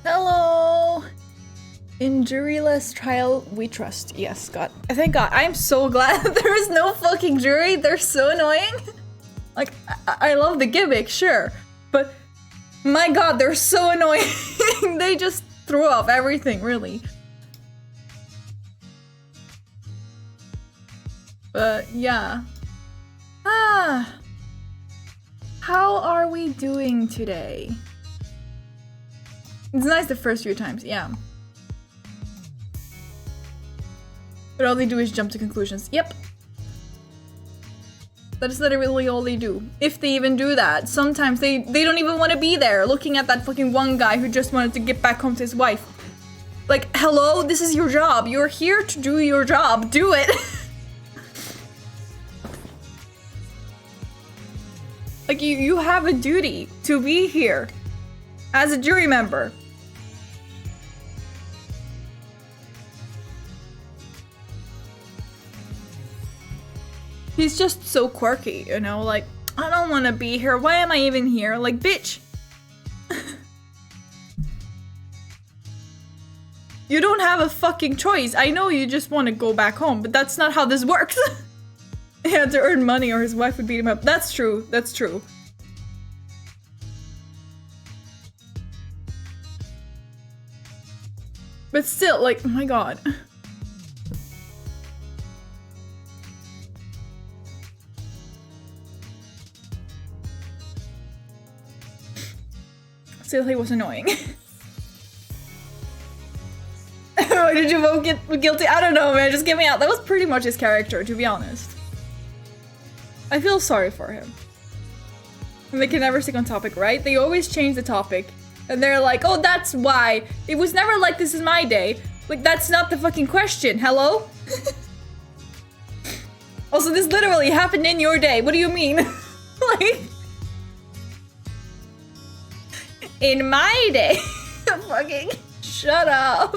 Hello! In juryless trial, we trust. Yes, God. Thank God. I am so glad there is no fucking jury. They're so annoying. Like, I love the gimmick, sure. But, my God, they're so annoying. They just threw off everything, really. But, yeah. How are we doing today? It's nice the first few times, yeah. But all they do is jump to conclusions. Yep. That is literally all they do. If they even do that. Sometimes they don't even want to be there, looking at that fucking one guy who just wanted to get back home to his wife. Like, hello, this is your job. You're here to do your job. Do it. Like, you have a duty to be here as a jury member. He's just so quirky, you know? Like, I don't want to be here. Why am I even here? Like, bitch. You don't have a fucking choice. I know you just want to go back home, but that's not how this works. He had to earn money or his wife would beat him up. That's true. That's true. But still, like, oh my God. Still, he was annoying. Why did you vote guilty? I don't know, man. Just get me out. That was pretty much his character, to be honest. I feel sorry for him. And they can never stick on topic, right? They always change the topic. And they're like, oh, that's why. It was never like this is my day. Like, that's not the fucking question. Hello? Also, this literally happened in your day. What do you mean? Like... In my day. Fucking shut up.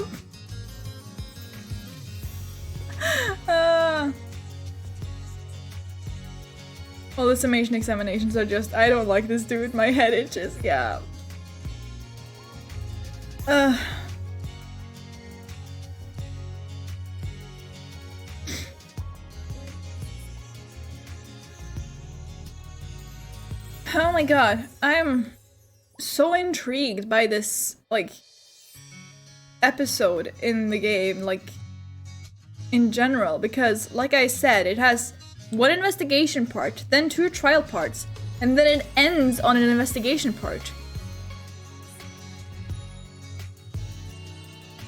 All the summation examinations are just, I don't like this dude. My head itches. Yeah. Oh my God. I'm so intrigued by this, like, episode in the game, like, in general, because, like I said, it has one investigation part, then two trial parts, and then it ends on an investigation part.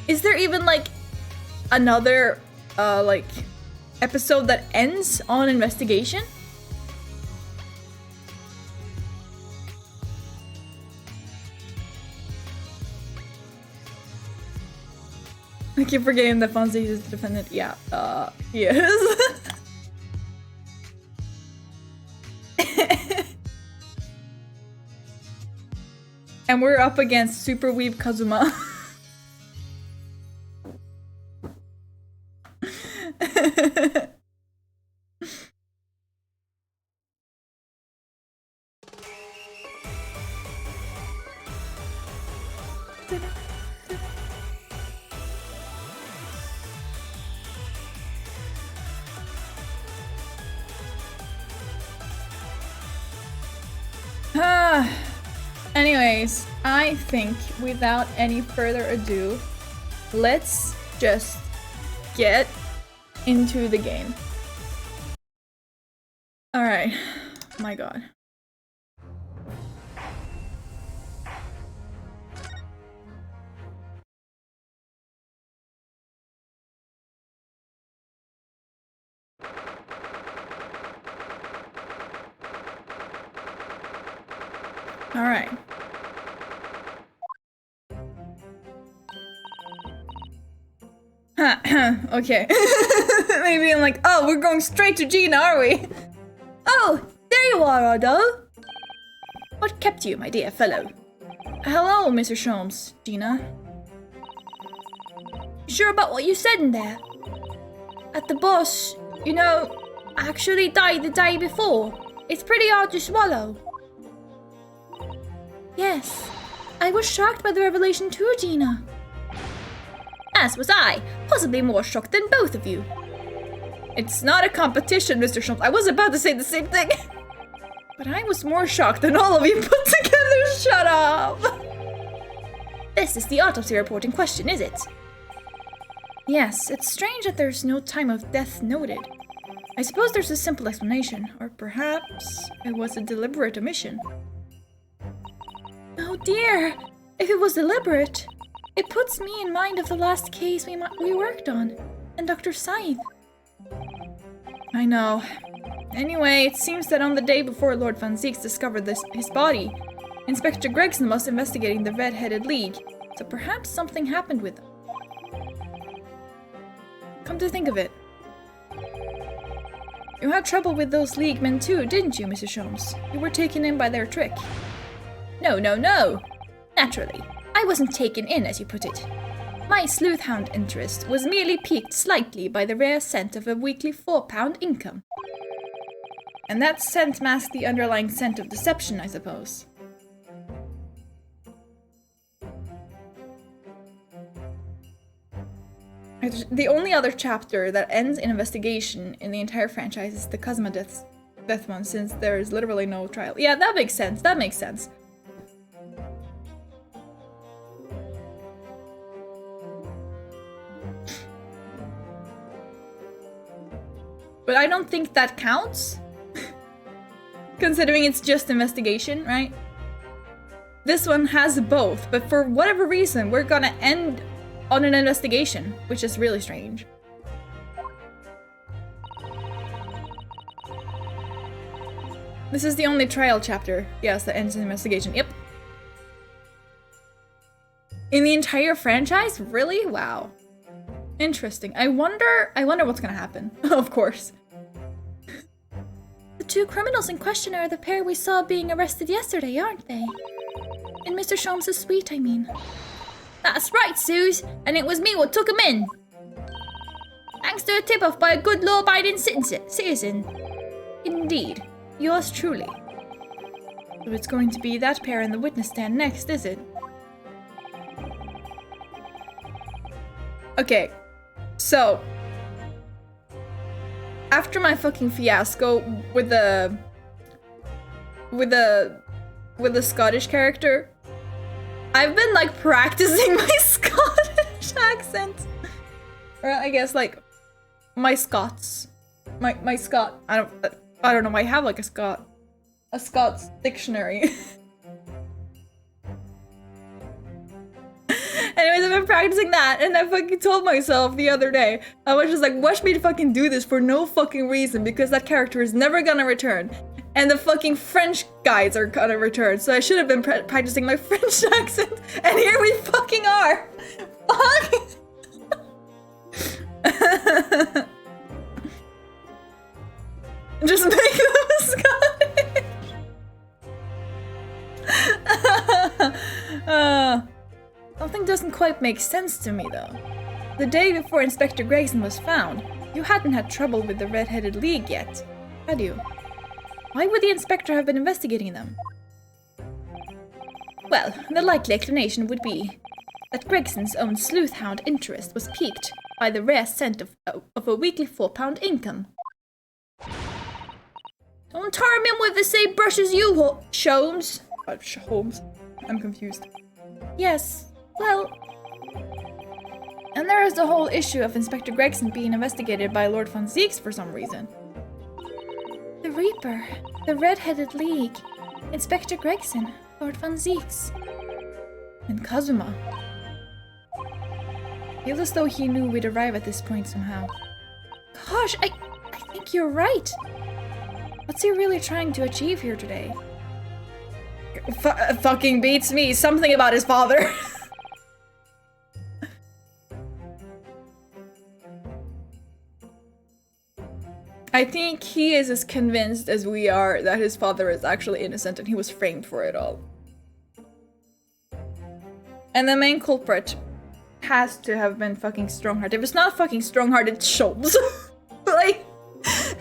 Is there even, like, another, like, episode that ends on investigation? I keep forgetting that Fonzie is the defendant. Yeah, he is. And we're up against Super Weeb Kazuma. Anyways, I think without any further ado, let's just get into the game. Alright. My God. Alright. Okay. Maybe I'm like, oh, we're going straight to Gina, are we? Oh, there you are, Ardo. What kept you, my dear fellow? Hello, Mr. Sholmes, Gina. You sure about what you said in there? At the boss, you know, actually died the day before. It's pretty hard to swallow. Yes, I was shocked by the revelation too, Gina. As was I, possibly more shocked than both of you. It's not a competition, Mr. Sholmes. I was about to say the same thing. But I was more shocked than all of you put together. Shut up! This is the autopsy report in question, is it? Yes, it's strange that there's no time of death noted. I suppose there's a simple explanation, or perhaps it was a deliberate omission. Oh dear! If it was deliberate, it puts me in mind of the last case we worked on, and Dr. Scythe. I know. Anyway, it seems that on the day before Lord Van Zieks discovered his body, Inspector Gregson was investigating the Red-Headed League, so perhaps something happened with them. Come to think of it. You had trouble with those League men too, didn't you, Mrs. Sholmes? You were taken in by their trick. No, no, no! Naturally, I wasn't taken in, as you put it. My sleuthhound interest was merely piqued slightly by the rare scent of a weekly £4 income. And that scent masked the underlying scent of deception, I suppose. The only other chapter that ends in investigation in the entire franchise is the Kazuma death one, since there is literally no trial. Yeah, that makes sense. That makes sense. But I don't think that counts, considering it's just investigation, right? This one has both, but for whatever reason, we're gonna end on an investigation, which is really strange. This is the only trial chapter, yes, that ends in investigation. Yep. In the entire franchise? Really? Wow. Interesting. I wonder what's gonna happen. Of course. The two criminals in question are the pair we saw being arrested yesterday, aren't they? In Mr. Sholmes' suite, I mean. That's right, Suze, and it was me what took him in. Thanks to a tip-off by a good law-abiding citizen. Indeed, yours truly. So it's going to be that pair in the witness stand next, is it? Okay, so after my fucking fiasco with the Scottish character, I've been like practicing my Scottish accent. Or I guess like my Scots. My Scot. I don't know, I have like a Scots dictionary. Anyways, I've been practicing that, and I fucking told myself the other day, I was just like, watch me to fucking do this for no fucking reason, because that character is never gonna return. And the fucking French guys are gonna return, so I should have been practicing my French accent, and here we fucking are! Fuck! Just make them Scottish! Something doesn't quite make sense to me, though. The day before Inspector Gregson was found, you hadn't had trouble with the Red-Headed League yet, had you? Why would the inspector have been investigating them? Well, the likely explanation would be that Gregson's own sleuthhound interest was piqued by the rare scent of a weekly £4 income. Don't harm him with the same brush as you, Sholmes. Holmes? I'm confused. Yes, well... And there is the whole issue of Inspector Gregson being investigated by Lord Van Zieks for some reason. The Reaper, the Red-Headed League, Inspector Gregson, Lord Van Zieks, and Kazuma. Feels as though he knew we'd arrive at this point somehow. Gosh, I think you're right. What's he really trying to achieve here today? Fucking beats me. Something about his father. I think he is as convinced as we are that his father is actually innocent and he was framed for it all. And the main culprit has to have been fucking Strongheart. If it's not fucking Strongheart, it's Sholmes. Like,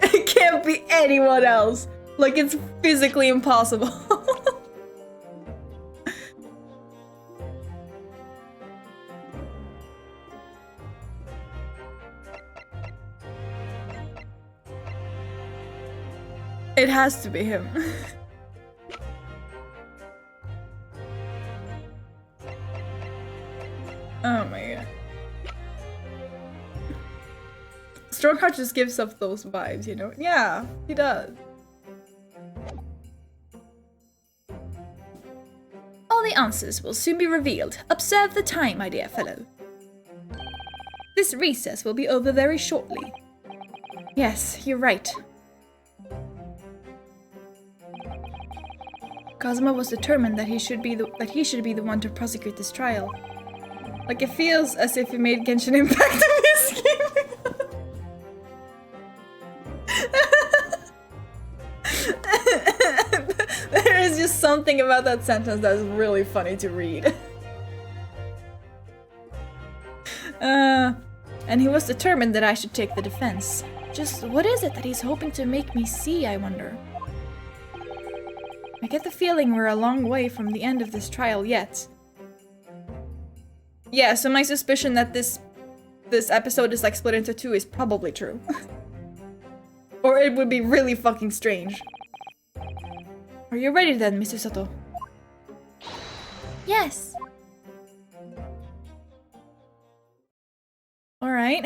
it can't be anyone else. Like, it's physically impossible. has to be him. Oh my god. Strongheart just gives off those vibes, you know? Yeah, he does. All the answers will soon be revealed. Observe the time, my dear fellow. This recess will be over very shortly. Yes, you're right. Cosmo was determined that he should be the one to prosecute this trial. Like, it feels as if he made Genshin Impact in this game. There is just something about that sentence that's really funny to read. And he was determined that I should take the defense. Just what is it that he's hoping to make me see, I wonder? I get the feeling we're a long way from the end of this trial yet. Yeah, so my suspicion that this episode is like split into two is probably true. Or it would be really fucking strange. Are you ready then, Mr. Sato? Yes. All right.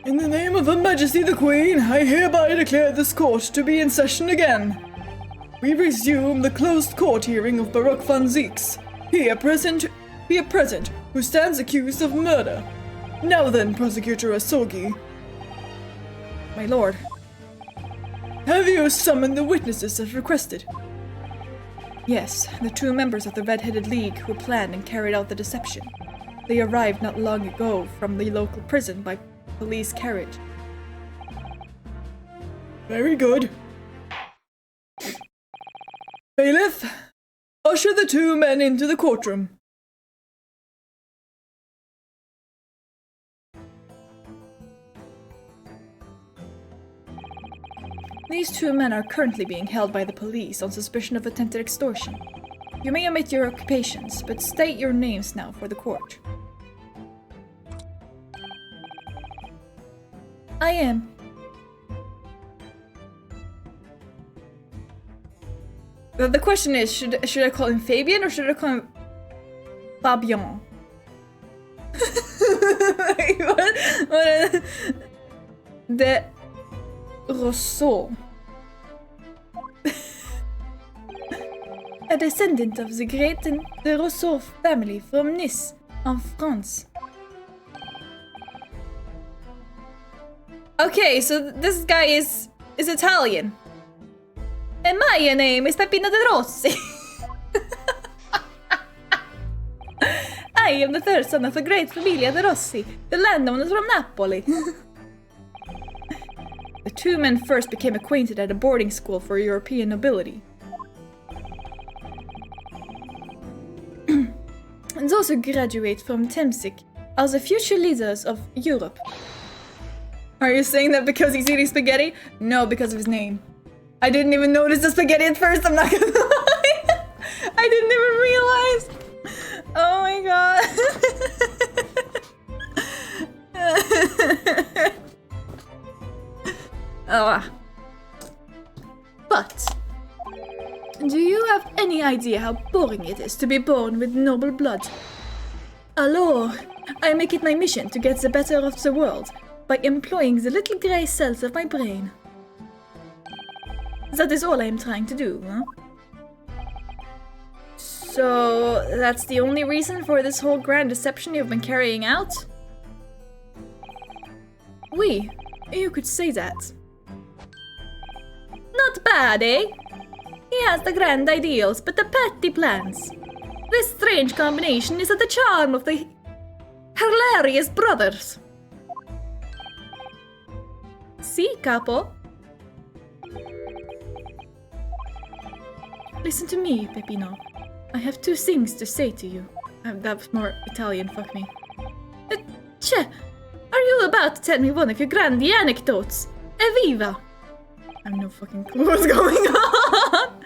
In the name of Her Majesty the Queen, I hereby declare this court to be in session again. We resume the closed court hearing of Baroque van Zieks, here present, who stands accused of murder. Now then, Prosecutor Asogi. My lord. Have you summoned the witnesses as requested? Yes, the two members of the Red-Headed League who planned and carried out the deception. They arrived not long ago from the local prison by police carriage. Very good. Bailiff, usher the two men into the courtroom. These two men are currently being held by the police on suspicion of attempted extortion. You may omit your occupations, but state your names now for the court. I am. The question is, should I call him Fabian or should I call him Fabian? What? De Rousseau. A descendant of the great de Rousseau family from Nice, in France. Okay, so this guy is Italian. And my name is Peppino de Rossi. I am the third son of the great Familia de Rossi, the landowners from Napoli. The two men first became acquainted at a boarding school for European nobility. And those who graduate from Temsic are the future leaders of Europe. Are you saying that because he's eating spaghetti? No, because of his name. I didn't even notice the spaghetti at first, I'm not gonna lie. I didn't even realize. Oh my god. Oh. But, do you have any idea how boring it is to be born with noble blood? Alors, I make it my mission to get the better of the world by employing the little grey cells of my brain. That is all I am trying to do, huh? So, that's the only reason for this whole grand deception you've been carrying out? Oui, you could say that. Not bad, eh? He has the grand ideals, but the petty plans. This strange combination is at the charm of the hilarious brothers. Si, capo? Listen to me, Peppino. I have two things to say to you. That's more Italian, fuck me. Che, are you about to tell me one of your grandi anecdotes? Evviva! I have no fucking clue what's going on!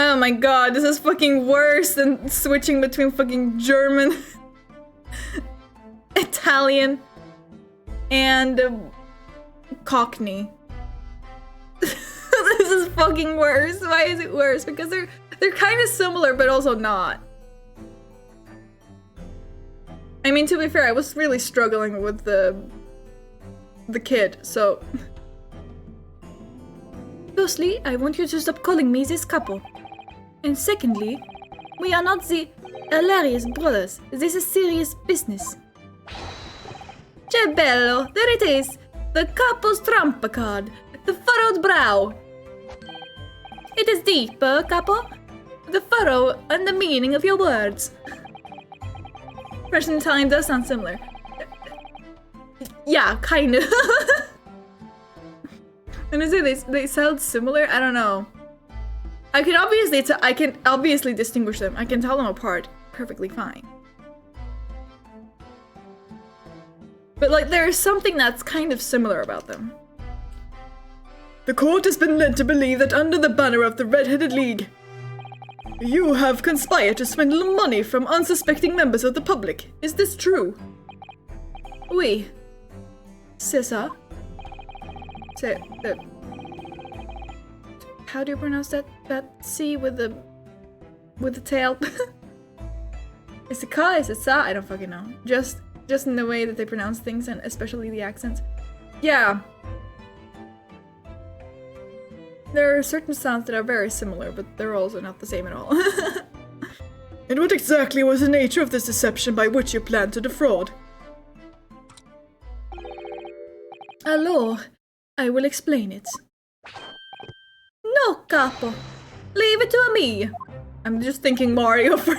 Oh my god, this is fucking worse than switching between fucking German, Italian, and Cockney. This is fucking worse. Why is it worse? Because they're kind of similar, but also not. I mean, to be fair, I was really struggling with the kid, so... Firstly, I want you to stop calling me this couple. And secondly, we are not the hilarious brothers. This is serious business. Che bello! There it is! The couple's trump card. The furrowed brow. It is deep, capo. The furrow and the meaning of your words. French and Italian does sound similar. Yeah, kind of. When I say they sound similar, I don't know. I can obviously distinguish them. I can tell them apart perfectly fine. But like, there is something that's kind of similar about them. The court has been led to believe that under the banner of the Red-Headed League, you have conspired to swindle money from unsuspecting members of the public. Is this true? Oui. C'est ça. How do you pronounce that C with the tail? Is it ka? Is it sa? I don't fucking know. Just in the way that they pronounce things, and especially the accents. Yeah. There are certain sounds that are very similar, but they're also not the same at all. And what exactly was the nature of this deception by which you planned to defraud? Alors, I will explain it. No, capo. Leave it to me. I'm just thinking Mario for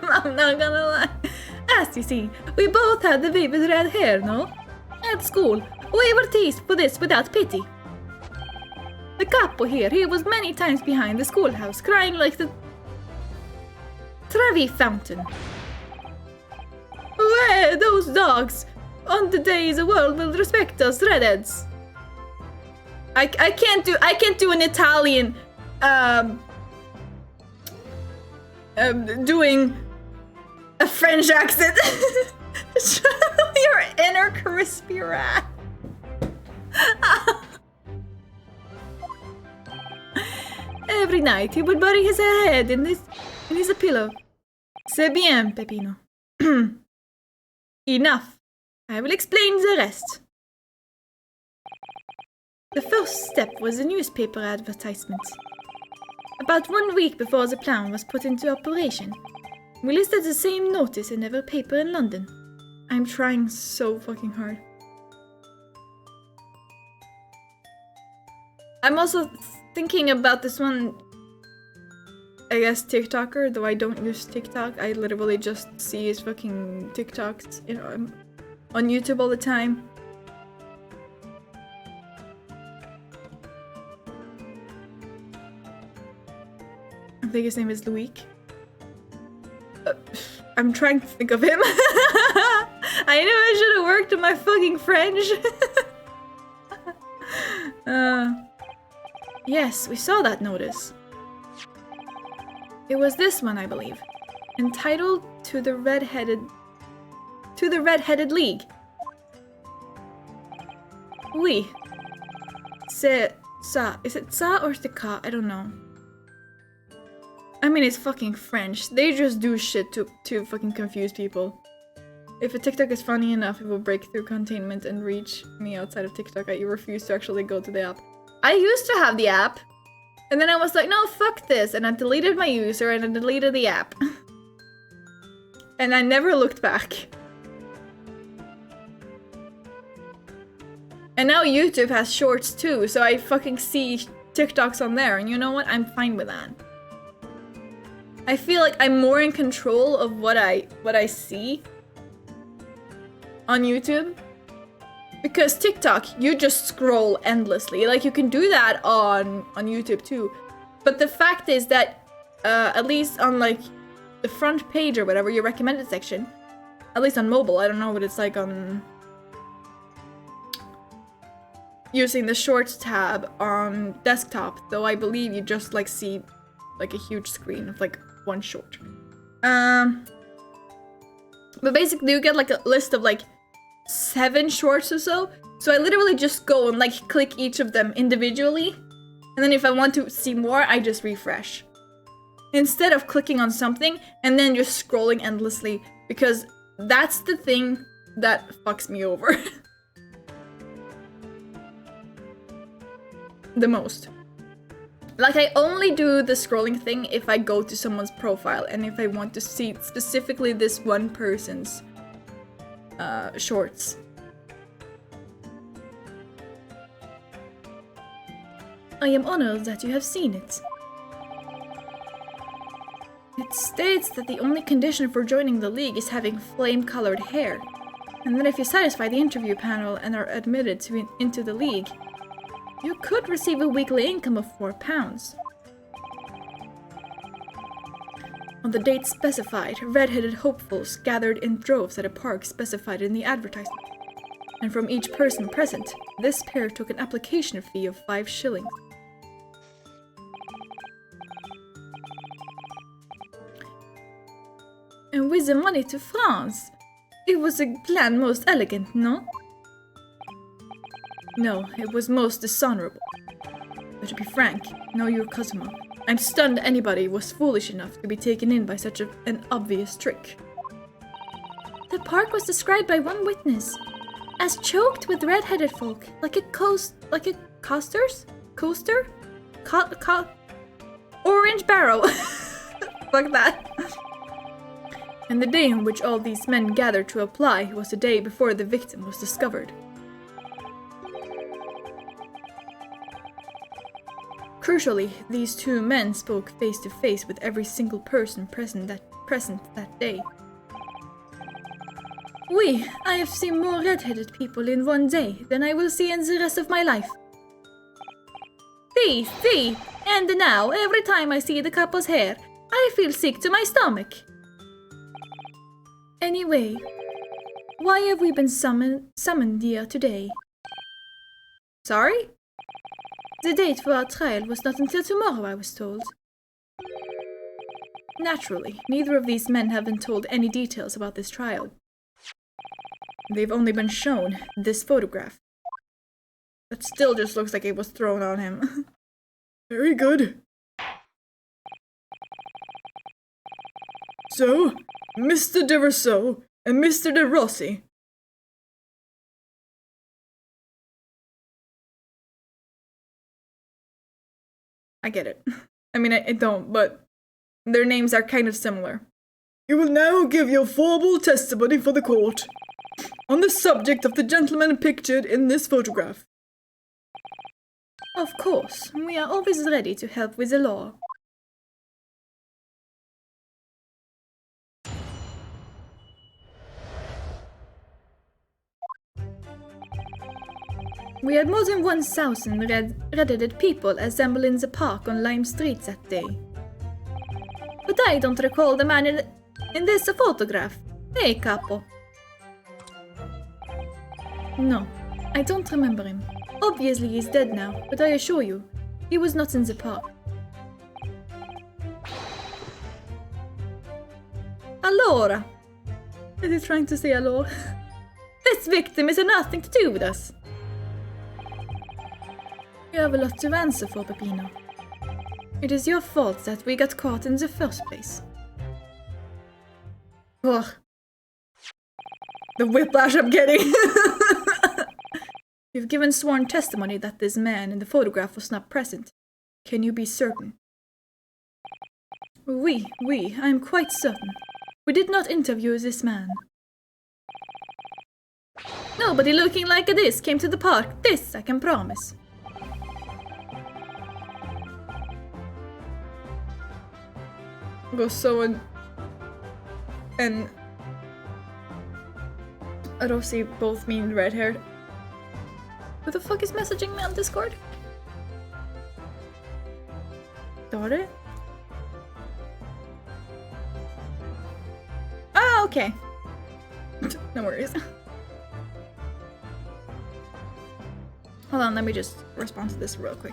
I'm not gonna lie. As you see, we both had the vivid red hair, no? At school, we were teased for this without pity. The capo here, he was many times behind the schoolhouse, crying like the Trevi fountain. Where those dogs? On the day the world will respect us redheads. I can't do an Italian doing a French accent. Your inner crispy rat. Every night he would bury his head in his pillow. C'est bien, Peppino. Enough. I will explain the rest. The first step was a newspaper advertisement. About 1 week before the plan was put into operation, we listed the same notice in every paper in London. I'm trying so fucking hard. I'm also thinking about this one, I guess, TikToker, though I don't use TikTok. I literally just see his fucking TikToks, you know, on YouTube all the time. I think his name is Luik. I'm trying to think of him. I knew I should have worked on my fucking French. Yes, we saw that notice. It was this one, I believe, entitled To the Red-Headed League. Oui. C'est ça. Is it ça or c'est ka? I don't know. I mean, it's fucking French. They just do shit to fucking confuse people. If a TikTok is funny enough, it will break through containment and reach me outside of TikTok. I refuse to actually go to the app. I used to have the app, and then I was like, no, fuck this, and I deleted my user and I deleted the app. And I never looked back. And now YouTube has shorts too, so I fucking see TikToks on there, and you know what? I'm fine with that. I feel like I'm more in control of what I see on YouTube. Because TikTok, you just scroll endlessly. Like, you can do that on YouTube too. But the fact is that, at least on like the front page or whatever, your recommended section, at least on mobile, I don't know what it's like on using the shorts tab on desktop, though I believe you just like see like a huge screen of like one short. But basically you get like a list of like 7 shorts or so. So I literally just go and like click each of them individually. And then if I want to see more, I just refresh. Instead of clicking on something and then just scrolling endlessly, because that's the thing that fucks me over. The most. Like, I only do the scrolling thing if I go to someone's profile and if I want to see specifically this one person's shorts. I am honored that you have seen it. It states that the only condition for joining the league is having flame-colored hair, and that if you satisfy the interview panel and are admitted into the league, you could receive a weekly income of £4. On the date specified, red-headed hopefuls gathered in droves at a park specified in the advertisement. And from each person present, this pair took an application fee of 5 shillings. And with the money to France, it was a plan most elegant, no? No, it was most dishonorable. But to be frank, no, your Cosmo. I'm stunned anybody was foolish enough to be taken in by such an obvious trick. The park was described by one witness as choked with red-headed folk, like a coaster? Orange barrel. Fuck that. And the day on which all these men gathered to apply was the day before the victim was discovered. Crucially, these 2 men spoke face to face with every single person present that day. Oui, I have seen more red-headed people in one day than I will see in the rest of my life. See, and now, every time I see the couple's hair, I feel sick to my stomach. Anyway, why have we been summoned here today? Sorry? The date for our trial was not until tomorrow, I was told. Naturally, neither of these men have been told any details about this trial. They've only been shown this photograph. That still just looks like it was thrown on him. Very good. So, Mr. de Rousseau and Mr. de Rossi. I get it. I mean, I don't, but their names are kind of similar. You will now give your formal testimony for the court on the subject of the gentleman pictured in this photograph. Of course, we are always ready to help with the law. We had more than 1,000 red-headed people assemble in the park on Lime Street that day. But I don't recall the man in this photograph. Hey, Capo. No, I don't remember him. Obviously he's dead now, but I assure you, he was not in the park. Allora. Is he trying to say allora? This victim has nothing to do with us. You have a lot to answer for, Peppino. It is your fault that we got caught in the first place. Ugh. The whiplash I'm getting! You've given sworn testimony that this man in the photograph was not present. Can you be certain? Oui, I am quite certain. We did not interview this man. Nobody looking like this came to the park, this I can promise. Rousseau and Rossi both mean red-haired. Who the fuck is messaging me on Discord? Daughter? Ah, okay. No worries. Hold on, let me just respond to this real quick.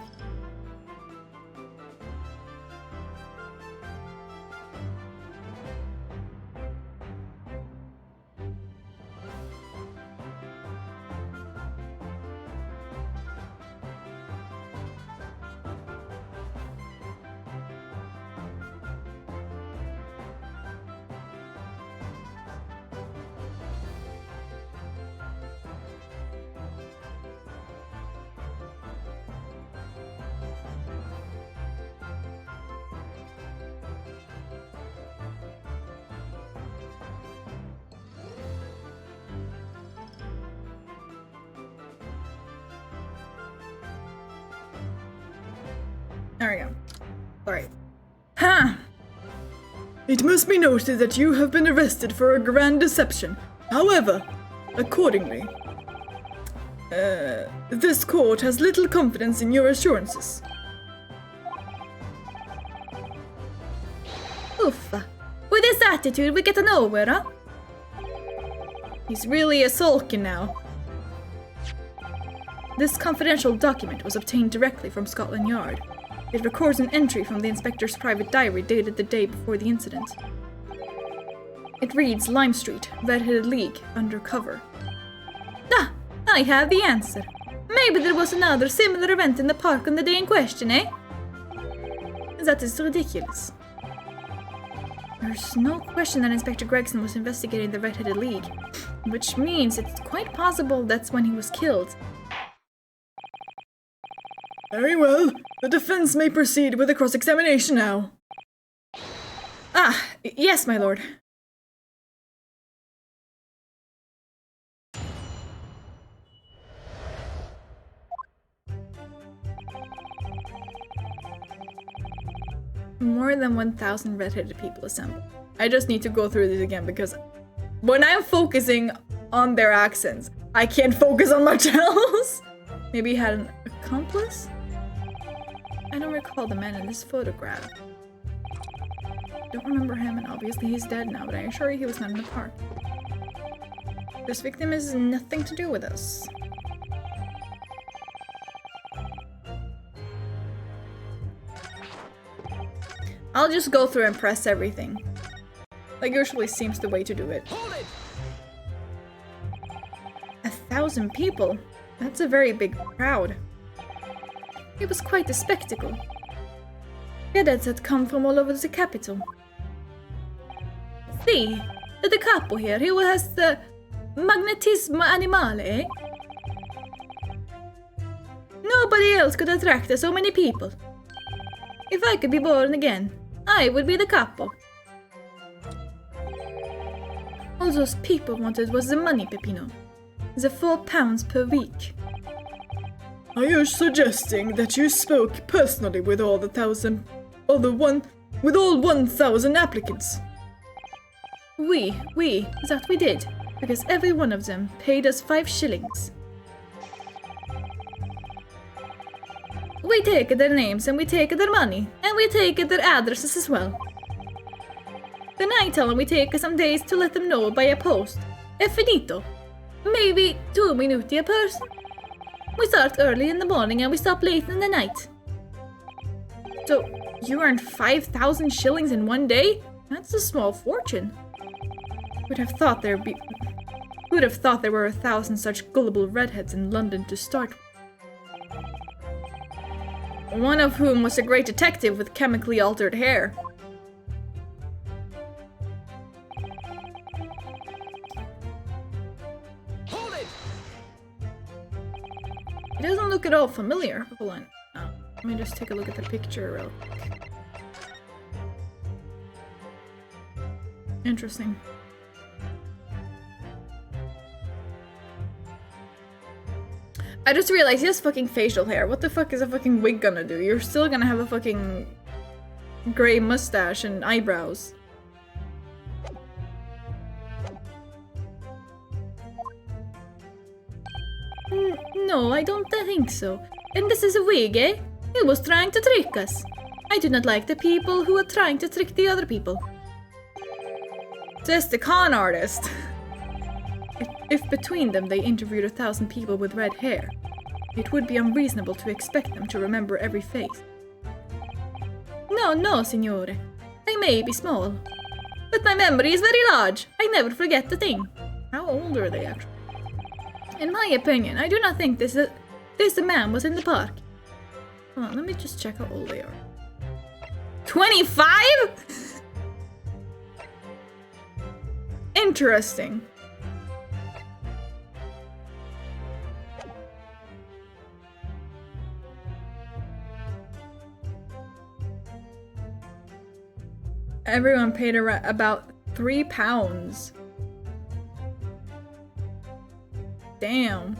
There we go. Alright. Ha! It must be noted that you have been arrested for a grand deception. However, accordingly, this court has little confidence in your assurances. Uffa. With this attitude, we get nowhere, huh? He's really a sulking now. This confidential document was obtained directly from Scotland Yard. It records an entry from the inspector's private diary dated the day before the incident. It reads Lime Street, Red-Headed League, undercover. Ah, I have the answer. Maybe there was another similar event in the park on the day in question, eh? That is ridiculous. There's no question that Inspector Gregson was investigating the Red-Headed League, which means it's quite possible that's when he was killed. Very well. The defense may proceed with the cross-examination now. Ah, yes, my lord. More than 1,000 red-headed people assembled. I just need to go through this again because when I'm focusing on their accents, I can't focus on much else. Maybe he had an accomplice? I don't recall the man in this photograph. Don't remember him, and obviously he's dead now, but I assure you he was not in the park. This victim has nothing to do with us. I'll just go through and press everything. That usually seems the way to do it. 1,000 people? That's a very big crowd. It was quite a spectacle. Cadets had come from all over the capital. See, the capo here, he has the magnetismo animale, eh? Nobody else could attract so many people. If I could be born again, I would be the capo. All those people wanted was the money, Peppino. The £4 per week. Are you suggesting that you spoke personally with all 1,000 applicants? That we did, because every one of them paid us 5 shillings. We take their names, and we take their money, and we take their addresses as well. Then I tell them we take some days to let them know by a post. È finito. Maybe 2 minuti a person. We start early in the morning and we stop late in the night. So, you earned 5,000 shillings in one day? That's a small fortune. Who'd have thought there were 1,000 such gullible redheads in London to start with? One of whom was a great detective with chemically altered hair. It doesn't look at all familiar. Hold on. Oh, let me just take a look at the picture real quick. Interesting. I just realized he has fucking facial hair. What the fuck is a fucking wig gonna do? You're still gonna have a fucking gray mustache and eyebrows. No, I don't think so. And this is a wig, eh? He was trying to trick us. I do not like the people who are trying to trick the other people. Just a con artist. If between them they interviewed 1,000 people with red hair, It would be unreasonable to expect them to remember every face. No, no, signore. I may be small, but my memory is very large. I never forget a thing. How old are they actually? In my opinion, I do not think this man was in the park. Hold on, let me just check how old they are. 25? Interesting. Everyone paid about £3. Damn.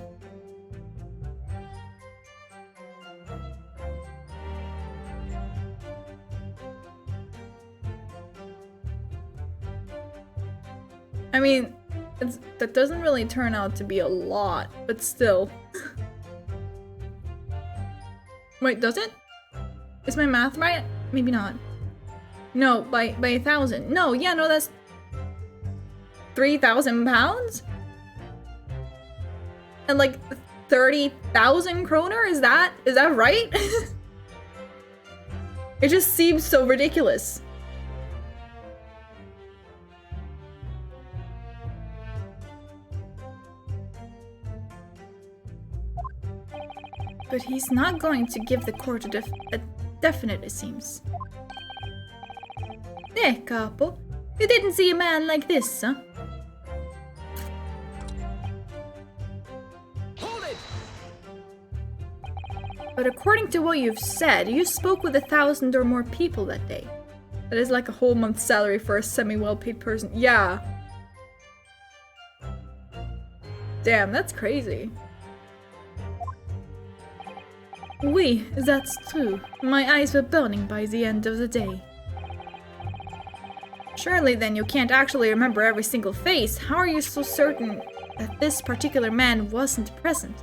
I mean, that doesn't really turn out to be a lot, but still. Wait, does it? Is my math right? Maybe not. No, by 1,000. No, yeah, no, that's £3,000? And like 30,000 kroner? Is that right? It just seems so ridiculous. But he's not going to give the court a definite, it seems. Capo. You didn't see a man like this, huh? Hold it! But according to what you've said, you spoke with 1,000 or more people that day. That is like a whole month's salary for a semi-well-paid person. Yeah. Damn, that's crazy. Oui, that's true. My eyes were burning by the end of the day. Surely then you can't actually remember every single face. How are you so certain that this particular man wasn't present?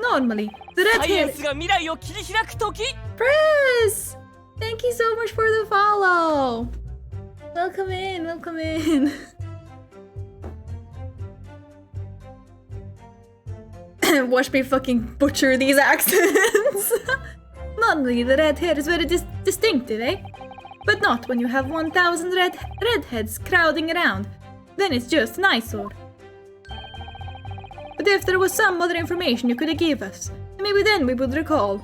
Normally, the red-haired... Press! Thank you so much for the follow! Welcome in, welcome in. Watch me fucking butcher these accents. Normally, the red hair is very distinctive, eh? But not when you have 1,000 redheads crowding around. Then it's just an eyesore. But if there was some other information you could have given us, maybe then we would recall.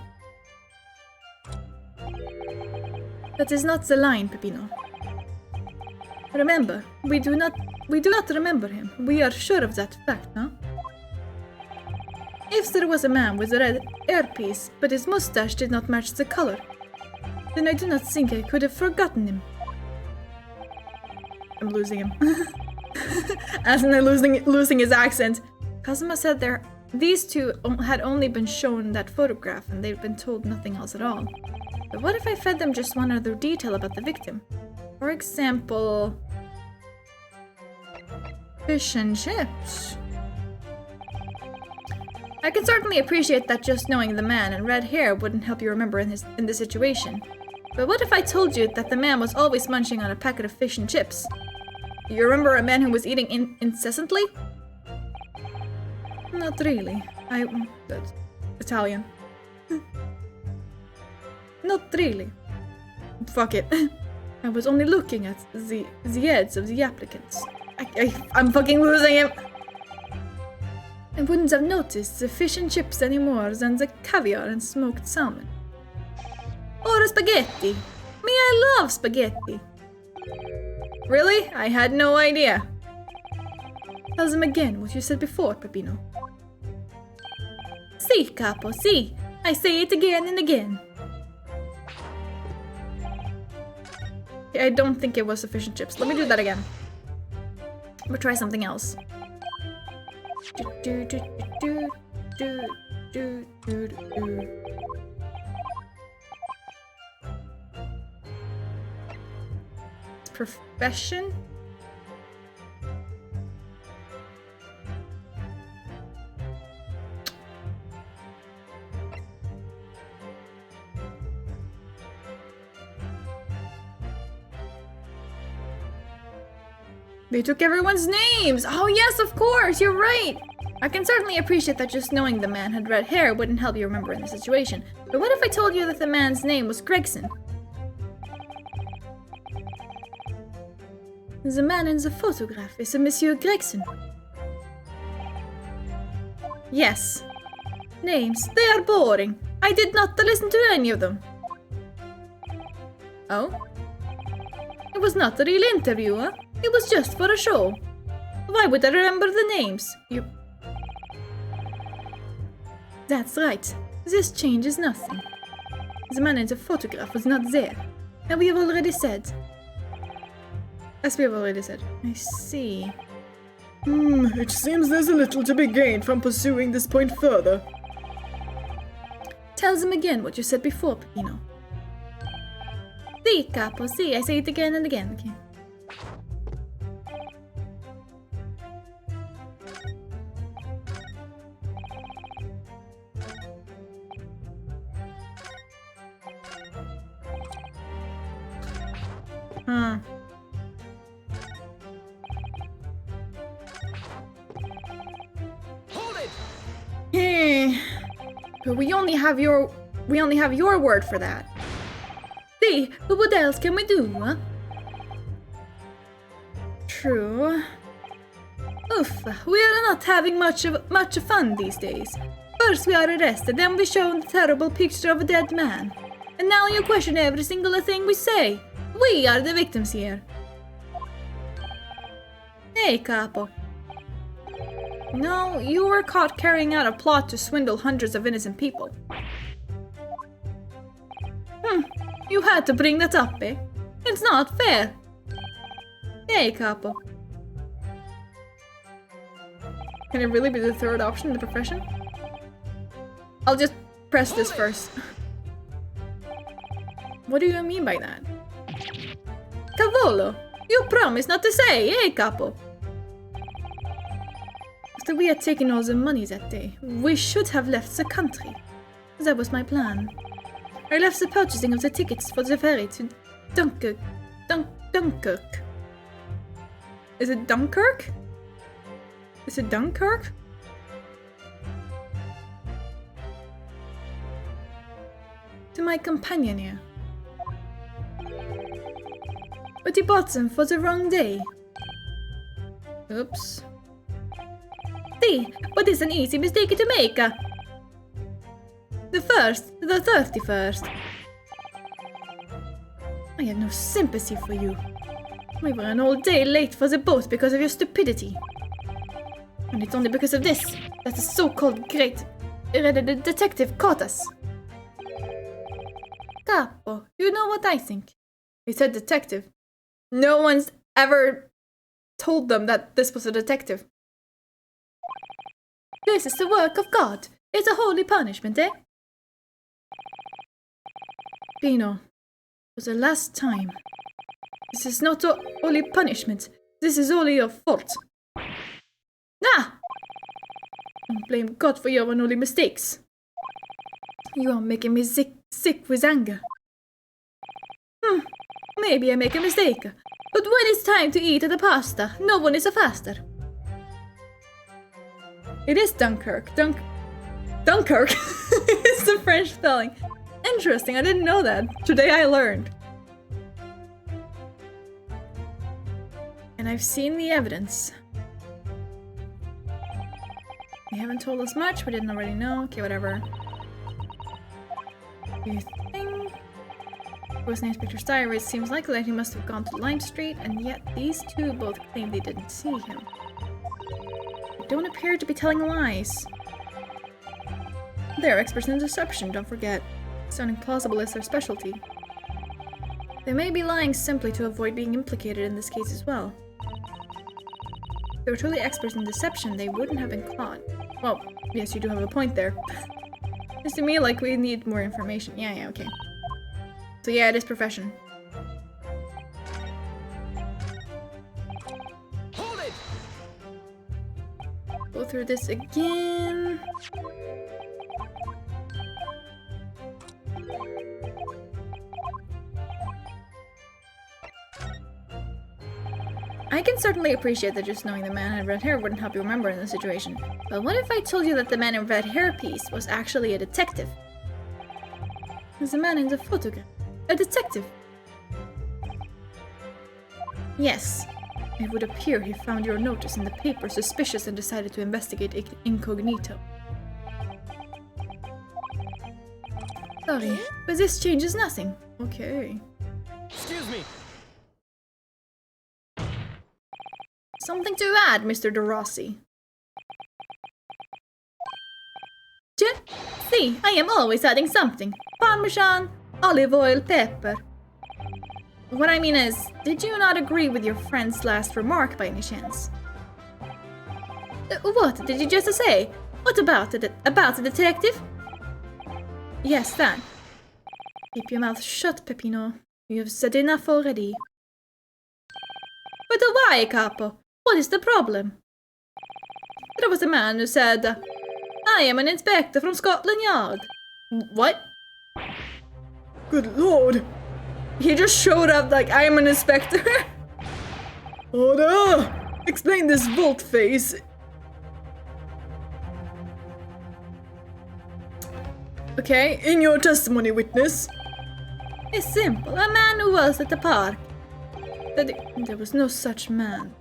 That is not the line, Peppino. Remember, we do not remember him. We are sure of that fact, no? If there was a man with a red earpiece, but his mustache did not match the color, then I do not think I could have forgotten him. I'm losing him. As in losing his accent. Kazuma said these two had only been shown that photograph and they'd been told nothing else at all. But what if I fed them just one other detail about the victim? For example... fish and chips. I can certainly appreciate that just knowing the man and red hair wouldn't help you remember in this situation. But what if I told you that the man was always munching on a packet of fish and chips? You remember a man who was eating incessantly? Not really. That's Italian. Not really. Fuck it. I was only looking at the heads of the applicants. I'm fucking losing him! I wouldn't have noticed the fish and chips any more than the caviar and smoked salmon. Or spaghetti. Me, I love spaghetti. Really? I had no idea. Tell them again what you said before, Peppino. Si, capo, si. I say it again and again. I don't think it was the fish and chips. Let me do that again. We'll try something else. Profession? They took everyone's names! Oh yes, of course, you're right! I can certainly appreciate that just knowing the man had red hair wouldn't help you remember in the situation. But what if I told you that the man's name was Gregson? The man in the photograph is a Monsieur Gregson. Yes. Names, they are boring. I did not listen to any of them. Oh? It was not a real interview, huh? It was just for a show. Why would I remember the names? You... That's right. This changes nothing. The man in the photograph was not there. And we have already said. As we have already said. I see. It seems there's a little to be gained from pursuing this point further. Tell them again what you said before, Peppino. Si, capo, si. I say it again and again, okay? Hold it! But we only have your word for that. See, but what else can we do, huh? True. Oof, we are not having much fun these days. First we are arrested, then we show the terrible picture of a dead man. And now you question every single thing we say. We are the victims here. Hey, capo. No, you were caught carrying out a plot to swindle hundreds of innocent people. You had to bring that up, eh? It's not fair. Hey, capo. Can it really be the third option in the profession? I'll just press this first. What do you mean by that? Cavolo! You promised not to say, eh, capo? After we had taken all the money that day, we should have left the country. That was my plan. I left the purchasing of the tickets for the ferry to Dunkirk. Dunkirk. Is it Dunkirk? Is it Dunkirk? To my companion here. But he bought them for the wrong day. Oops. See, but it's an easy mistake to make. The 31st. I have no sympathy for you. We were an whole day late for the boat because of your stupidity. And it's only because of this that the so-called great detective caught us. Capo, you know what I think? He said detective. No one's ever told them that this was a detective. This is the work of God. It's a holy punishment, eh? Pino, for the last time. This is not a holy punishment. This is only your fault. Nah! Don't blame God for your unholy mistakes. You are making me sick with anger. Maybe I make a mistake. But when it's time to eat the pasta, no one is a faster. It is Dunkirk. Dunkirk? It's the French spelling. Interesting, I didn't know that. Today I learned. And I've seen the evidence. They haven't told us much, we didn't already know. Okay, whatever. Do you think? Post Inspector's diary, it seems likely that he must have gone to Lime Street, and yet these two both claim they didn't see him. They don't appear to be telling lies. They're experts in deception, don't forget. Sounding plausible is their specialty. They may be lying simply to avoid being implicated in this case as well. If they were truly experts in deception, they wouldn't have been caught. Well, yes, you do have a point there. Seems to me like we need more information. Yeah, okay. So yeah, it is profession. Hold it! Go through this again. I can certainly appreciate that just knowing the man had red hair wouldn't help you remember in the situation. But what if I told you that the man in red hair piece was actually a detective? There's a man in the photograph. A detective. Yes. It would appear he found your notice in the paper suspicious and decided to investigate incognito. Sorry, but this changes nothing. Okay. Excuse me. Something to add, Mr. De Rossi? See, I am always adding something. Parmesan, olive oil, pepper. What I mean is, did you not agree with your friend's last remark by any chance? What did you just say? What about the detective? Yes, that. Keep your mouth shut, Peppino. You have said enough already. But why, Capo? What is the problem? There was a man who said, I am an inspector from Scotland Yard. What? Good lord! He just showed up like, I am an inspector? Order! Explain this vault face. Okay. In your testimony, witness. It's simple. A man who was at the park. There was no such man.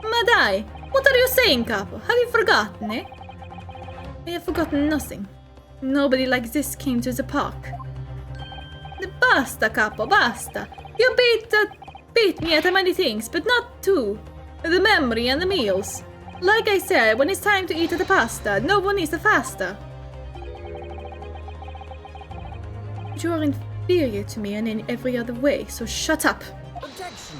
Madai, what are you saying, Capo? Have you forgotten, eh? I have forgotten nothing. Nobody like this came to the park. Basta, Capo, basta. You beat me at many things, but not two. The memory and the meals. Like I said, when it's time to eat the pasta, no one eats the fasta. You are inferior to me and in every other way, so shut up. Objection.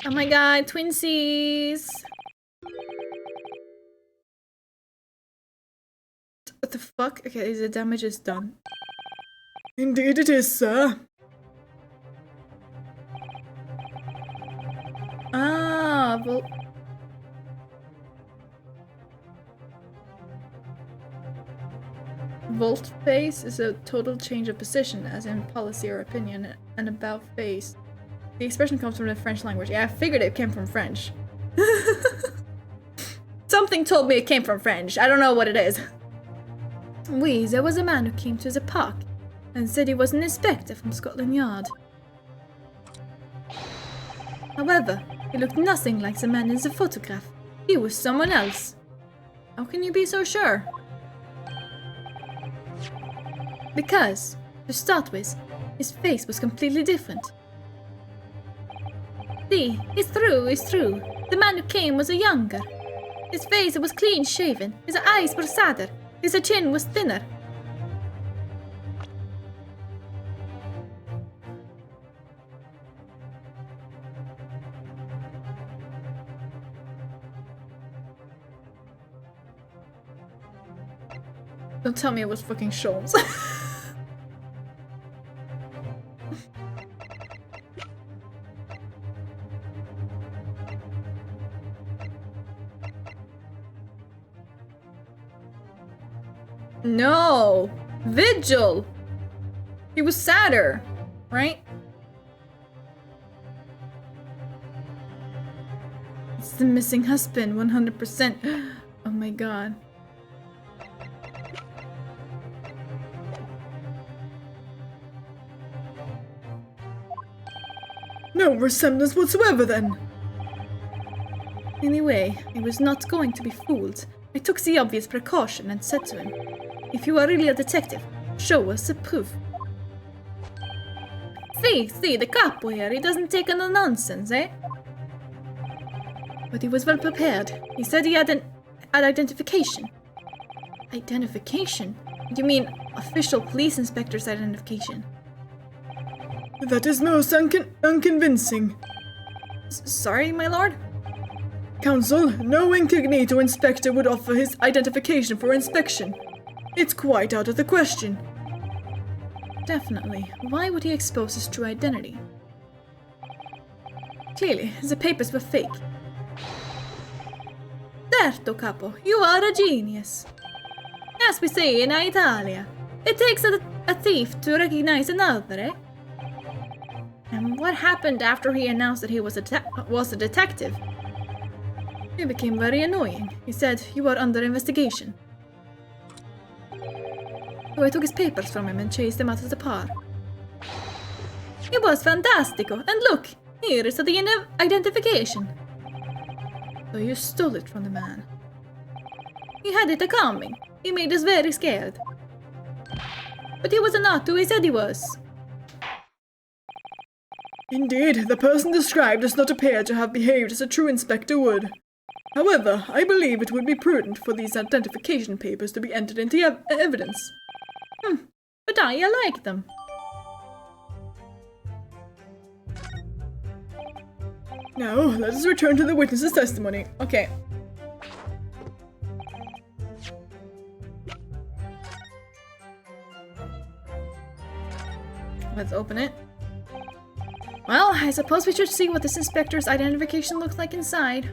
Oh my god, twinsies! What the fuck? Okay, the damage is done. Indeed it is, sir. Ah, well... Volt face is a total change of position, as in policy or opinion, and about face. The expression comes from the French language. Yeah, I figured it came from French. Something told me it came from French. I don't know what it is. Oui, there was a man who came to the park and said he was an inspector from Scotland Yard. However, he looked nothing like the man in the photograph. He was someone else. How can you be so sure? Because, to start with, his face was completely different. See, it's true. The man who came was a younger. His face was clean shaven, his eyes were sadder, his chin was thinner. Don't tell me it was fucking Sholmes. No! Vigil! He was sadder, right? It's the missing husband, 100%. Oh my god. No resemblance whatsoever, then. Anyway, I was not going to be fooled. I took the obvious precaution and said to him, if you are really a detective, show us the proof. See, the capo here, he doesn't take no nonsense, eh? But he was well prepared. He said he had an identification. Identification? You mean official police inspector's identification? That is most unconvincing. Sorry, my lord? Counsel, no incognito inspector would offer his identification for inspection. It's quite out of the question. Definitely. Why would he expose his true identity? Clearly, the papers were fake. Certo, capo, you are a genius. As we say in Italia, It takes a thief to recognize another, eh? And what happened after he announced that he was a detective? He became very annoying. He said, "You are under investigation." So I took his papers from him and chased him out of the park. It was fantastico. And look, here is the identification. So you stole it from the man. He had it coming. He made us very scared. But he was not who he said he was. Indeed, the person described does not appear to have behaved as a true inspector would. However, I believe it would be prudent for these identification papers to be entered into evidence. But I like them. Now, let us return to the witness's testimony. Okay. Let's open it. Well, I suppose we should see what this inspector's identification looks like inside.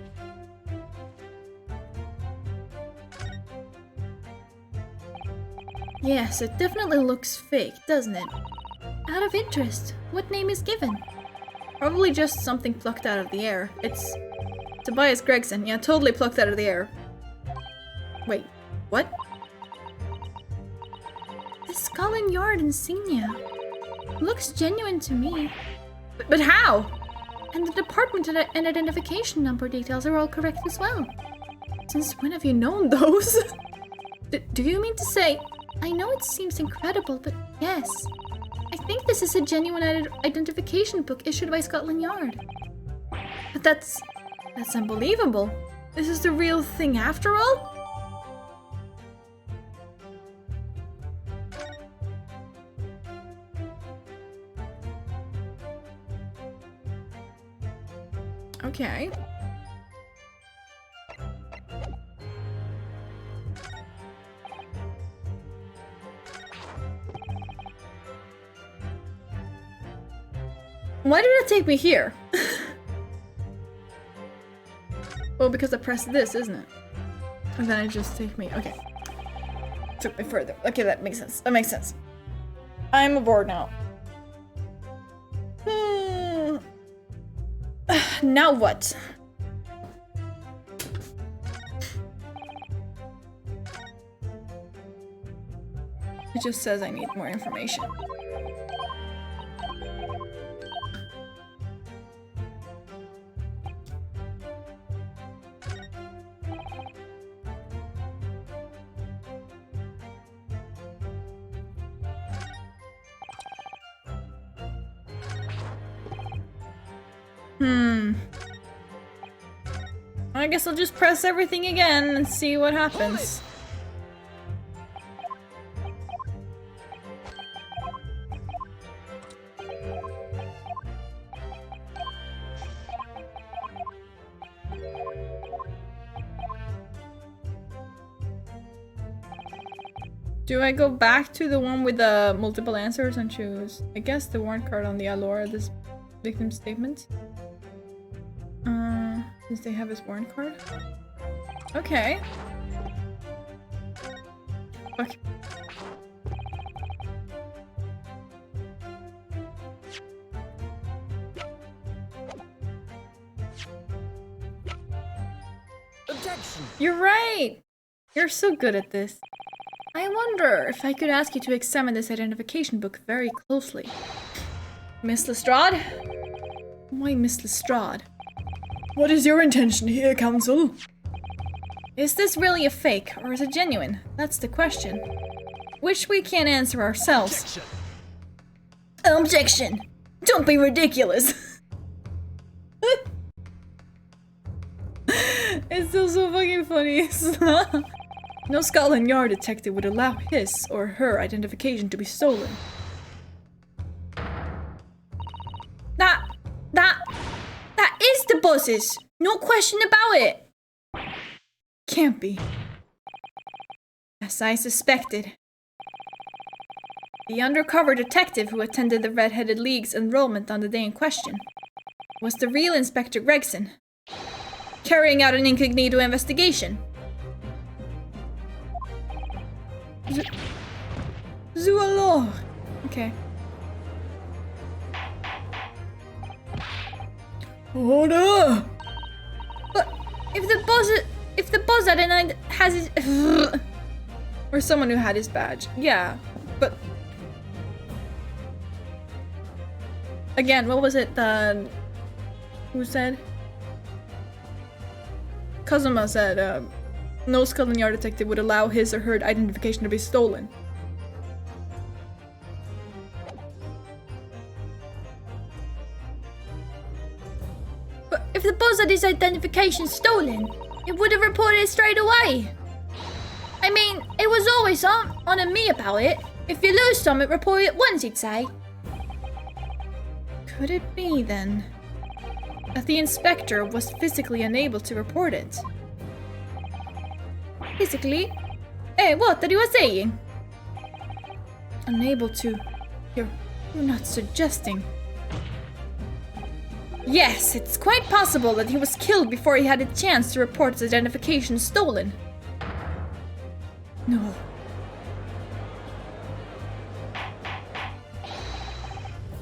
Yes, it definitely looks fake, doesn't it? Out of interest, what name is given? Probably just something plucked out of the air. It's Tobias Gregson. Yeah, totally plucked out of the air. Wait, what? The Scotland Yard insignia. Looks genuine to me. But how? And the department and identification number details are all correct as well. Since when have you known those? Do you mean to say... I know it seems incredible, but yes. I think this is a genuine identification book issued by Scotland Yard. But that's unbelievable. This is the real thing after all? Okay. Why did it take me here? Well, because I pressed this, isn't it? And then it just took me... Okay. Took me further. Okay, that makes sense. That makes sense. I'm aboard now. Now what? It just says I need more information. I guess I'll just press everything again and see what happens. Do I go back to the one with the multiple answers and choose, I guess, the warrant card on the Alora, this victim statement? Since they have his warrant card? Okay. Okay. Objection! You're right! You're so good at this. I wonder if I could ask you to examine this identification book very closely. Miss Lestrade? Why Miss Lestrade? What is your intention here, counsel? Is this really a fake, or is it genuine? That's the question. Which we can't answer ourselves. Objection! Don't be ridiculous! It's still so fucking funny. No Scotland Yard detective would allow his or her identification to be stolen. That is the buzz's! No question about it! Can't be. As I suspected. The undercover detective who attended the Red-Headed League's enrollment on the day in question was the real Inspector Gregson, carrying out an incognito investigation. Zoolog. Okay. Order! But if the boss at the night has his or someone who had his badge, yeah. But again, what was it? Who said? Kazuma said, no Scotland Yard detective would allow his or her identification to be stolen. But if the boss had his identification stolen, it would have reported it straight away. I mean, it was always on me about it. If you lose something, report it once, he'd say. Could it be, then, that the inspector was physically unable to report it? Physically? Hey, what are you saying? Unable to... You're not suggesting... Yes, it's quite possible that he was killed before he had a chance to report his identification stolen. No.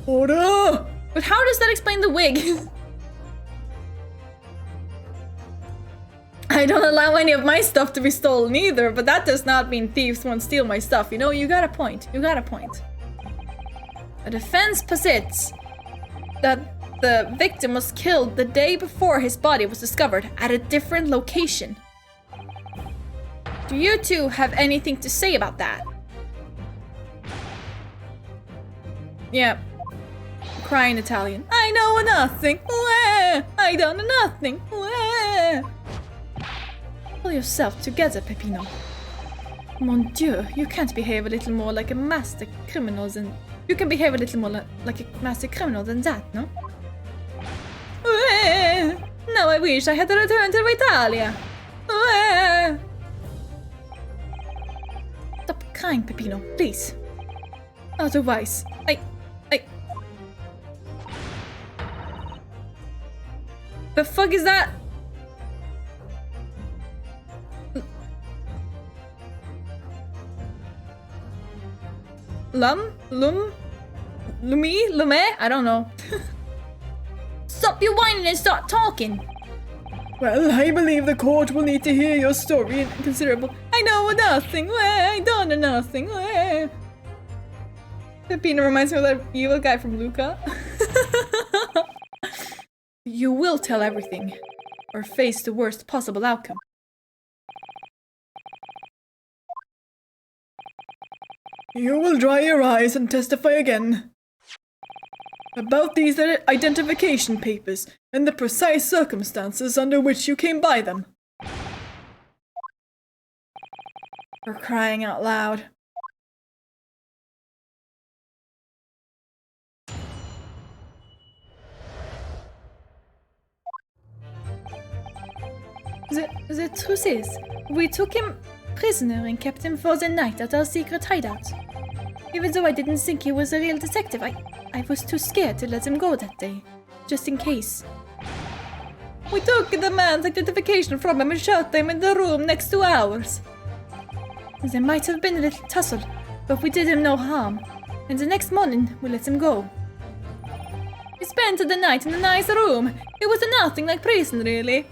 Order! But how does that explain the wig? I don't allow any of my stuff to be stolen either, but that does not mean thieves won't steal my stuff. You know, you got a point. You got a point. A defense posits that the victim was killed the day before his body was discovered at a different location. Do you two have anything to say about that? Yeah. Crying Italian. I know nothing. I don't know nothing. Pull yourself together, Peppino. Mon Dieu, you can't behave a little more like a master criminal than... You can behave a little more like a master criminal than that, no? Now I wish I had returned to Italia. Stop crying, Peppino, please. Otherwise, The fuck is that? Lume? I don't know. Stop your whining and start talking. Well, I believe the court will need to hear your story in considerable... I know nothing. I don't know nothing. Peppino reminds me of that evil guy from Luca. You will tell everything, or face the worst possible outcome. You will dry your eyes and testify again. About these identification papers and the precise circumstances under which you came by them. For crying out loud. The truth is, we took him prisoner and kept him for the night at our secret hideout. Even though I didn't think he was a real detective, I was too scared to let him go that day, just in case. We took the man's identification from him and shut him in the room next to ours. There might have been a little tussle, but we did him no harm, and the next morning we let him go. We spent the night in a nice room. It was nothing like prison, really.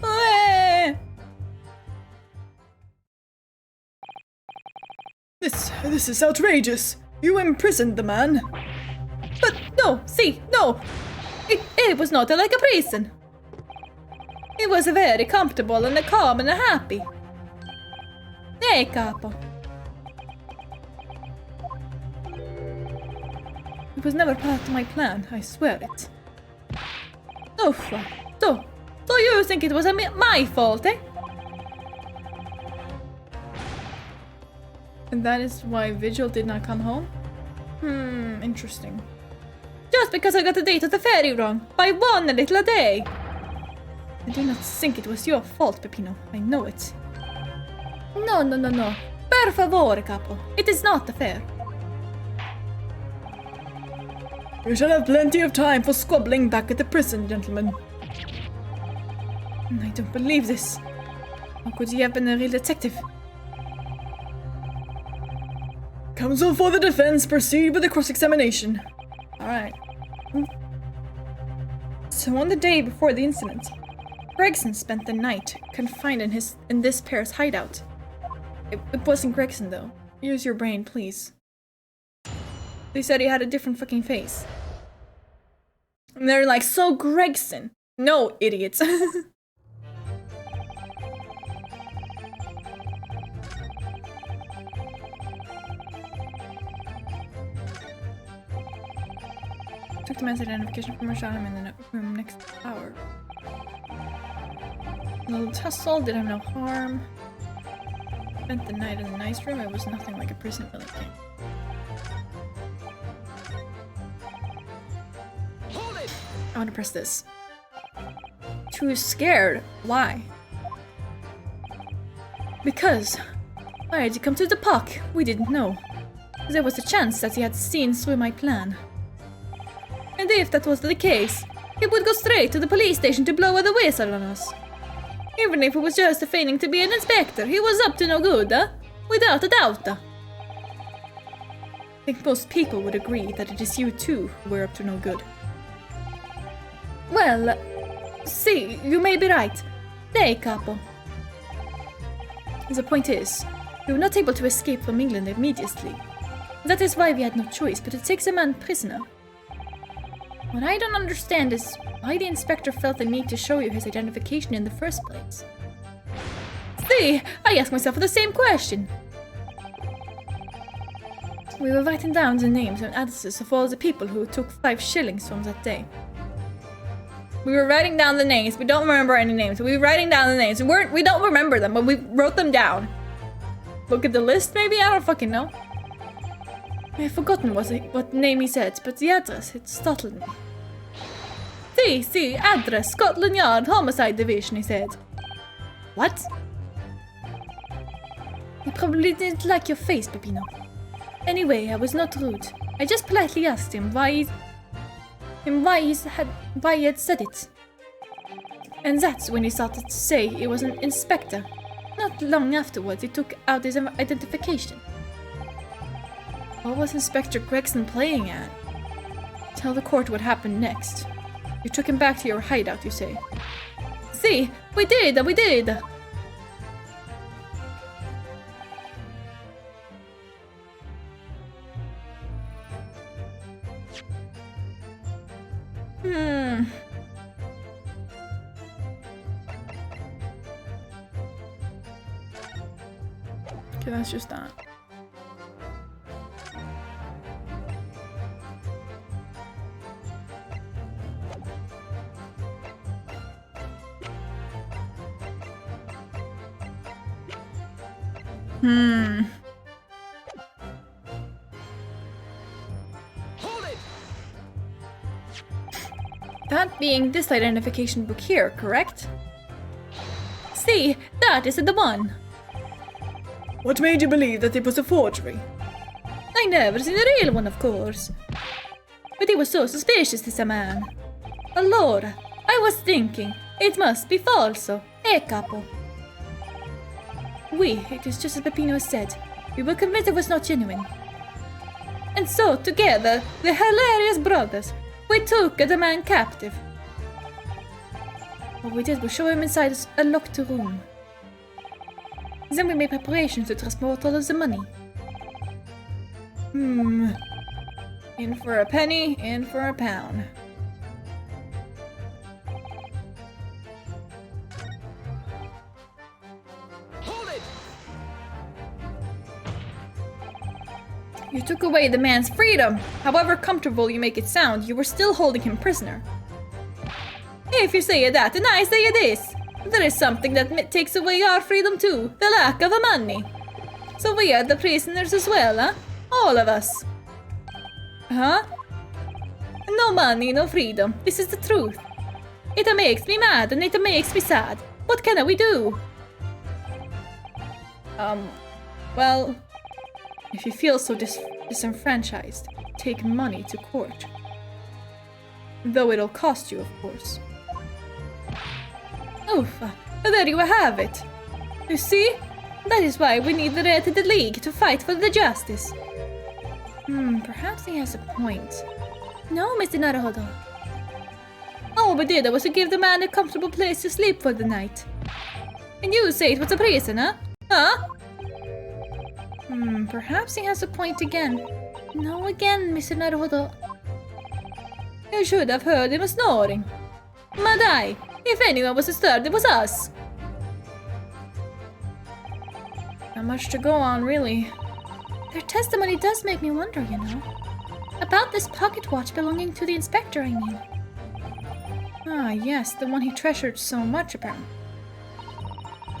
This is outrageous. You imprisoned the man. But no, it was not like a prison. It was very comfortable and calm and happy. Hey, capo. It was never part of my plan, I swear it. Oh, so you think it was my fault, eh? And that is why Vigil did not come home? Interesting. Just because I got the date of the ferry wrong, by one little day. I do not think it was your fault, Peppino. I know it. No. Per favore, capo. It is not fair. We shall have plenty of time for squabbling back at the prison, gentlemen. I don't believe this. How could he have been a real detective? Counsel for the defense, proceed with the cross-examination. Alright. So on the day before the incident, Gregson spent the night confined in this pair's hideout. It wasn't Gregson though. Use your brain, please. They said he had a different fucking face. And they're like, so Gregson. No, idiots. Took the man's identification from her, shot him in the room next hour. A little tussle, did him no harm. Spent the night in a nice room, it was nothing like a prison really came. Hold it! I want to press this. Too scared. Why? Because why had he come to the park? We didn't know. There was a chance that he had seen through my plan. And if that was the case, he would go straight to the police station to blow the whistle on us. Even if it was just feigning to be an inspector, he was up to no good, without a doubt. I think most people would agree that it is you too who were up to no good. Well, see, you may be right. They capo. The point is, we were not able to escape from England immediately. That is why we had no choice but to take the man prisoner. What I don't understand is why the inspector felt the need to show you his identification in the first place. See, I ask myself the same question. We were writing down the names and addresses of all the people who took 5 shillings from that day. We were writing down the names. We don't remember any names. We were writing down the names. We don't remember them, but we wrote them down. Look at the list, maybe? I don't fucking know. I've forgotten what name he said, but the address, it startled me. See, address, Scotland Yard, Homicide Division, he said. What? He probably didn't like your face, Peppino. Anyway, I was not rude. I just politely asked him why he had said it. And that's when he started to say he was an inspector. Not long afterwards, he took out his identification. What was Inspector Gregson playing at? Tell the court what happened next. You took him back to your hideout, you say. See, we did! Okay, that's just that. Hold it! That being this identification book here, correct? See, that is the one. What made you believe that it was a forgery? I never seen a real one, of course. But he was so suspicious, this man. Allora, I was thinking, it must be falso, capo. It is just as Peppino said. We were convinced it was not genuine. And so, together, the hilarious brothers, we took the man captive. What we did was show him inside a locked room. Then we made preparations to transport all of the money. In for a penny, in for a pound. You took away the man's freedom. However comfortable you make it sound, you were still holding him prisoner. If you say that, then I say this. There is something that takes away our freedom too, the lack of money. So we are the prisoners as well, huh? All of us. Huh? No money, no freedom. This is the truth. It makes me mad and it makes me sad. What can we do? Well... If you feel so disenfranchised, take money to court. Though it'll cost you, of course. Oof, there you have it. You see? That is why we need the Red League to fight for the justice. Perhaps he has a point. No, Mr. Naruhodo. All we did was to give the man a comfortable place to sleep for the night. And you say it was a prison, huh? Huh? Perhaps he has a point again. No again, Mr. Naruhodo. You should have heard him snoring. Madai, if anyone was disturbed, it was us. Not much to go on, really. Their testimony does make me wonder, you know. About this pocket watch belonging to the inspector, I mean. Ah, yes, the one he treasured so much, apparently.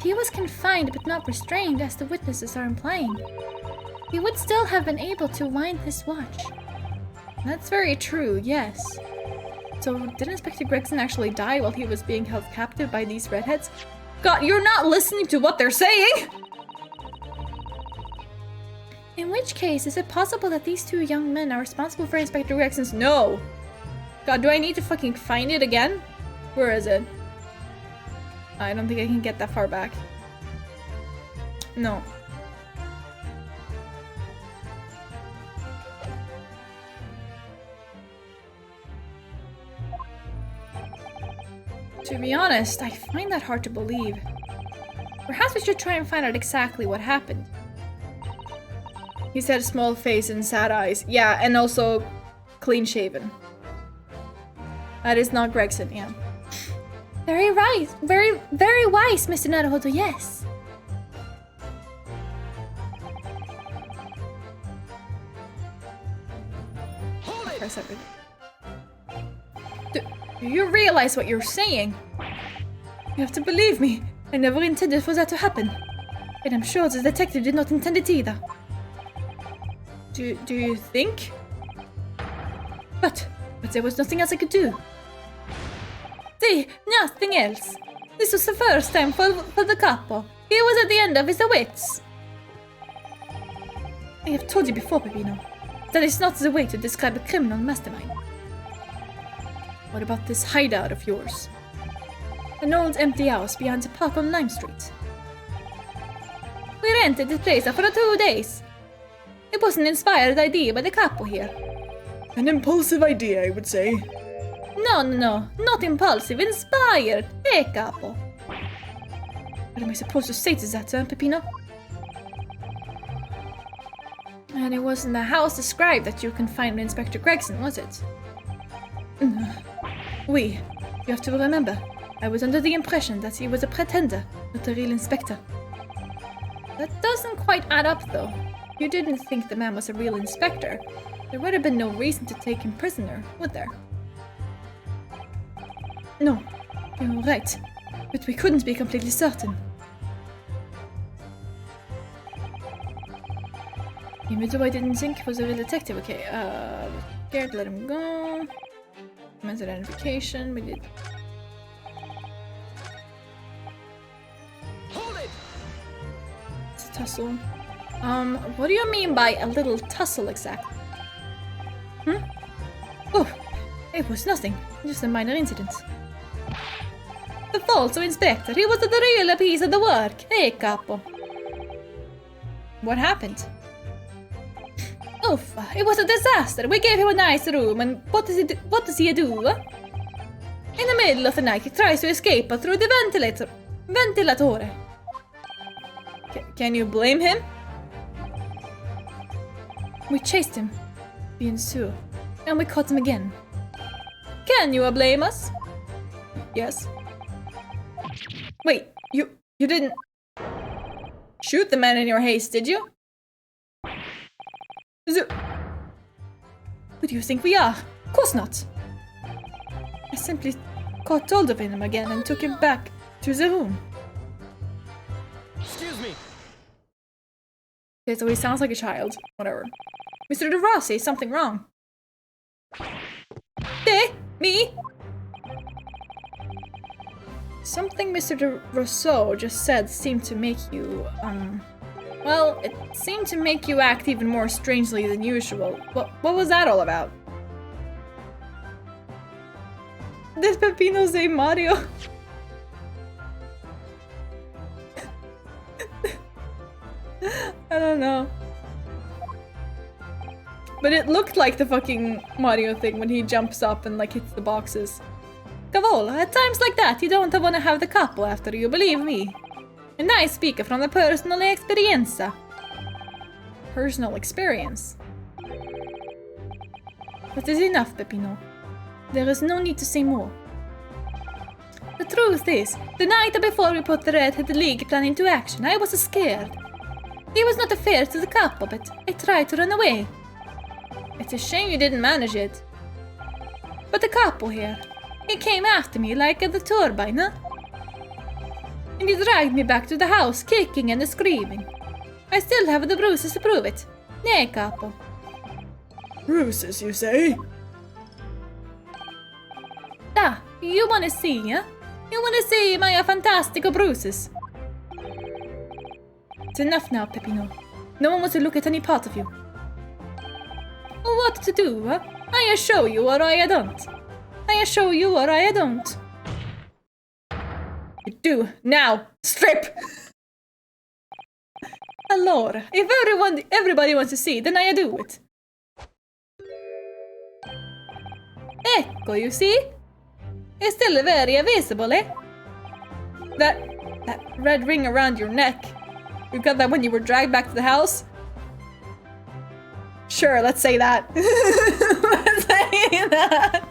He was confined but not restrained, as the witnesses are implying. He would still have been able to wind this watch. That's very true, yes. So, did Inspector Gregson actually die while he was being held captive by these redheads? God, you're not listening to what they're saying! In which case, is it possible that these two young men are responsible for Inspector Gregson's— No! God, do I need to fucking find it again? Where is it? I don't think I can get that far back. No. To be honest, I find that hard to believe. Perhaps we should try and find out exactly what happened. He said small face and sad eyes. Yeah, and also clean shaven. That is not Gregson, yeah. Very right. Very wise, Mr. Naruhodo, yes. Press everything. Do you realize what you're saying? You have to believe me. I never intended for that to happen. And I'm sure the detective did not intend it either. Do you think? But there was nothing else I could do. See, nothing else. This was the first time for the capo. He was at the end of his wits. I have told you before, Peppino, that is not the way to describe a criminal mastermind. What about this hideout of yours? An old empty house behind the park on Lime Street. We rented this place for 2 days. It was an inspired idea by the capo here. An impulsive idea, I would say. No, not impulsive, inspired. Hey, capo. What am I supposed to say to that, Peppino? And it wasn't the house described that you confined Inspector Gregson, was it? You have to remember, I was under the impression that he was a pretender, not a real inspector. That doesn't quite add up, though. You didn't think the man was a real inspector. There would have been no reason to take him prisoner, would there? No, you're right. But we couldn't be completely certain. Even though I didn't think he was a real detective. Okay, scared to let him go. Men's identification, we did. Hold it! It's a tussle. What do you mean by a little tussle exactly? Oh, it was nothing. Just a minor incident. The falso inspector, he was the real piece of the work. Hey, capo. What happened? Oof, it was a disaster. We gave him a nice room, and what does he do? In the middle of the night, he tries to escape through the ventilatore. Can you blame him? We chased him, being Sue, and we caught him again. Can you blame us? Yes. Wait, you didn't shoot the man in your haste, did you? Who do you think we are? Of course not. I simply caught hold of him again and took him back to the room. Excuse me. Okay, so he sounds like a child. Whatever. Mr. De Rossi, something wrong. Me? Something Mr. De Rousseau just said seemed to make you, well, it seemed to make you act even more strangely than usual. What was that all about? Did Peppino say Mario? I don't know. But it looked like the fucking Mario thing when he jumps up and like hits the boxes. Cavolo, at times like that, you don't want to have the capo after you, believe me. And I speak from the personal experience. Personal experience? That is enough, Peppino. There is no need to say more. The truth is, the night before we put the Red-Headed League plan into action, I was scared. He was not fair to the capo, but I tried to run away. It's a shame you didn't manage it. But the capo here, he came after me like the turbine, huh? And he dragged me back to the house, kicking and screaming. I still have the bruises to prove it. Nay, capo. Bruises, you say? Da, you wanna see, huh? You wanna see my fantastic bruises? It's enough now, Peppino. No one wants to look at any part of you. What to do, huh? I show you or I don't. I show you or I don't. You do, now, strip! Allora, if everybody wants to see, then I do it. Ecco, you see? It's still very visible, eh? That red ring around your neck. You got that when you were dragged back to the house? Sure, let's say that. Let's say that.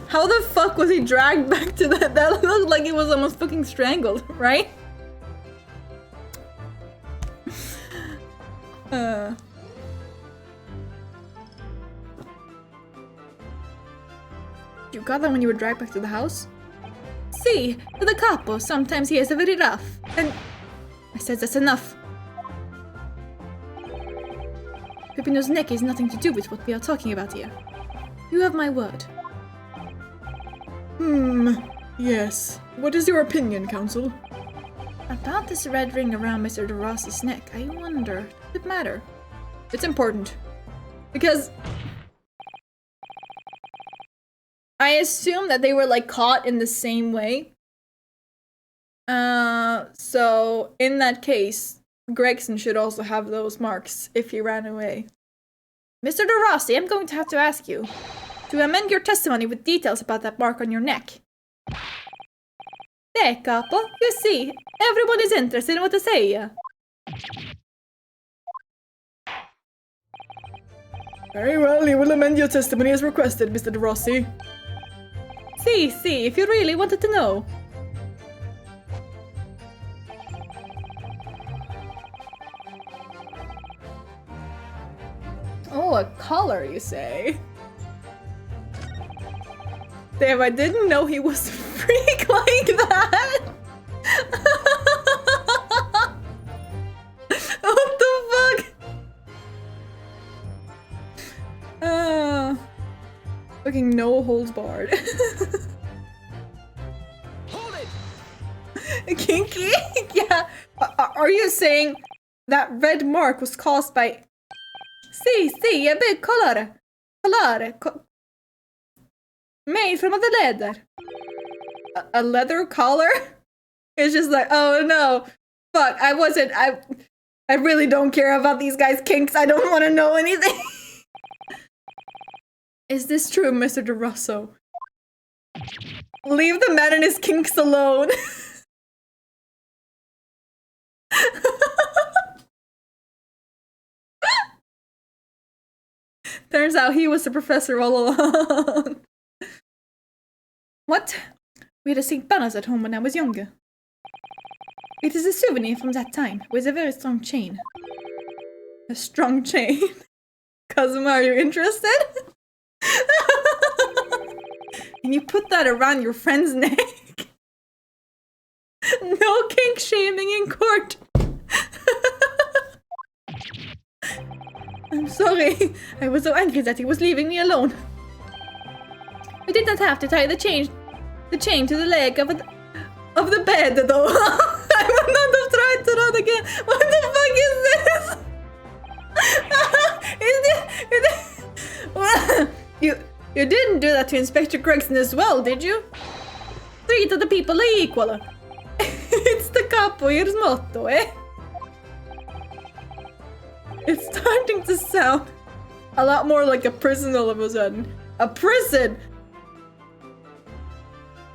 How the fuck was he dragged back to that? That looked like he was almost fucking strangled, right? You got that when you were dragged back to the house? See, the capo, sometimes he is very rough. And I said that's enough. Peppino's neck has nothing to do with what we are talking about here. You have my word. Yes. What is your opinion, Council? About this red ring around Mr. De Rossi's neck, I wonder, does it matter? It's important. Because I assume that they were like caught in the same way. So in that case, Gregson should also have those marks if he ran away. Mr. De Rossi, I'm going to have to ask you to amend your testimony with details about that mark on your neck. There, capo, you see, everyone is interested in what to say. Very well, you will amend your testimony as requested, Mr. De Rossi. See, if you really wanted to know. Oh, a collar, you say? Damn, I didn't know he was a freak like that! What the fuck? Fucking no holds barred. Hold it! Kinky? Yeah. Are you saying that red mark was caused by... See, a big collar. Made from the leather. A leather collar? It's just like, oh no. Fuck, I really don't care about these guys' kinks. I don't want to know anything. Is this true, Mr. De Rosso? Leave the man and his kinks alone. Turns out he was the professor all along. What? We had a St. Bernard's at home when I was younger. It is a souvenir from that time, with a very strong chain. A strong chain? Cousin, are you interested? And you put that around your friend's neck? No kink shaming in court. I'm sorry. I was so angry that he was leaving me alone. I did not have to tie the chain to the leg of the bed, though. I would not have tried to run again. What the fuck is this? You didn't do that to Inspector Gregson as well, did you? Treat the people equal. It's the capo, here's motto, eh? It's starting to sound a lot more like a prison all of a sudden. A prison!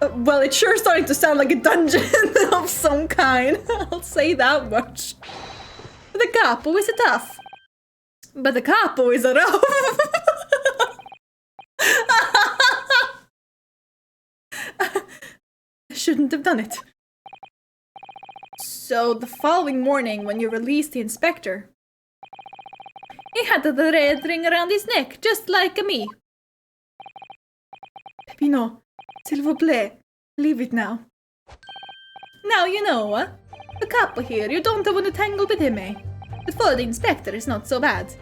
Well, it's sure starting to sound like a dungeon of some kind. I'll say that much. The capo is a tough. But the capo is a rough. I shouldn't have done it. So, the following morning, when you released the inspector, he had the red ring around his neck, just like me. Peppino, s'il vous plaît, leave it now. Now you know, the capo here, you don't want to tangle with him, eh? But for the inspector, it's not so bad.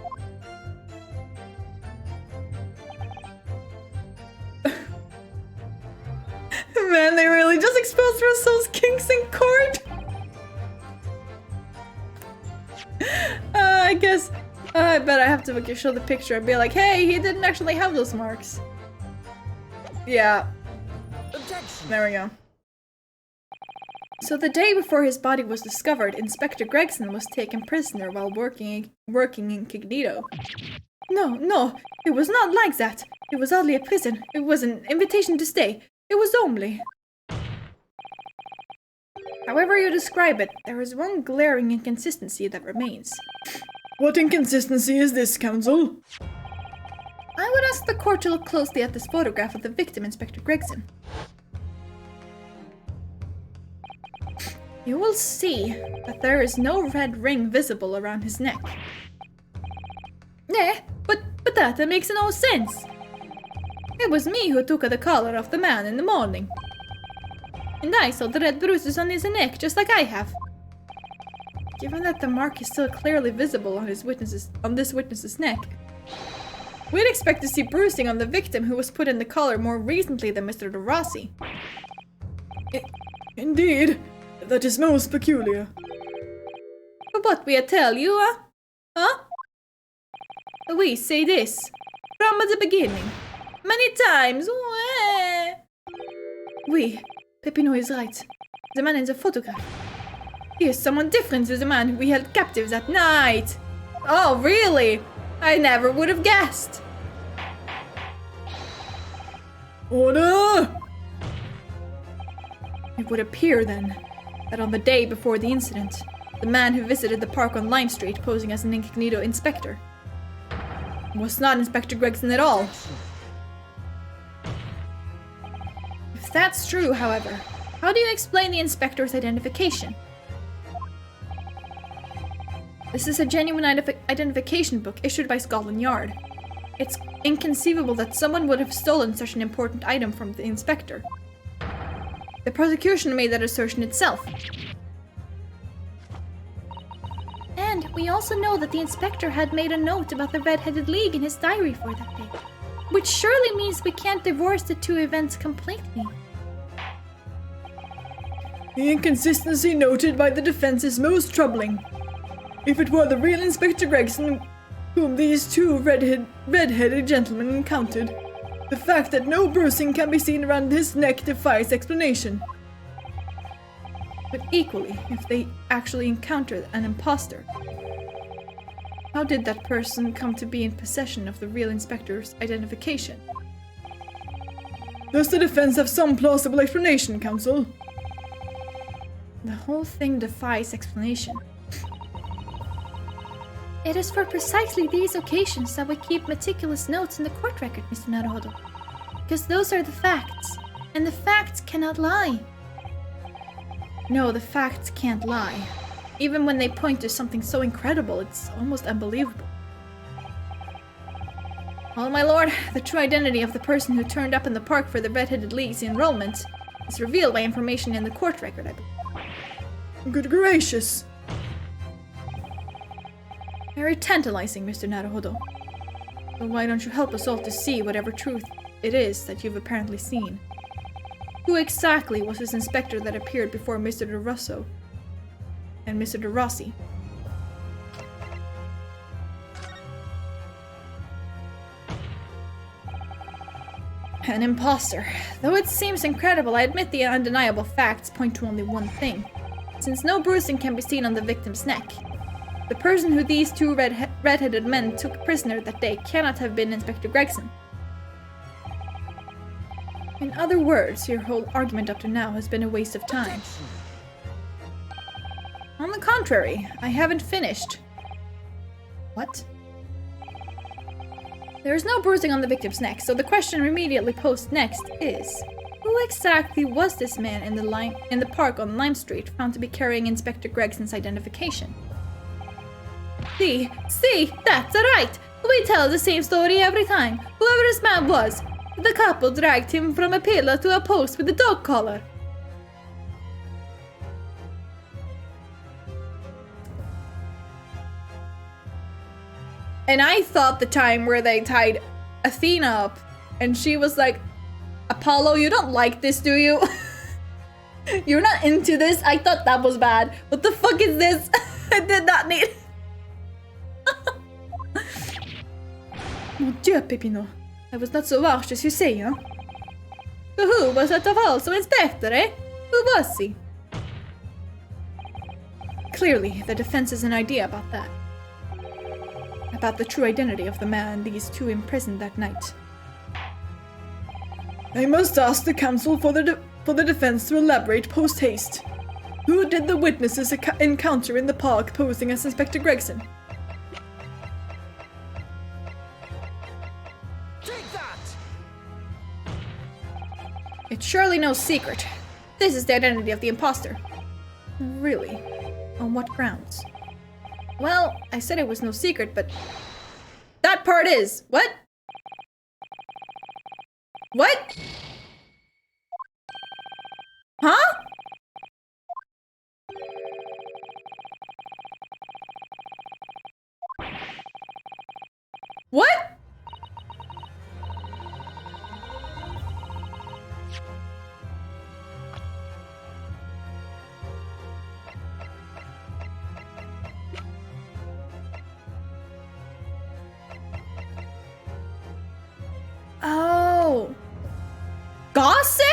Man, they really just exposed Rousseau's kinks in court. I guess I bet I have to show the picture and be like, hey, he didn't actually have those marks. Yeah. Objection. There we go. So the day before his body was discovered, Inspector Gregson was taken prisoner while working incognito. No, it was not like that. It was hardly a prison. It was an invitation to stay. It was only. However you describe it, there is one glaring inconsistency that remains. What inconsistency is this, Counsel? I would ask the court to look closely at this photograph of the victim, Inspector Gregson. You will see that there is no red ring visible around his neck. But that makes no sense. It was me who took the collar off the man in the morning. And I saw the red bruises on his neck, just like I have. Given that the mark is still clearly visible on this witness's neck, we'd expect to see bruising on the victim who was put in the collar more recently than Mr. De Rossi. Indeed, that is most peculiar. But what we tell you, huh? We say this from the beginning, many times. Peppino is right. The man in the photograph. He is someone different to the man who we held captive that night. Oh, really? I never would have guessed. Order! It would appear, then, that on the day before the incident, the man who visited the park on Lime Street posing as an incognito inspector was not Inspector Gregson at all. If that's true, however, how do you explain the inspector's identification? This is a genuine identification book issued by Scotland Yard. It's inconceivable that someone would have stolen such an important item from the inspector. The prosecution made that assertion itself. And we also know that the inspector had made a note about the Red-Headed League in his diary for that day. Which surely means we can't divorce the two events completely. The inconsistency noted by the defense is most troubling. If it were the real Inspector Gregson whom these two red-headed gentlemen encountered, the fact that no bruising can be seen around his neck defies explanation. But equally, if they actually encountered an imposter, how did that person come to be in possession of the real inspector's identification? Does the defense have some plausible explanation, Counsel? The whole thing defies explanation. It is for precisely these occasions that we keep meticulous notes in the court record, Mr. Naruhodo. Because those are the facts, and the facts cannot lie. No, the facts can't lie. Even when they point to something so incredible, it's almost unbelievable. Well, my lord, the true identity of the person who turned up in the park for the Red-Headed League's enrollment is revealed by information in the court record, I believe. Good gracious! Very tantalizing, Mr. Naruhodo. So why don't you help us all to see whatever truth it is that you've apparently seen? Who exactly was this inspector that appeared before Mr. De Rosso and Mr. De Rossi? An imposter. Though it seems incredible, I admit the undeniable facts point to only one thing. since no bruising can be seen on the victim's neck. The person who these two red-headed men took prisoner that day cannot have been Inspector Gregson. In other words, your whole argument up to now has been a waste of time. On the contrary, I haven't finished. What? There is no bruising on the victim's neck, so the question immediately posed next is, who exactly was this man in the park on Lime Street found to be carrying Inspector Gregson's identification? See, that's right! We tell the same story every time. Whoever this man was, the couple dragged him from a pillar to a post with a dog collar. And I thought the time where they tied Athena up and she was like, Apollo, you don't like this, do you? You're not into this? I thought that was bad. What the fuck is this? I did not need... Mon Dieu, Peppino. I was not so harsh as you say, huh? So who was that falso inspector, eh? Who was he? Clearly, the defense has an idea about that. About the true identity of the man these two imprisoned that night. I must ask the counsel for the defense to elaborate post-haste. Who did the witnesses encounter in the park posing as Inspector Gregson? Take that! It's surely no secret. This is the identity of the imposter. Really? On what grounds? Well, I said it was no secret, but... that part is! What? What? Huh? What? Oh. Gossip?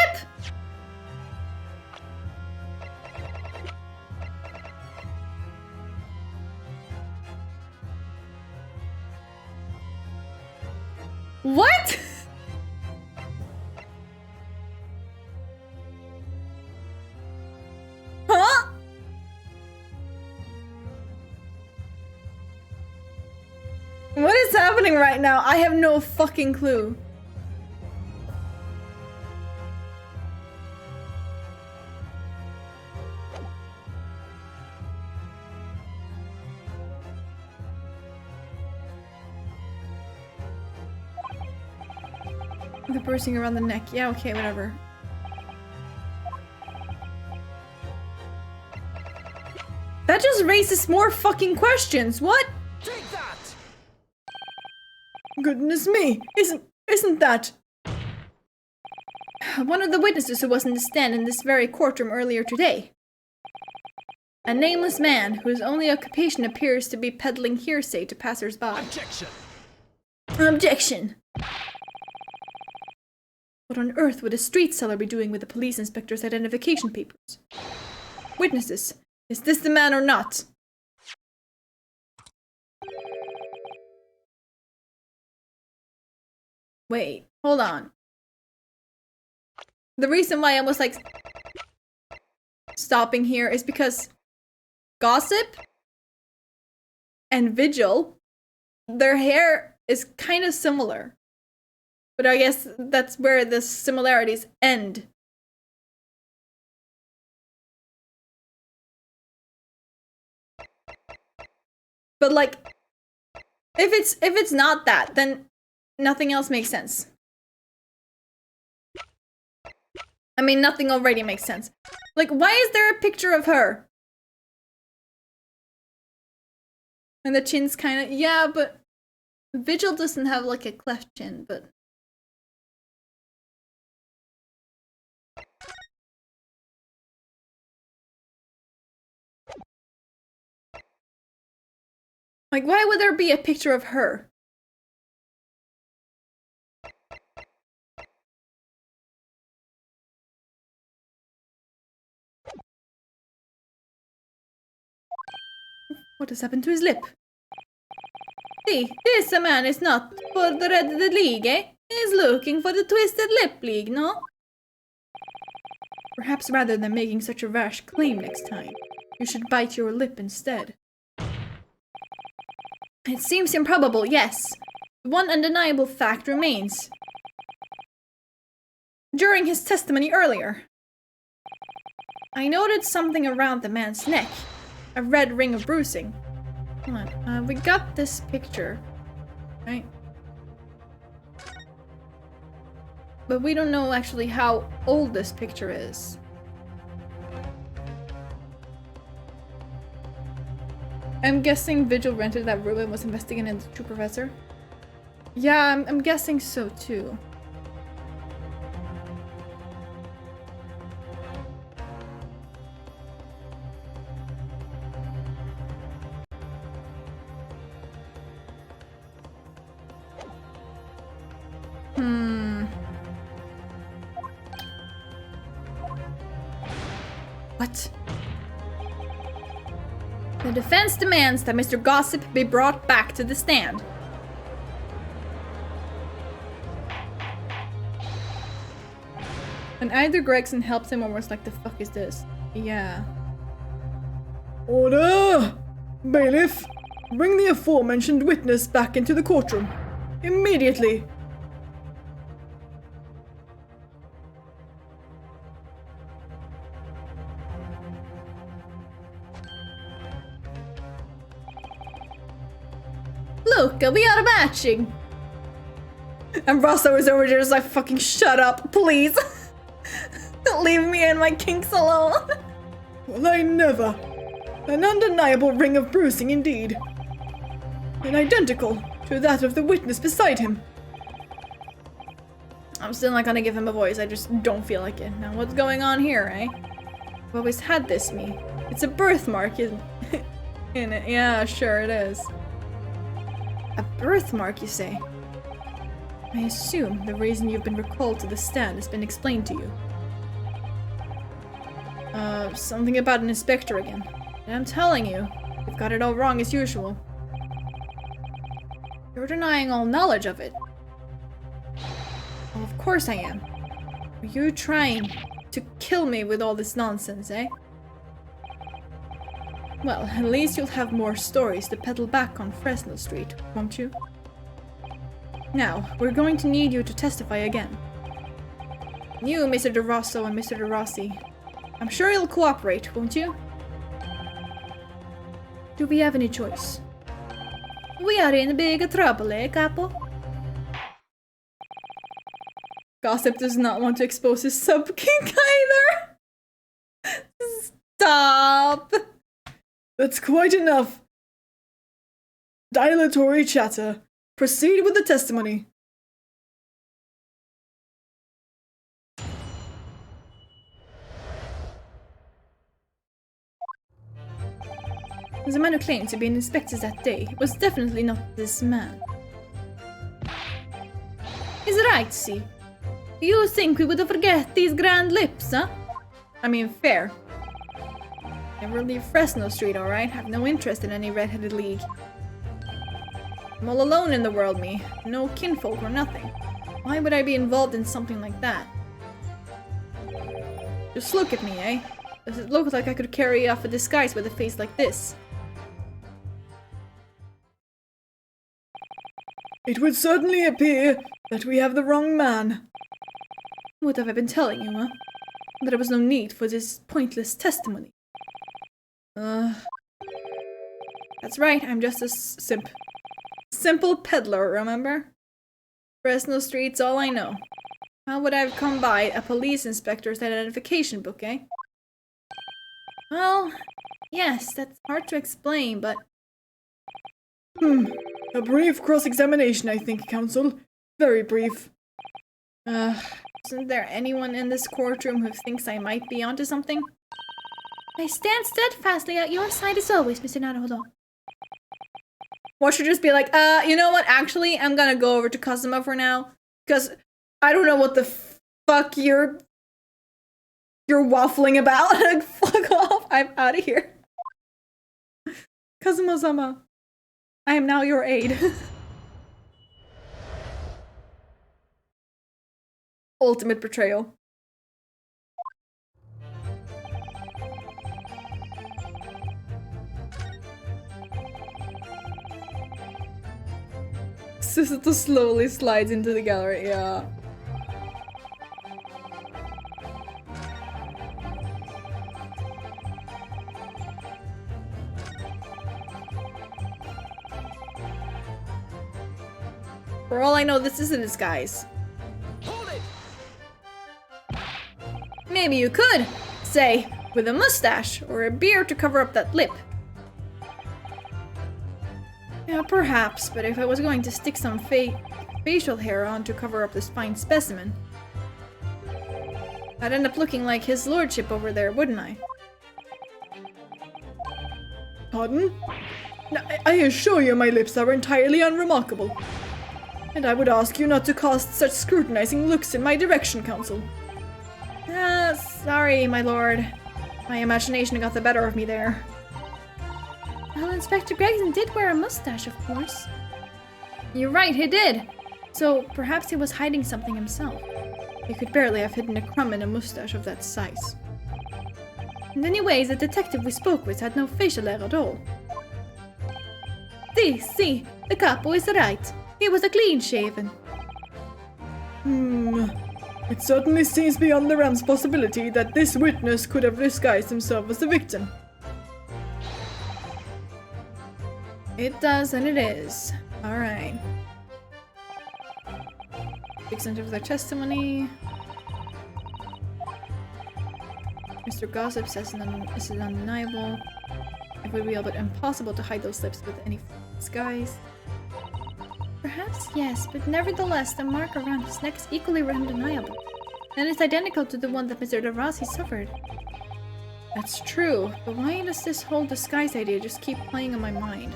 What? Huh? What is happening right now? I have no fucking clue. The bruising around the neck. Yeah, okay, whatever. That just raises more fucking questions. What? Take that! Goodness me! Isn't that... One of the witnesses who was in the stand in this very courtroom earlier today. A nameless man whose only occupation appears to be peddling hearsay to passers-by. Objection! Objection! What on earth would a street seller be doing with the police inspector's identification papers? Witnesses, is this the man or not? Wait, hold on. The reason why I was like stopping here is because Gossip and Vigil, their hair is kind of similar. But I guess that's where the similarities end. But like, if it's not that, then nothing else makes sense. I mean, nothing already makes sense. Like, why is there a picture of her? And the chin's kind of, yeah, but Vigil doesn't have like a cleft chin, but... like, why would there be a picture of her? What has happened to his lip? See, this man is not for the Red League, eh? He's looking for the Twisted Lip League, no? Perhaps rather than making such a rash claim next time, you should bite your lip instead. It seems improbable, yes. One undeniable fact remains. During his testimony earlier, I noted something around the man's neck. A red ring of bruising. Come on, we got this picture, right? But we don't know actually how old this picture is. I'm guessing Vigil rented that room and was investigating the true professor. Yeah, I'm guessing so too. What? The defense demands that Mr. Gossip be brought back to the stand. And either Gregson helped him or was like, the fuck is this? Yeah. Order! Bailiff, bring the aforementioned witness back into the courtroom. Immediately! Look, we are matching! And Rosso is over there just like, fucking shut up, please! Leave me and my kinks alone! Well, I never. An undeniable ring of bruising indeed. And identical to that of the witness beside him. I'm still not gonna give him a voice, I just don't feel like it. Now what's going on here, eh? I've always had this me. It's a birthmark, isn't it? In it. Yeah, sure it is. A birthmark, you say? I assume the reason you've been recalled to the stand has been explained to you. Something about an inspector again. And I'm telling you, you've got it all wrong as usual. You're denying all knowledge of it. Well, of course I am. Are you trying to kill me with all this nonsense, eh? Well, at least you'll have more stories to peddle back on Fresno Street, won't you? Now, we're going to need you to testify again. You, Mr. De Rosso and Mr. De Rossi. I'm sure you'll cooperate, won't you? Do we have any choice? We are in big trouble, eh, Capo? Gossip does not want to expose his sub-kink either! Stop! That's quite enough. Dilatory chatter. Proceed with the testimony. The man who claimed to be an inspector that day was definitely not this man. Is right, see? You think we would forget these grand lips, huh? I mean, fair. Never leave Fresno Street, alright? Have no interest in any red-headed league. I'm all alone in the world, me. No kinfolk or nothing. Why would I be involved in something like that? Just look at me, eh? Does it look like I could carry off a disguise with a face like this? It would certainly appear that we have the wrong man. What have I been telling you, huh? There was no need for this pointless testimony. That's right, I'm just a simple peddler, remember? Fresno Street's all I know. How would I have come by a police inspector's identification book, eh? Well, yes, that's hard to explain, but... A brief cross-examination, I think, counsel. Very brief. Isn't there anyone in this courtroom who thinks I might be onto something? I stand steadfastly at your side as always, Mr. Naruhodo. Or should just be like, you know what? Actually, I'm gonna go over to Kazuma for now. Because I don't know what the fuck you're waffling about. Like, fuck off. I'm out of here. Kazuma-sama, I am now your aide. Ultimate betrayal. Susato slowly slides into the gallery, yeah. For all I know, this is a disguise. Hold it! Maybe you could, say, with a mustache or a beard to cover up that lip. Yeah, perhaps, but if I was going to stick some facial hair on to cover up this fine specimen, I'd end up looking like his lordship over there, wouldn't I? Pardon? I assure you my lips are entirely unremarkable. And I would ask you not to cast such scrutinizing looks in my direction, Counsel. Sorry, my lord. My imagination got the better of me there. Well, Inspector Gregson did wear a mustache, of course. You're right, he did. So perhaps he was hiding something himself. He could barely have hidden a crumb in a mustache of that size. And anyways, the detective we spoke with had no facial hair at all. See, the capo is right. He was a clean-shaven. It certainly seems beyond the realm's possibility that this witness could have disguised himself as the victim. It does, and it is. Alright. Extent of their testimony. Mr. Gossip says this is undeniable. It would be all but impossible to hide those lips with any disguise. Perhaps yes, but nevertheless, the mark around his neck is equally undeniable. And it's identical to the one that Mr. DeRossi suffered. That's true, but why does this whole disguise idea just keep playing in my mind?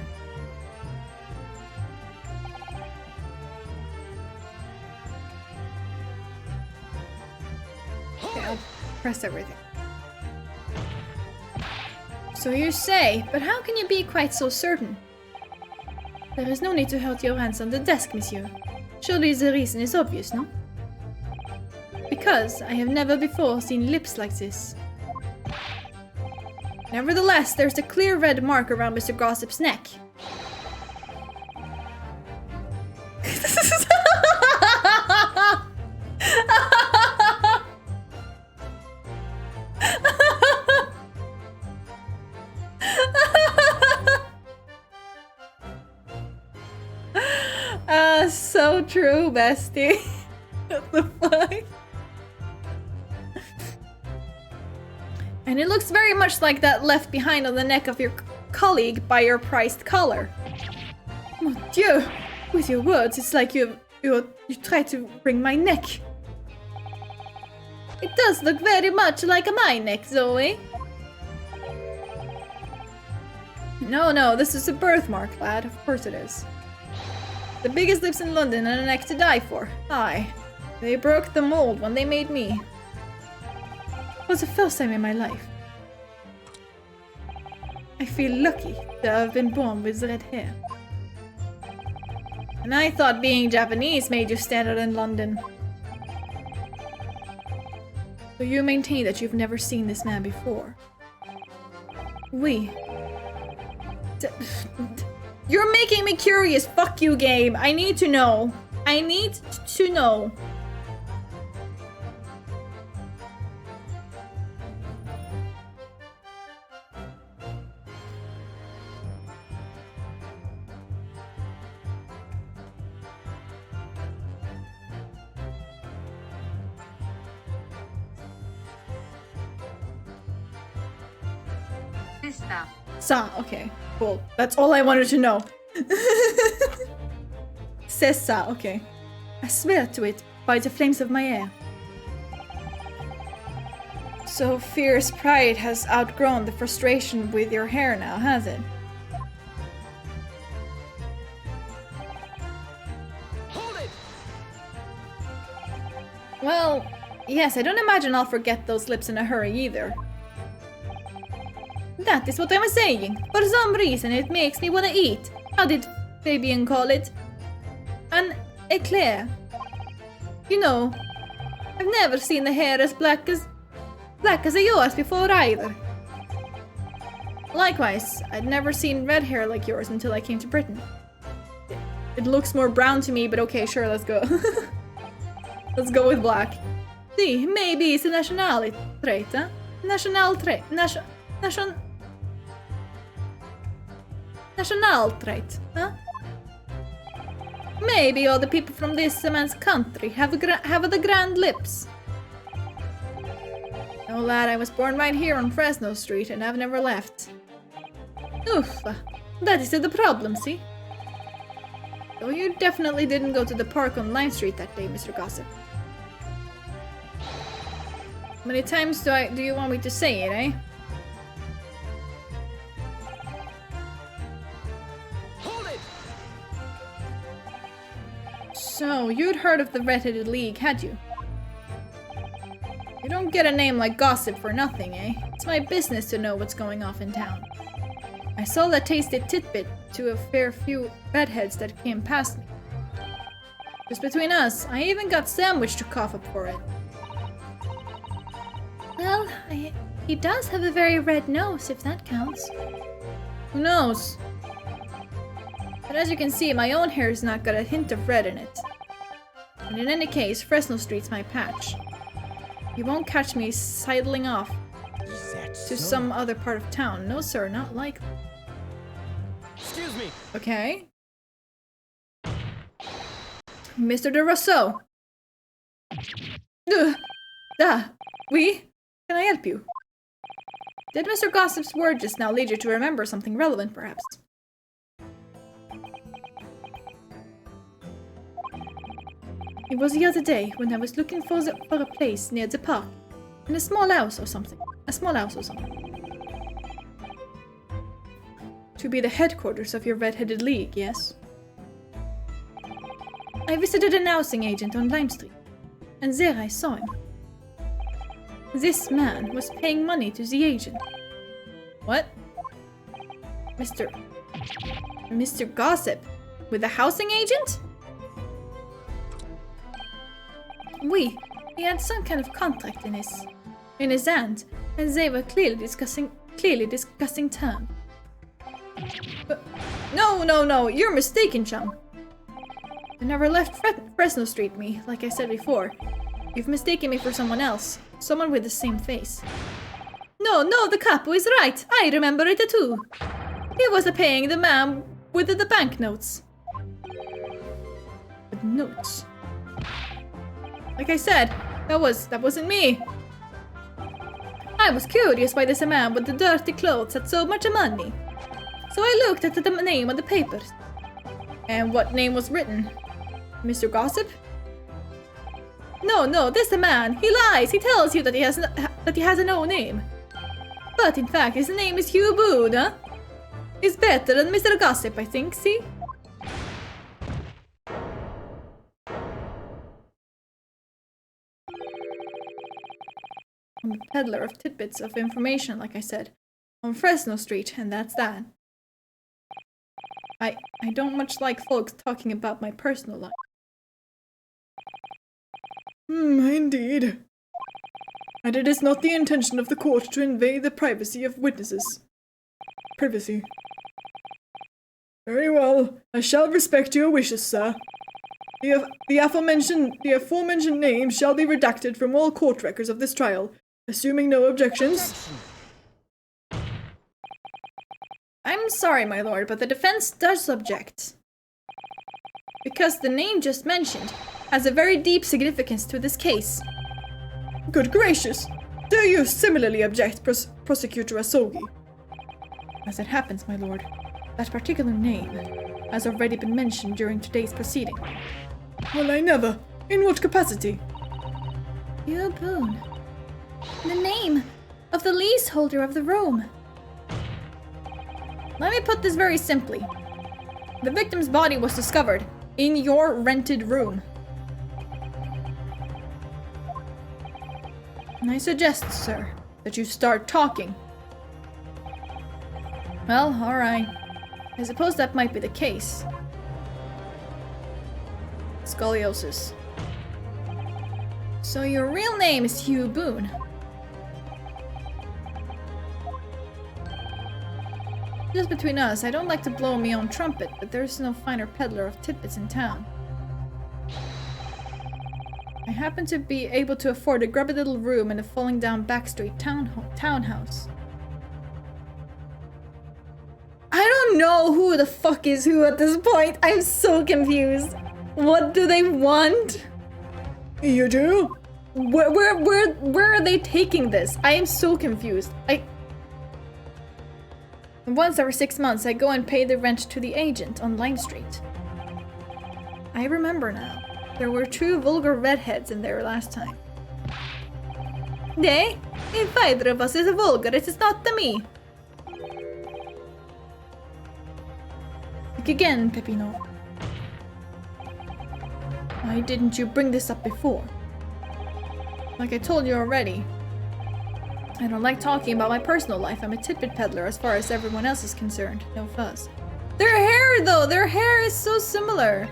Okay, I'll press everything. So you say, but how can you be quite so certain? There is no need to hold your hands on the desk, monsieur. Surely the reason is obvious, no? Because I have never before seen lips like this. Nevertheless, there's a clear red mark around Mr. Gossip's neck. So true, bestie. What the fuck? And it looks very much like that left behind on the neck of your colleague by your prized collar. Mon Dieu! With your words, it's like you try to wring my neck. It does look very much like my neck, Zoe. No, this is a birthmark, lad. Of course it is. The biggest lips in London and a neck to die for. Aye. They broke the mold when they made me. It was the first time in my life. I feel lucky to have been born with red hair. And I thought being Japanese made you stand out in London. So you maintain that you've never seen this man before? Oui. You're making me curious. Fuck you, game. I need to know. I need to know. Sa, okay, cool. That's all I wanted to know. Sessa, okay. I swear to it by the flames of my hair. So fierce pride has outgrown the frustration with your hair now, has it? Hold it! Well, yes, I don't imagine I'll forget those lips in a hurry either. That is what I'm saying. For some reason it makes me wanna eat. How did Fabian call it? An eclair. You know, I've never seen the hair as black as yours before either. Likewise, I'd never seen red hair like yours until I came to Britain. It looks more brown to me, but okay, sure, let's go. Let's go with black. See, maybe it's a nationality trait, huh? National trait, national trait, huh? Maybe all the people from this man's country have the grand lips. No, lad, I was born right here on Fresno Street and I've never left. Oof, that is the problem, see? So you definitely didn't go to the park on Lime Street that day, Mr. Gossip. How many times do you want me to say it, eh? Hold it! So, you'd heard of the Red-Headed League, had you? You don't get a name like Gossip for nothing, eh? It's my business to know what's going off in town. I sold a tasty tidbit to a fair few redheads that came past me. Just between us, I even got Sandwich to cough up for it. Well, he does have a very red nose, if that counts. Who knows? But as you can see, my own hair's not got a hint of red in it. And in any case, Fresno Street's my patch. You won't catch me sidling off to some other part of town. No, sir, not likely. Excuse me. Okay. Mr. de Rousseau. Oui? Can I help you? Did Mr. Gossip's word just now lead you to remember something relevant, perhaps? It was the other day when I was looking for a place near the park. In a small house or something. To be the headquarters of your Red-Headed League, yes? I visited an housing agent on Lime Street, and there I saw him. This man was paying money to the agent. What? Mr. Gossip? With the housing agent? Oui, he had some kind of contract in his hand, and they were clearly discussing terms. But no, you're mistaken, chum. I never left Fresno Street, like I said before. You've mistaken me for someone else. Someone with the same face. No, the capo is right. I remember it too. He was paying the man with the banknotes. But notes. Like I said, that wasn't me. I was curious why this man with the dirty clothes had so much money. So I looked at the name on the papers. And what name was written? Mr. Gossip? No, this man. He lies. He tells you that he has no name. But in fact, his name is Hugh Boone, huh? He's better than Mr. Gossip, I think, see? I'm a peddler of tidbits of information, like I said, on Fresno Street, and that's that. I don't much like folks talking about my personal life. Indeed. And it is not the intention of the court to invade the privacy of witnesses. Privacy. Very well. I shall respect your wishes, sir. The aforementioned names shall be redacted from all court records of this trial, assuming no objections. I'm sorry, my lord, but the defense does object. Because the name just mentioned has a very deep significance to this case. Good gracious! Do you similarly object, Prosecutor Asogi? As it happens, my lord, that particular name has already been mentioned during today's proceeding. Well, I never. In what capacity? Hugh Boone. The name of the leaseholder of the room. Let me put this very simply. The victim's body was discovered in your rented room. And I suggest, sir, that you start talking. Well, alright. I suppose that might be the case. Scoliosis. So your real name is Hugh Boone. Just between us, I don't like to blow my own trumpet, but there's no finer peddler of tidbits in town. I happen to be able to afford a grubby little room in a falling down backstreet townhouse. I don't know who the fuck is who at this point. I'm so confused. What do they want? You do? Where are they taking this? I am so confused. Once every 6 months, I go and pay the rent to the agent on Lime Street. I remember now. There were 2 vulgar redheads in there last time. Nay, if either of us is vulgar, it is not to me. Think again, Peppino. Why didn't you bring this up before? Like I told you already. I don't like talking about my personal life. I'm a tidbit peddler as far as everyone else is concerned. No fuss. Their hair, though! Their hair is so similar!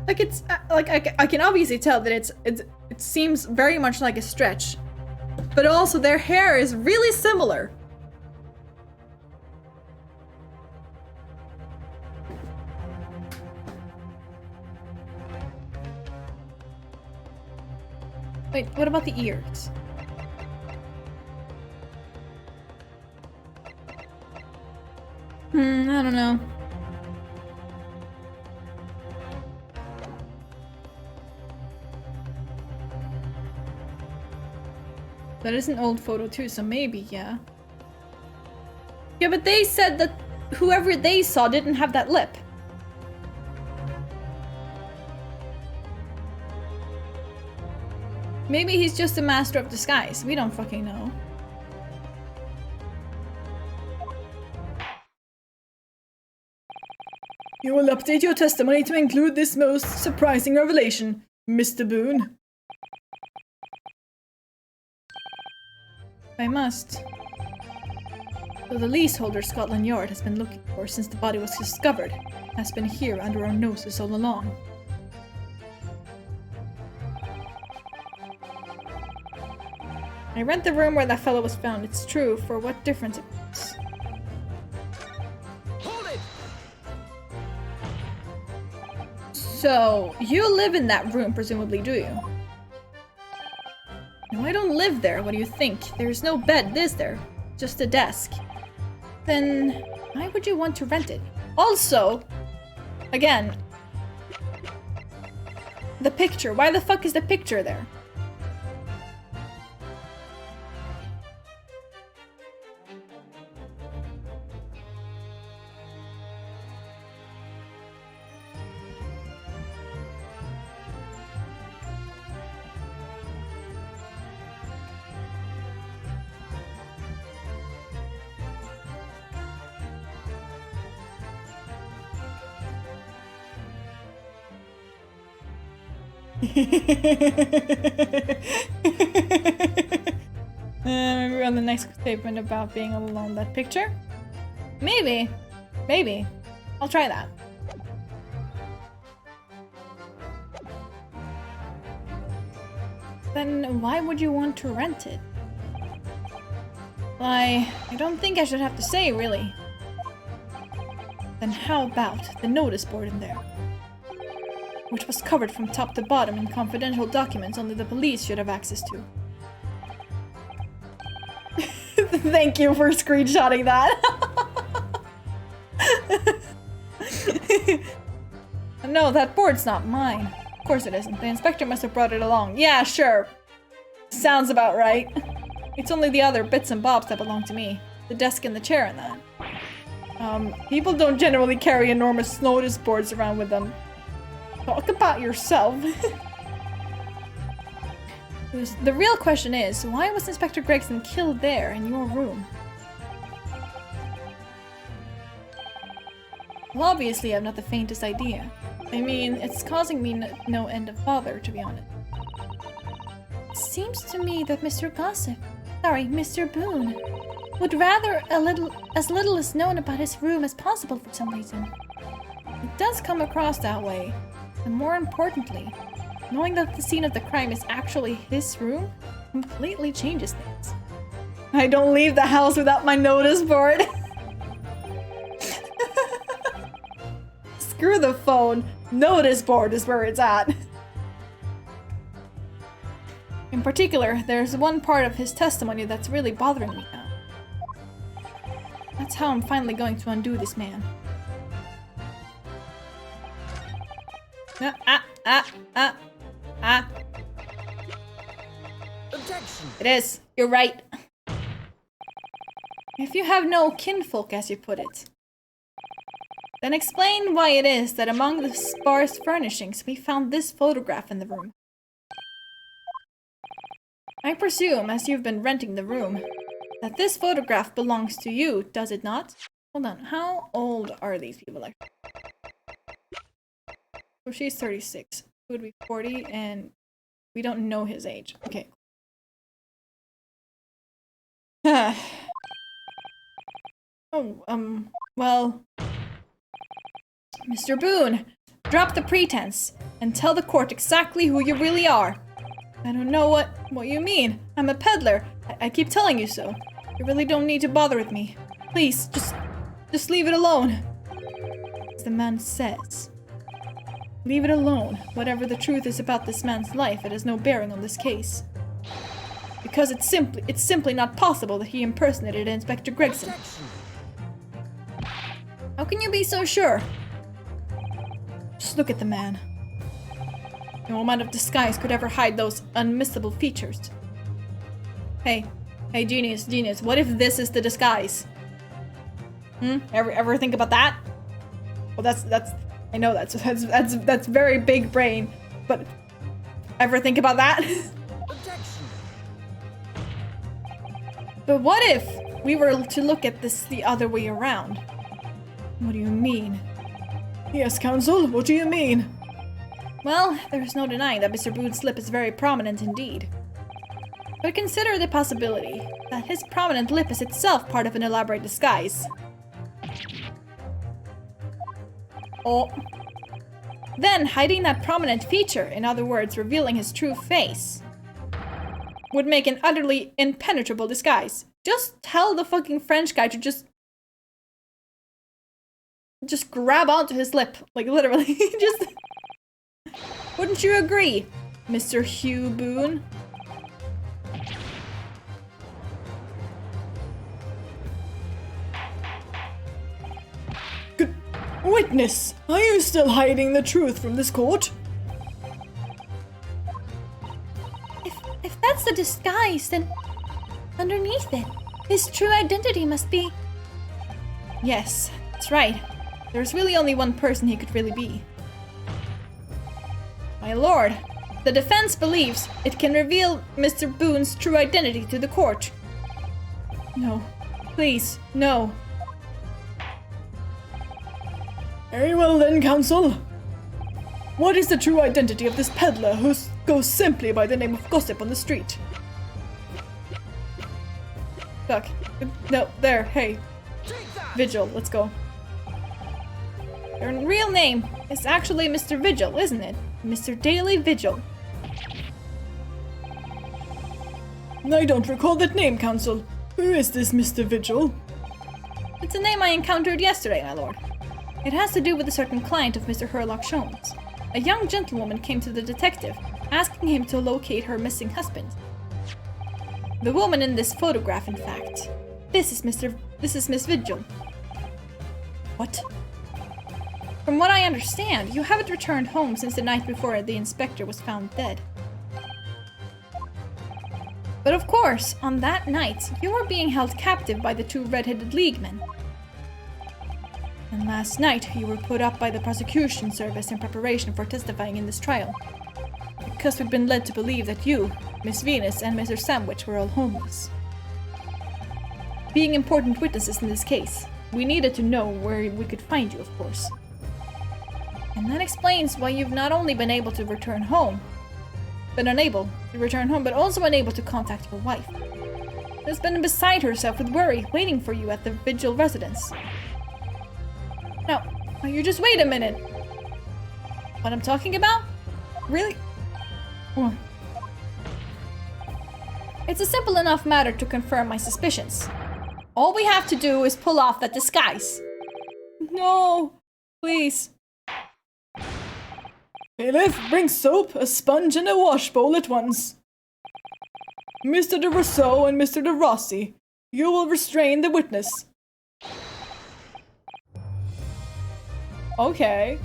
Like, it's... like, I can obviously tell that it seems very much like a stretch. But also, their hair is really similar. Wait, what about the ears? I don't know. That is an old photo too, so maybe, yeah. Yeah, but they said that whoever they saw didn't have that lip. Maybe he's just a master of disguise. We don't fucking know. You will update your testimony to include this most surprising revelation, Mr. Boone. I must. So the leaseholder Scotland Yard has been looking for since the body was discovered has been here under our noses all along. I rent the room where that fellow was found. It's true. For what difference it makes. Hold it! So, you live in that room, presumably, do you? No, I don't live there. What do you think? There's no bed, is there? Just a desk. Then, why would you want to rent it? Also, again, the picture. Why the fuck is the picture there? Maybe on the next statement about being alone, that picture? Maybe. Maybe. I'll try that. Then why would you want to rent it? Why, I don't think I should have to say, really. Then how about the notice board in there? Which was covered from top to bottom in confidential documents only the police should have access to. Thank you for screenshotting that. No, that board's not mine. Of course it isn't. The inspector must have brought it along. Yeah, sure. Sounds about right. It's only the other bits and bobs that belong to me. The desk and the chair and that. People don't generally carry enormous notice boards around with them. Talk about yourself. The real question is, why was Inspector Gregson killed there in your room? Well, obviously I have not the faintest idea. I mean, it's causing me no end of bother, to be honest. Seems to me that Mr. Boone would rather as little is known about his room as possible for some reason. It does come across that way, and more importantly, knowing that the scene of the crime is actually his room completely changes things. I don't leave the house without my notice board. Screw the phone. Notice board is where it's at. In particular, there's one part of his testimony that's really bothering me now. That's how I'm finally going to undo this man. Objection! It is. You're right. If you have no kinfolk, as you put it, then explain why it is that among the sparse furnishings we found this photograph in the room. I presume, as you've been renting the room, that this photograph belongs to you, does it not? Hold on, how old are these people actually? So she's 36, he would be 40, and we don't know his age. Okay. Well... Mr. Boone, drop the pretense, and tell the court exactly who you really are. I don't know what you mean. I'm a peddler. I keep telling you so. You really don't need to bother with me. Please, just leave it alone. As the man says. Leave it alone. Whatever the truth is about this man's life, it has no bearing on this case. Because it's simply not possible that he impersonated Inspector Gregson. How can you be so sure? Just look at the man. No amount of disguise could ever hide those unmissable features. Hey, genius, what if this is the disguise? Ever think about that? Well, that's I know that's very big brain, but ever think about that? Objection! But what if we were to look at this the other way around? What do you mean? Yes, counsel, what do you mean? Well, there's no denying that Mr. Boone's lip is very prominent indeed. But consider the possibility that his prominent lip is itself part of an elaborate disguise. Oh. Then, hiding that prominent feature, in other words, revealing his true face, would make an utterly impenetrable disguise. Just tell the fucking French guy to just grab onto his lip, like literally, just... Wouldn't you agree, Mr. Hugh Boone? Good witness, are you still hiding the truth from this court? If that's the disguise, then underneath it, his true identity must be... Yes, that's right. There's really only one person he could really be. My lord, the defense believes it can reveal Mr. Boone's true identity to the court. No, please, no. Very well then, counsel. What is the true identity of this peddler who goes simply by the name of Gossip on the street? Look, no, there, hey. Vigil, let's go. Your real name is actually Mr. Vigil, isn't it? Mr. Daily Vigil. I don't recall that name, counsel. Who is this Mr. Vigil? It's a name I encountered yesterday, my lord. It has to do with a certain client of Mr. Herlock Sholmes. A young gentlewoman came to the detective, asking him to locate her missing husband. The woman in this photograph, in fact. This is Miss Vigil. What? From what I understand, you haven't returned home since the night before the inspector was found dead. But of course, on that night, you were being held captive by the two red-headed leaguemen. And last night, you were put up by the prosecution service in preparation for testifying in this trial. Because we've been led to believe that you, Miss Venus, and Mr. Sandwich were all homeless. Being important witnesses in this case, we needed to know where we could find you, of course. And that explains why you've not only been able to return home, been unable to return home, but also unable to contact your wife. She's been beside herself with worry, waiting for you at the Vigil residence. Now, you just wait a minute. What I'm talking about? Really? It's a simple enough matter to confirm my suspicions. All we have to do is pull off that disguise. No, please. Bailiff, bring soap, a sponge, and a wash bowl at once. Mr. de Rousseau and Mr. de Rossi, you will restrain the witness. Okay.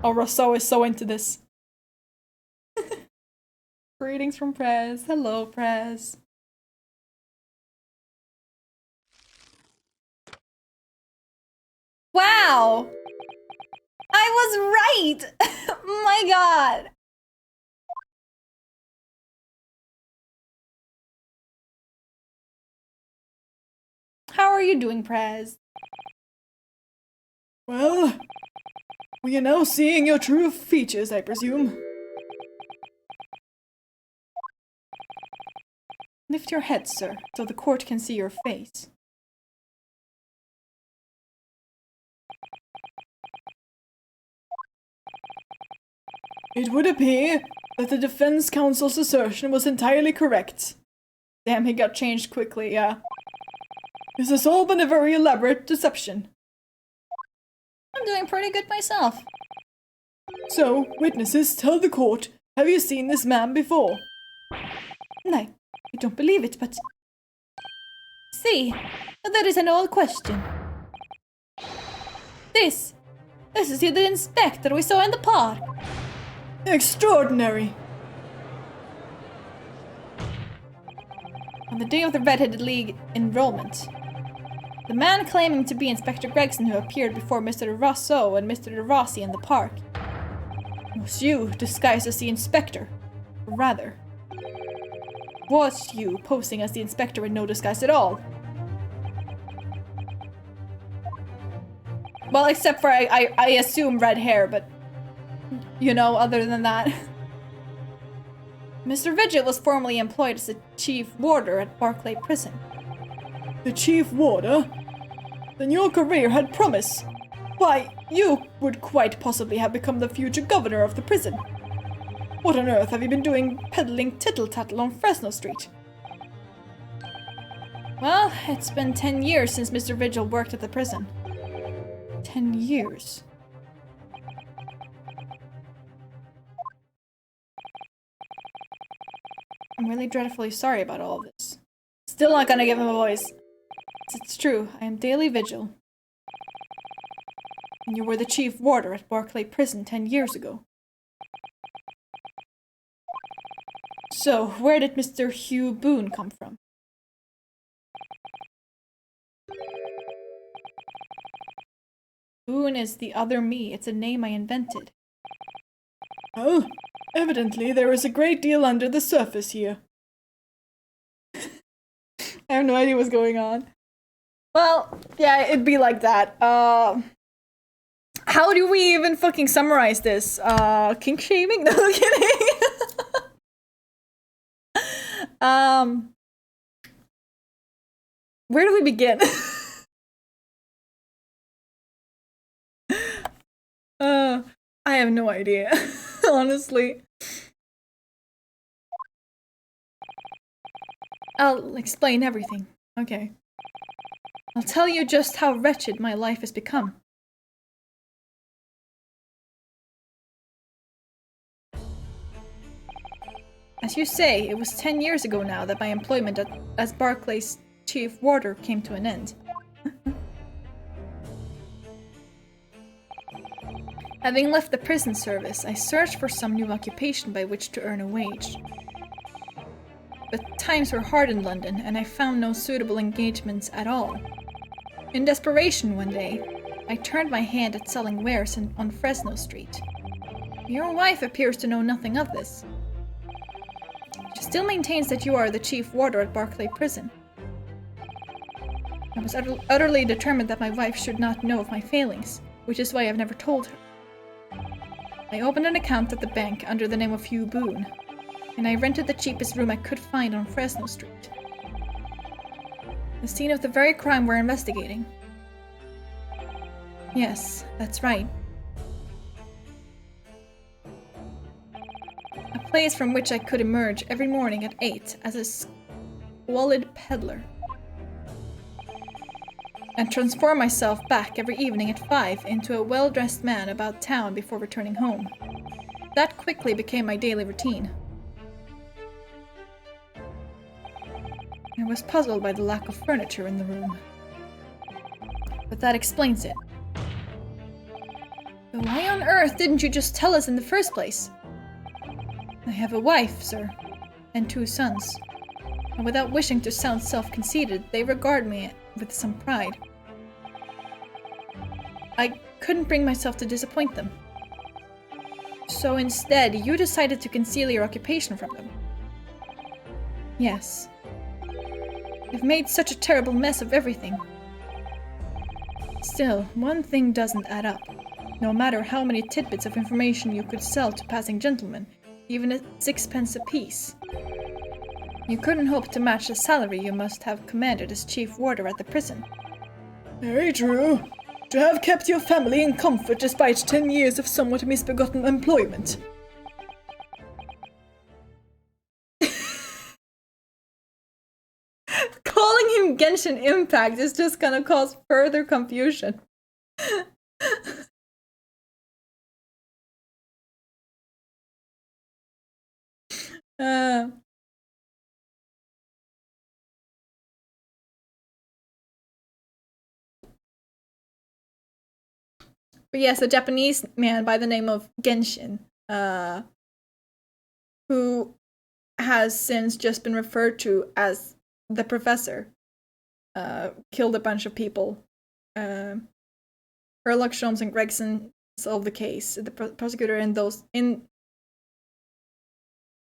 Oh, Rousseau is so into this. Greetings from Prez. Hello, Prez. Wow! I was right! My god! How are you doing, Prez? Well, we are now seeing your true features, I presume. Lift your head, sir, so the court can see your face. It would appear that the defense counsel's assertion was entirely correct. Damn, he got changed quickly, yeah. This has all been a very elaborate deception. I'm doing pretty good myself. So, witnesses, tell the court, have you seen this man before? No, I don't believe it, but... See, that is an old question. This is the inspector we saw in the park. Extraordinary! On the day of the Red-Headed League enrollment, the man claiming to be Inspector Gregson who appeared before Mr. Rousseau and Mr. de Rossi in the park was you disguised as the inspector. Or rather, was you posing as the inspector with no disguise at all? Well, except for I assume red hair, but you know, other than that. Mr. Vigil was formerly employed as the chief warder at Barclay Prison. The chief warder? Then your career had promise. Why, you would quite possibly have become the future governor of the prison. What on earth have you been doing peddling tittle-tattle on Fresno Street? Well, it's been 10 years since Mr. Vigil worked at the prison. 10 years. I'm really dreadfully sorry about all of this. Still not gonna give him a voice. It's true, I am Daily Vigil. And you were the chief warder at Barclay Prison 10 years ago. So, where did Mr. Hugh Boone come from? Boone is the other me. It's a name I invented. Well, evidently there is a great deal under the surface here. I have no idea what's going on. Well, yeah, it'd be like that. How do we even fucking summarize this? Kink shaming? No, I'm kidding. Where do we begin? I have no idea, honestly. I'll explain everything. Okay. I'll tell you just how wretched my life has become. As you say, it was 10 years ago now that my employment as Barclay's chief warder came to an end. Having left the prison service, I searched for some new occupation by which to earn a wage. But times were hard in London, and I found no suitable engagements at all. In desperation one day, I turned my hand at selling wares on Fresno Street. Your wife appears to know nothing of this. She still maintains that you are the chief warder at Barclay Prison. I was utterly determined that my wife should not know of my failings, which is why I've never told her. I opened an account at the bank under the name of Hugh Boone, and I rented the cheapest room I could find on Fresno Street. The scene of the very crime we're investigating. Yes, that's right. A place from which I could emerge every morning at 8 as a squalid peddler, and transform myself back every evening at 5 into a well-dressed man about town before returning home. That quickly became my daily routine. I was puzzled by the lack of furniture in the room. But that explains it. But why on earth didn't you just tell us in the first place? I have a wife, sir, and 2 sons. And without wishing to sound self-conceited, they regard me with some pride. I couldn't bring myself to disappoint them. So instead, you decided to conceal your occupation from them. Yes. You've made such a terrible mess of everything. Still, one thing doesn't add up. No matter how many tidbits of information you could sell to passing gentlemen, even at 6 pence apiece, you couldn't hope to match the salary you must have commanded as chief warder at the prison. Very true. To have kept your family in comfort despite 10 years of somewhat misbegotten employment. Calling him Genshin Impact is just gonna cause further confusion. But yes, a Japanese man by the name of Genshin, who has since just been referred to as the professor, killed a bunch of people. Sherlock Holmes and Gregson solved the case. The prosecutor in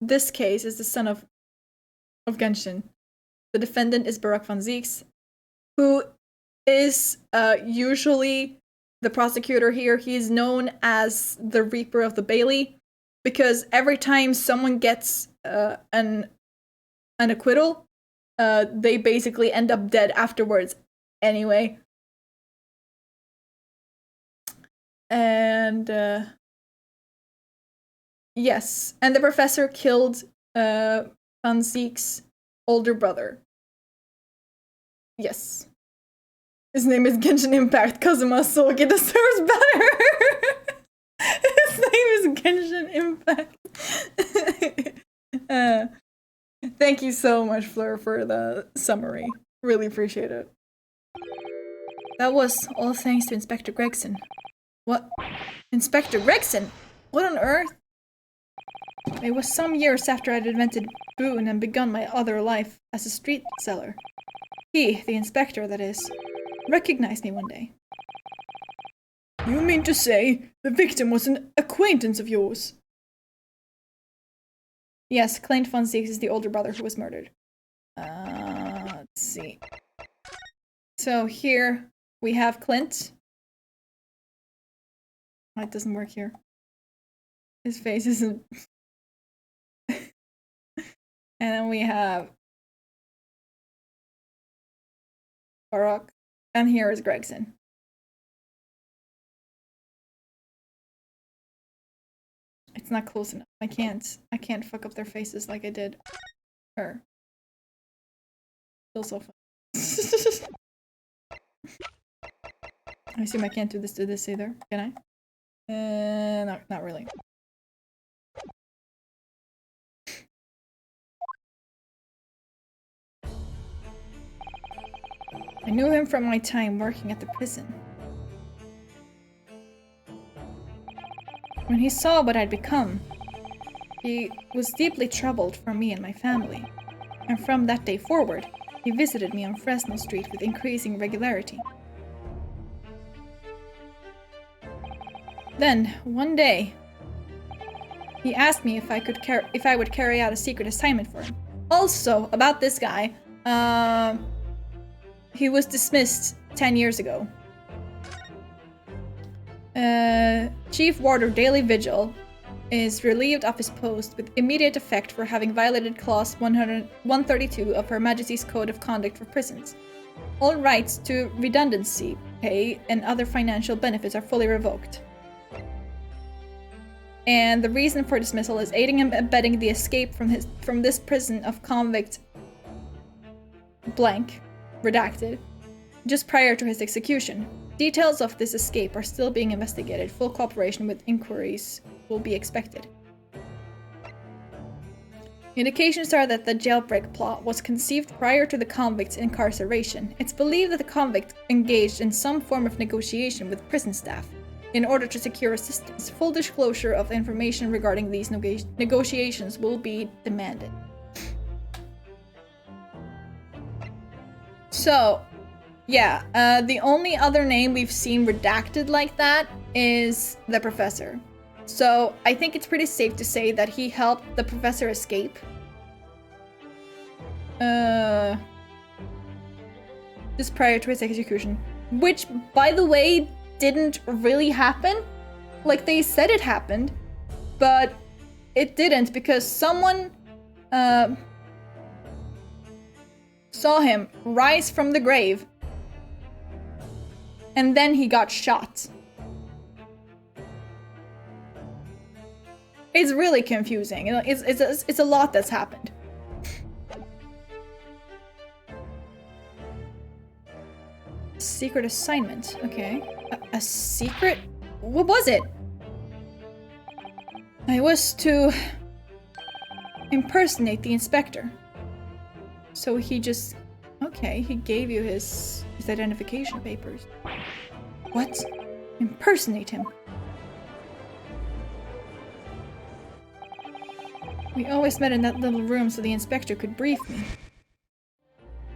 this case is the son of Genshin. The defendant is Barak van Zieks, who is usually the prosecutor here. He's known as the Reaper of the Bailey, because every time someone gets an acquittal, they basically end up dead afterwards anyway. And yes, and the professor killed Van Ziek's older brother. Yes. His name is Genshin Impact. Kazuma Soki deserves better. His name is Genshin Impact. Thank you so much, Fleur, for the summary. Really appreciate it. That was all thanks to Inspector Gregson. What? Inspector Gregson? What on earth? It was some years after I'd invented Boone and begun my other life as a street seller. He, the inspector that is, recognized me one day. You mean to say the victim was an acquaintance of yours? Yes, Clint Van Zieks is the older brother who was murdered. Let's see. So here we have Clint. Oh, it doesn't work here. His face isn't... And then we have Barak. And here is Gregson. It's not close enough. I can't fuck up their faces like I did her. Still so fun. I assume I can't do this to this either, can I? Not really. I knew him from my time working at the prison. When he saw what I'd become, he was deeply troubled for me and my family, and from that day forward, he visited me on Fresno Street with increasing regularity. Then, one day, he asked me if I would carry out a secret assignment for him. Also, about this guy, He was dismissed 10 years ago. Chief Warder Daily Vigil is relieved of his post with immediate effect for having violated Clause 132 of Her Majesty's Code of Conduct for Prisons. All rights to redundancy pay and other financial benefits are fully revoked. And the reason for dismissal is aiding and abetting the escape from this prison of convict blank, redacted, just prior to his execution. Details of this escape are still being investigated. Full cooperation with inquiries will be expected. Indications are that the jailbreak plot was conceived prior to the convict's incarceration. It's believed that the convict engaged in some form of negotiation with prison staff in order to secure assistance. Full disclosure of information regarding these negotiations will be demanded. So, yeah, the only other name we've seen redacted like that is the professor. So, I think it's pretty safe to say that he helped the professor escape. Just prior to his execution. Which, by the way, didn't really happen. Like, they said it happened, but it didn't because someone saw him rise from the grave and then he got shot. It's really confusing. It's a lot that's happened. Secret assignment. Okay. A secret? What was it? I was to impersonate the inspector. So he just... Okay, he gave you his identification papers. What? Impersonate him? We always met in that little room so the inspector could brief me.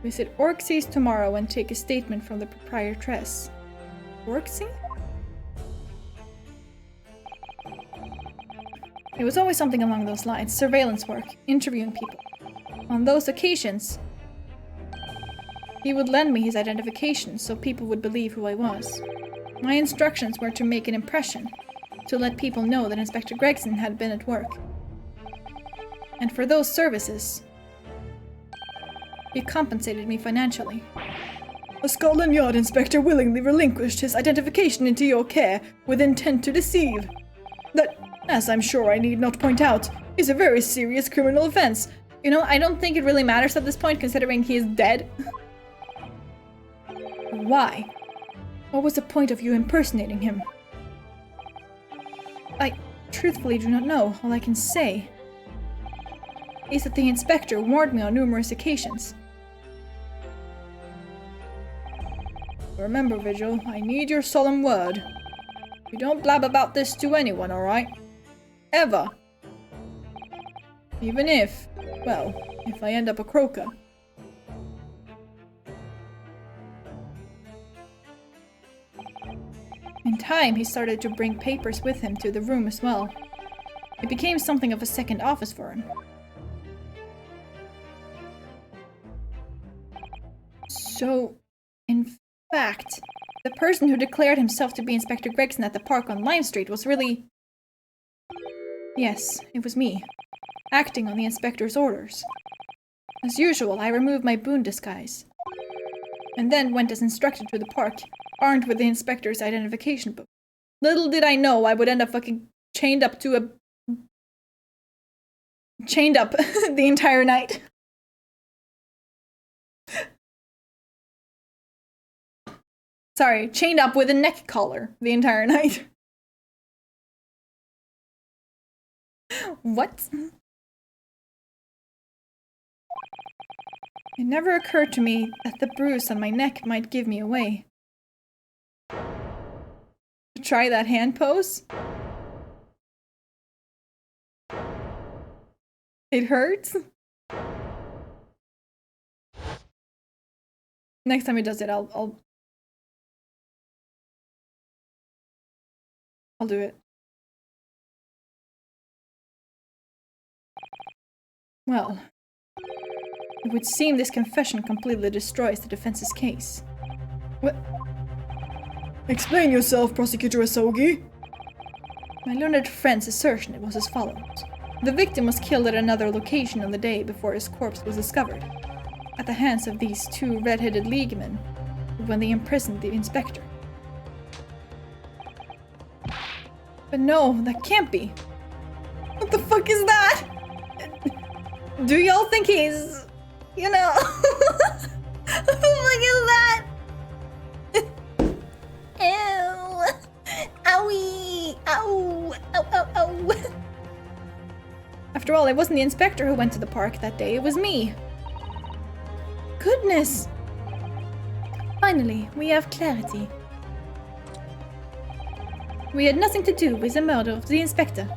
Visit Orxie's tomorrow and take a statement from the proprietress. Orxie? It was always something along those lines. Surveillance work, interviewing people. On those occasions, he would lend me his identification so people would believe who I was. My instructions were to make an impression, to let people know that Inspector Gregson had been at work. And for those services, he compensated me financially. A Scotland Yard inspector willingly relinquished his identification into your care with intent to deceive. That, as I'm sure I need not point out, is a very serious criminal offense. You know, I don't think it really matters at this point, considering he is dead. Why? What was the point of you impersonating him? I truthfully do not know. All I can say is that the inspector warned me on numerous occasions. Remember, Vigil, I need your solemn word. You don't blab about this to anyone, alright? Ever. Even if, well, if I end up a croaker. In time, he started to bring papers with him to the room as well. It became something of a second office for him. So, in fact, the person who declared himself to be Inspector Gregson at the park on Lime Street was really... Yes, it was me, acting on the inspector's orders. As usual, I removed my boon disguise, and then went as instructed to the park, armed with the inspector's identification book. Little did I know I would end up fucking chained up the entire night. Sorry, chained up with a neck collar the entire night. What? It never occurred to me that the bruise on my neck might give me away. Try that hand pose? It hurts? Next time he does it, I'll do it. Well, It would seem this confession completely destroys the defense's case. What? Explain yourself, Prosecutor Asogi. My learned friend's assertion was as follows. The victim was killed at another location on the day before his corpse was discovered, at the hands of these two red-headed leaguemen when they imprisoned the inspector. But no, that can't be. What the fuck is that? Do y'all think he's, you know? What the fuck is that? Ew. Owie. Ow. Ow, ow, ow. After all, it wasn't the inspector who went to the park that day, it was me. Goodness. Finally, we have clarity. We had nothing to do with the murder of the inspector.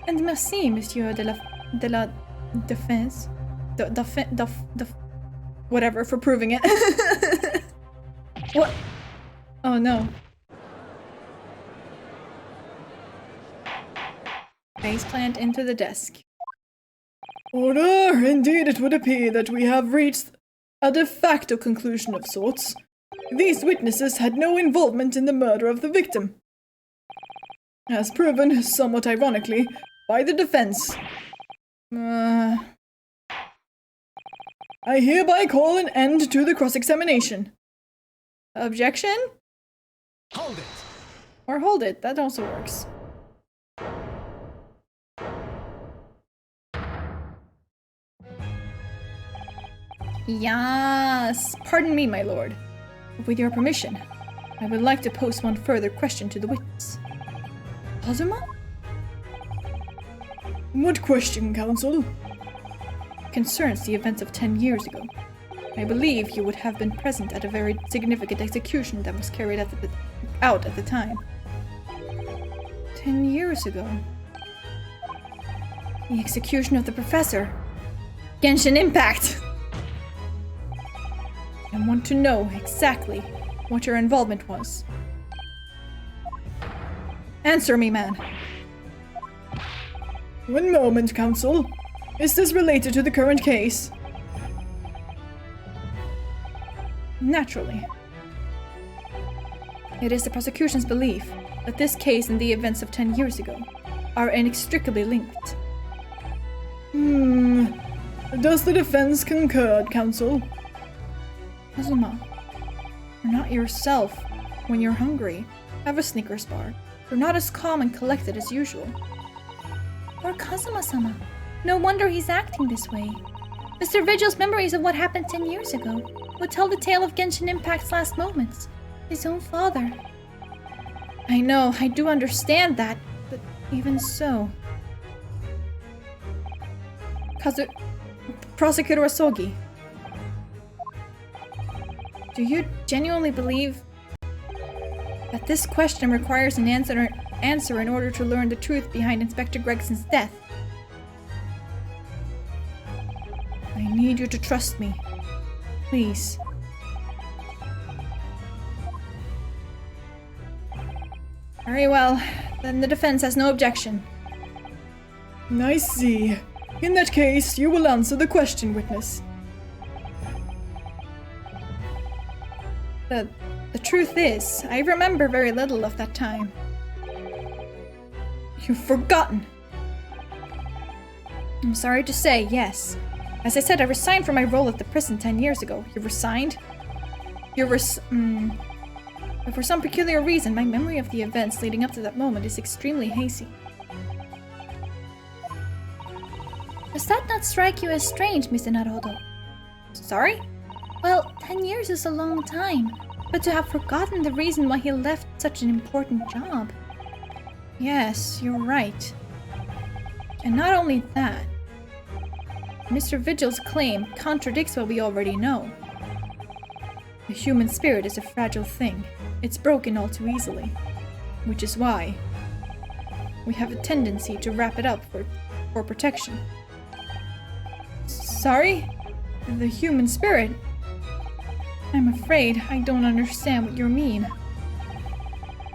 And merci, Monsieur de la Défense. Whatever, for proving it. What? Oh no. Faceplant into the desk. Order! Indeed, it would appear that we have reached a de facto conclusion of sorts. These witnesses had no involvement in the murder of the victim. As proven, somewhat ironically, by the defense. I hereby call an end to the cross-examination. Objection? Hold it! Or hold it, that also works. Yes! Pardon me, my lord. With your permission, I would like to pose one further question to the witness. Kazuma? What question, counsel? Concerns the events of 10 years ago. I believe you would have been present at a very significant execution that was carried out at the time. 10 years ago? The execution of the professor. Genshin Impact! I want to know exactly what your involvement was. Answer me, man. One moment, counsel. Is this related to the current case? Naturally. It is the prosecution's belief that this case and the events of 10 years ago are inextricably linked. Does the defense concur, counsel? Kazuma, you're not yourself when you're hungry. Have a Snickers bar. You're not as calm and collected as usual. Or Kazuma-sama. No wonder he's acting this way. Mr. Vigil's memories of what happened 10 years ago would tell the tale of Genshin Impact's last moments. His own father. I know, I do understand that, but even so... Prosecutor Asogi, do you genuinely believe that this question requires an answer in order to learn the truth behind Inspector Gregson's death? I need you to trust me. Please. Very well. Then the defense has no objection. I see. In that case, you will answer the question, witness. The truth is, I remember very little of that time. You've forgotten. I'm sorry to say, yes. As I said, I resigned from my role at the prison 10 years ago. You resigned? But for some peculiar reason, my memory of the events leading up to that moment is extremely hazy. Does that not strike you as strange, Mr. Naruto? Sorry? Well, 10 years is a long time, but to have forgotten the reason why he left such an important job. Yes, you're right. And not only that, Mr. Vigil's claim contradicts what we already know. The human spirit is a fragile thing. It's broken all too easily. Which is why we have a tendency to wrap it up for protection. Sorry? The human spirit? I'm afraid I don't understand what you mean.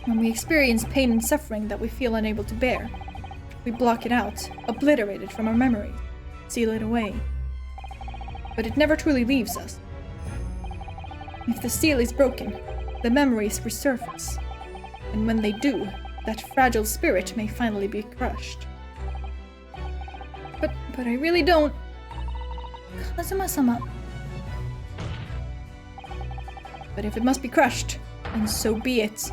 When we experience pain and suffering that we feel unable to bear, we block it out, obliterate it from our memory, seal it away. But it never truly leaves us. If the seal is broken, the memories resurface. And when they do, that fragile spirit may finally be crushed. But I really don't... Kazuma-sama. But if it must be crushed, then so be it.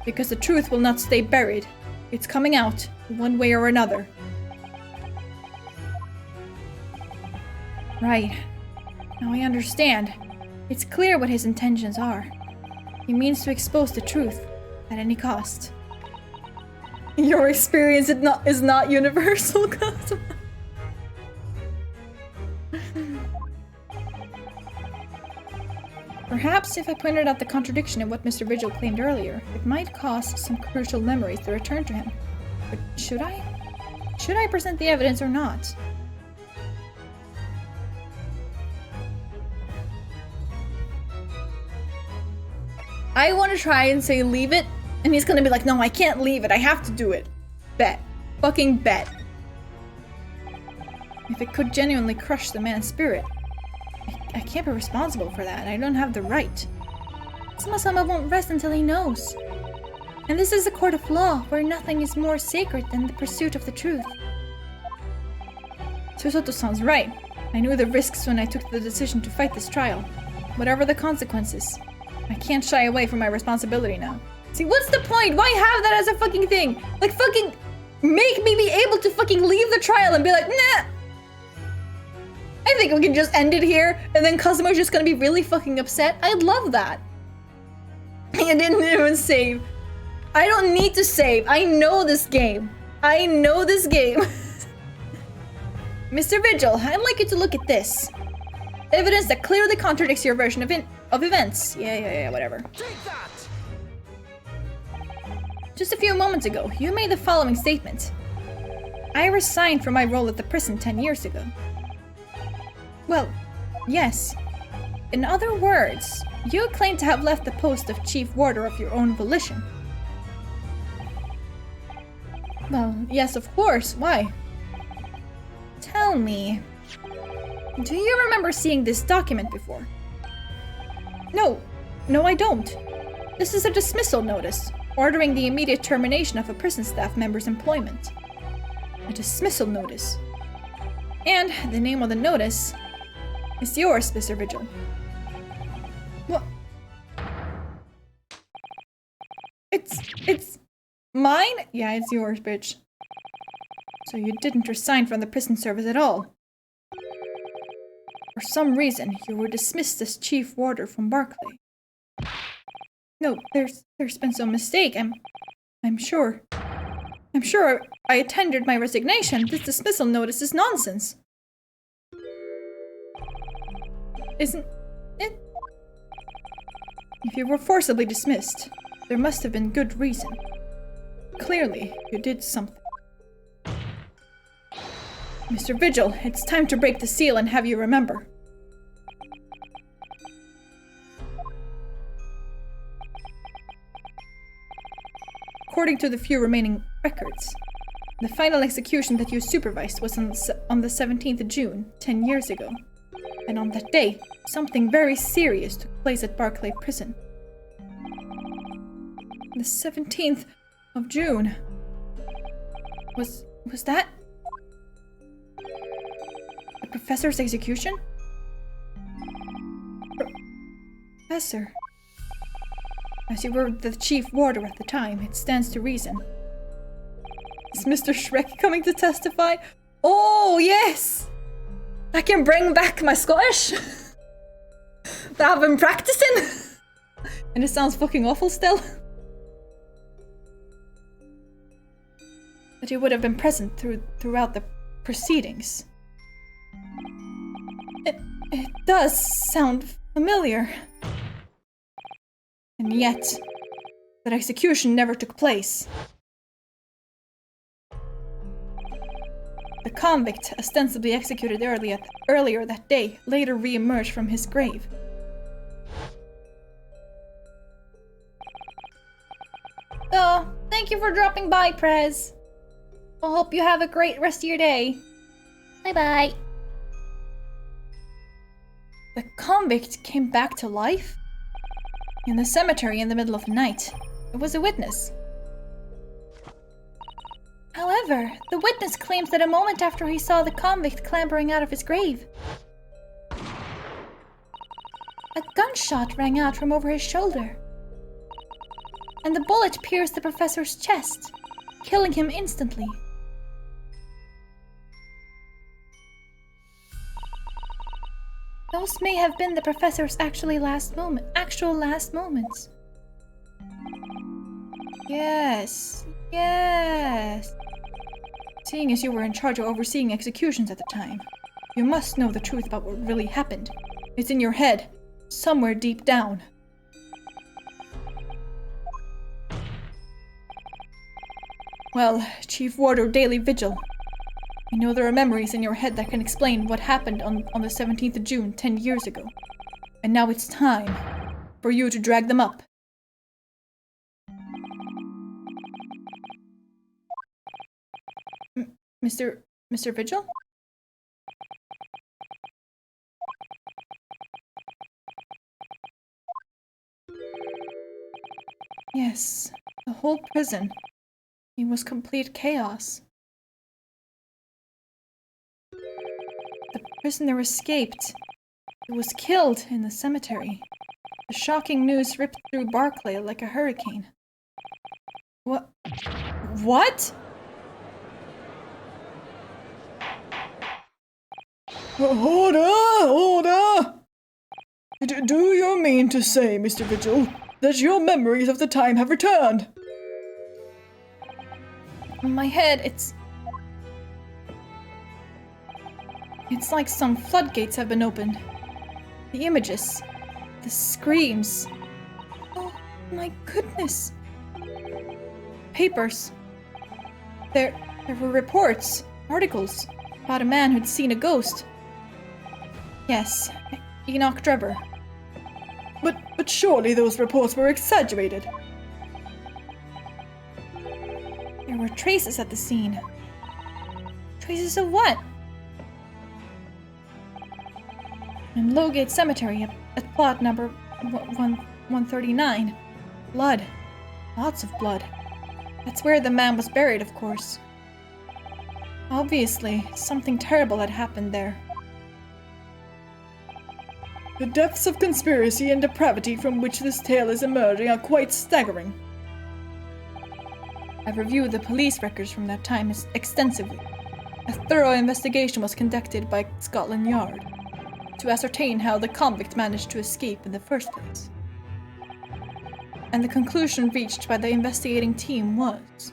Because the truth will not stay buried. It's coming out, one way or another. Right. Now I understand. It's clear what his intentions are. He means to expose the truth, at any cost. Your experience is not universal, Kazuma. Perhaps if I pointed out the contradiction in what Mr. Vigil claimed earlier, it might cause some crucial memories to return to him. But should I? Should I present the evidence or not? I want to try and say leave it, and he's gonna be like, no, I can't leave it. I have to do it. Bet. Fucking bet. If it could genuinely crush the man's spirit, I can't be responsible for that. I don't have the right. Sama-sama won't rest until he knows. And this is a court of law, where nothing is more sacred than the pursuit of the truth. Tsusoto sounds right. I knew the risks when I took the decision to fight this trial. Whatever the consequences, I can't shy away from my responsibility now. See, what's the point? Why have that as a fucking thing? Like, fucking make me be able to fucking leave the trial and be like, nah. I think we can just end it here, and then Kazuma's just gonna be really fucking upset. I'd love that. I didn't even save. I don't need to save. I know this game. I know this game. Mr. Vigil, I'd like you to look at this. Evidence that clearly contradicts your version of events. Yeah, whatever. Take that! Just a few moments ago, you made the following statement. I resigned from my role at the prison 10 years ago. Well, yes. In other words, you claim to have left the post of chief warder of your own volition. Well, yes, of course. Why? Tell me, do you remember seeing this document before? No, I don't. This is a dismissal notice, ordering the immediate termination of a prison staff member's employment. A dismissal notice. And the name of the notice is yours, Mr. Vigil. What? It's mine? Yeah, it's yours, bitch. So you didn't resign from the prison service at all. For some reason, you were dismissed as chief warder from Barclay. No, there's been some mistake. I'm sure. I'm sure I tendered my resignation. This dismissal notice is nonsense. Isn't it? If you were forcibly dismissed, there must have been good reason. Clearly, you did something. Mr. Vigil, it's time to break the seal and have you remember. According to the few remaining records, the final execution that you supervised was on the 17th of June, 10 years ago. And on that day, something very serious took place at Barclay Prison. The 17th of June. Was that the professor's execution? Professor. As you were the chief warder at the time, it stands to reason. Is Mr. Shrek coming to testify? Oh, yes! I can bring back my Scottish that I've been practicing. And it sounds fucking awful still. That you would have been present throughout the proceedings. It does sound familiar. And yet, that execution never took place. The convict, ostensibly executed earlier that day, later re-emerged from his grave. Oh, thank you for dropping by, Prez. I hope you have a great rest of your day. Bye-bye. convict came back to life? In the cemetery in the middle of the night. It was a witness. However, the witness claims that a moment after he saw the convict clambering out of his grave, a gunshot rang out from over his shoulder, and the bullet pierced the professor's chest, killing him instantly. Those may have been the professor's actual last moments. Yes. Seeing as you were in charge of overseeing executions at the time, you must know the truth about what really happened. It's in your head, somewhere deep down. Well, Chief Warder Daily Vigil, I know there are memories in your head that can explain what happened on the 17th of June 10 years ago. And now it's time for you to drag them up. Mr. Vigil? Yes, the whole prison. It was complete chaos. The prisoner escaped. He was killed in the cemetery. The shocking news ripped through Barclay like a hurricane. What? What? Order! Do you mean to say, Mr. Vigil, that your memories of the time have returned? My head, it's like some floodgates have been opened. The images, the screams. Oh my goodness. Papers. There were reports, articles, about a man who'd seen a ghost. Yes, Enoch Drebber. But surely those reports were exaggerated. There were traces at the scene. Traces of what? In Lowgate Cemetery at plot number 139. Blood. Lots of blood. That's where the man was buried, of course. Obviously, something terrible had happened there. The depths of conspiracy and depravity from which this tale is emerging are quite staggering. I've reviewed the police records from that time extensively. A thorough investigation was conducted by Scotland Yard to ascertain how the convict managed to escape in the first place. And the conclusion reached by the investigating team was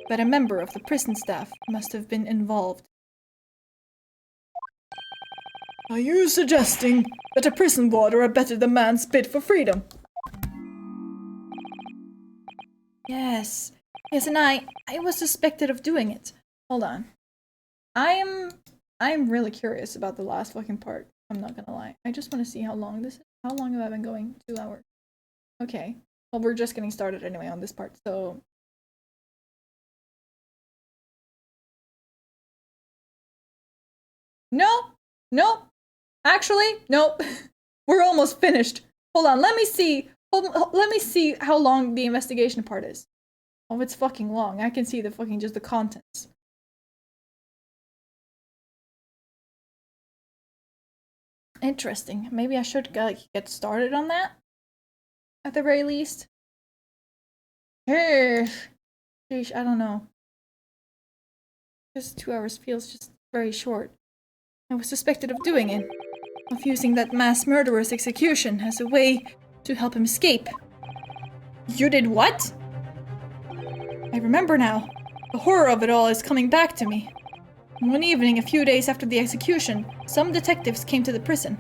that a member of the prison staff must have been involved. Are you suggesting that a prison warder abetted the man's bid for freedom? Yes, and I was suspected of doing it. Hold on. I'm really curious about the last fucking part. I'm not gonna lie. I just want to see how long this is. How long have I been going? 2 hours. Okay. Well, we're just getting started anyway on this part, so... Nope. Actually, nope. We're almost finished. Hold on, let me see. Let me see how long the investigation part is. Oh, it's fucking long. I can see the fucking just the contents. Interesting. Maybe I should get started on that. At the very least. Sheesh, I don't know. Just 2 hours feels just very short. I was suspected of doing it. Of using that mass murderer's execution as a way to help him escape. You did what? I remember now. The horror of it all is coming back to me. One evening, a few days after the execution, some detectives came to the prison.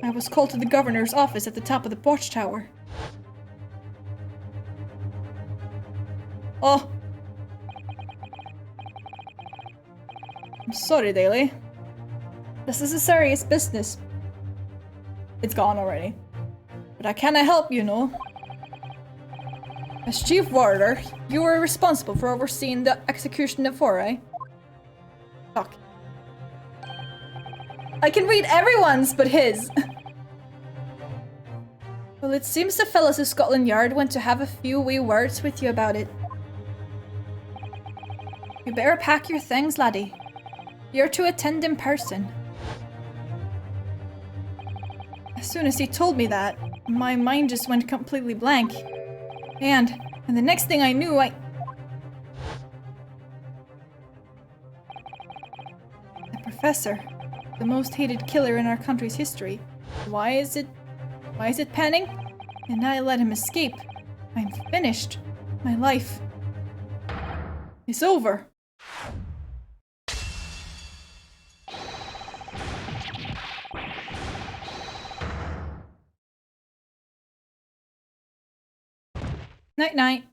I was called to the governor's office at the top of the watchtower. Oh. I'm sorry, Daly. This is a serious business. It's gone already. But I cannot help, you know. As chief warder, you were responsible for overseeing the execution of Foray. Fuck. I can read everyone's but his. Well, it seems the fellows of Scotland Yard want to have a few wee words with you about it. You better pack your things, laddie. You're to attend in person. As soon as he told me that, my mind just went completely blank. And the next thing I knew, The professor, the most hated killer in our country's history. Why is it penning? And I let him escape. I'm finished. My life is over. Night night.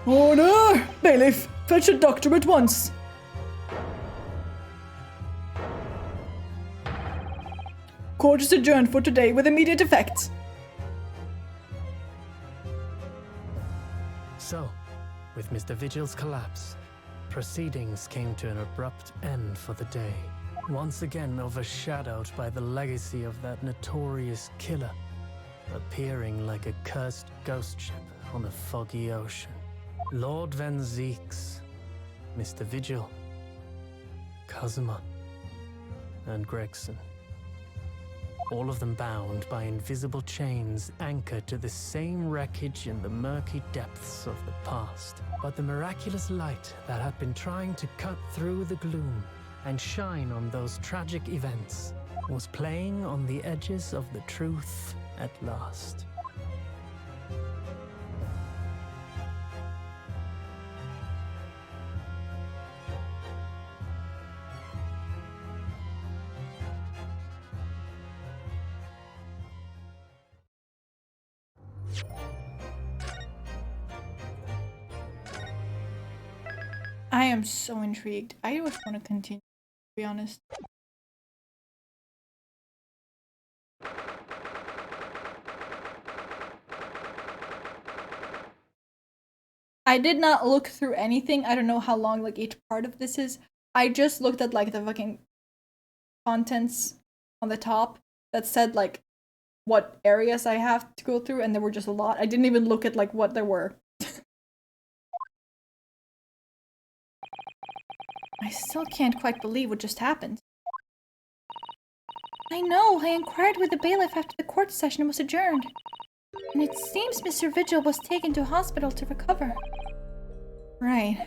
Order! Bailiff, fetch a doctor at once. Court is adjourned for today with immediate effect. So, with Mr. Vigil's collapse, proceedings came to an abrupt end for the day. Once again overshadowed by the legacy of that notorious killer, appearing like a cursed ghost ship on a foggy ocean. Lord Van Zeeks, Mr. Vigil, Kazuma, and Gregson. All of them bound by invisible chains anchored to the same wreckage in the murky depths of the past. But the miraculous light that had been trying to cut through the gloom and shine on those tragic events was playing on the edges of the truth at last. I am so intrigued. I just want to continue, to be honest. I did not look through anything. I don't know how long like each part of this is. I just looked at like the fucking contents on the top that said like what areas I have to go through, and there were just a lot. I didn't even look at like what there were. I still can't quite believe what just happened. I know, I inquired with the bailiff after the court session was adjourned. And it seems Mr. Vigil was taken to hospital to recover. Right.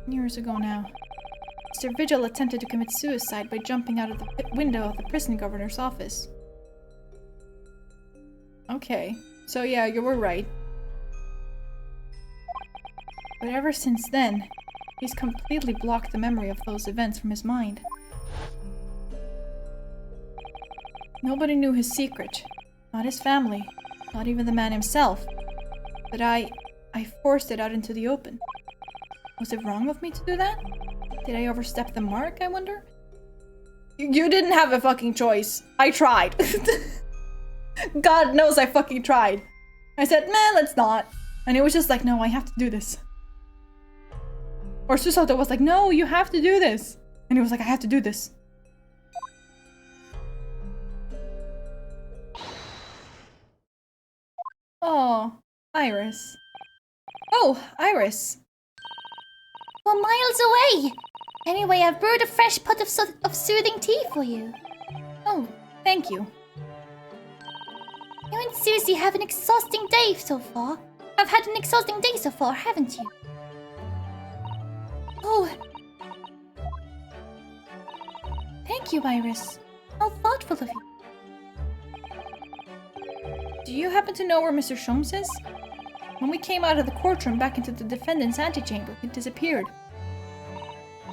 Years ago now. Mr. Vigil attempted to commit suicide by jumping out of the window of the prison governor's office. Okay, so yeah, you were right. But ever since then, he's completely blocked the memory of those events from his mind. Nobody knew his secret. Not his family. Not even the man himself. But I forced it out into the open. Was it wrong of me to do that? Did I overstep the mark, I wonder? You didn't have a fucking choice. I tried. God knows I fucking tried. I said, man, let's not. And it was just like, no, I have to do this. Or Susato was like, no, you have to do this. And he was like, I have to do this. Oh, Iris. Oh, Iris. We're miles away! Anyway, I've brewed a fresh pot of soothing tea for you. Oh, thank you. You and Susie have an exhausting day so far. I've had an exhausting day so far, haven't you? Oh. Thank you, Iris. How thoughtful of you. Do you happen to know where Mr. Sholmes is? When we came out of the courtroom back into the defendant's antechamber, he disappeared.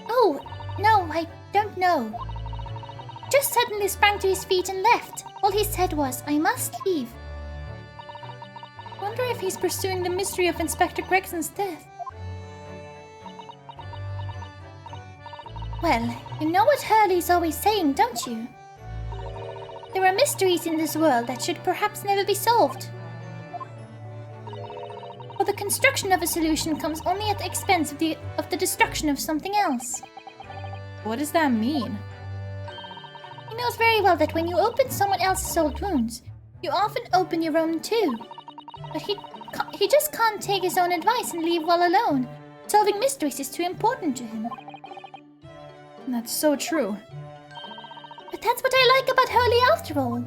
Oh, no, I don't know. Just suddenly sprang to his feet and left. All he said was, I must leave. Wonder if he's pursuing the mystery of Inspector Gregson's death. Well, you know what Hurley's always saying, don't you? There are mysteries in this world that should perhaps never be solved. construction of a solution comes only at the expense of the destruction of something else. What does that mean? He knows very well that when you open someone else's old wounds, you often open your own too. But he just can't take his own advice and leave well alone. Solving mysteries is too important to him. That's so true. But that's what I like about Hurley after all.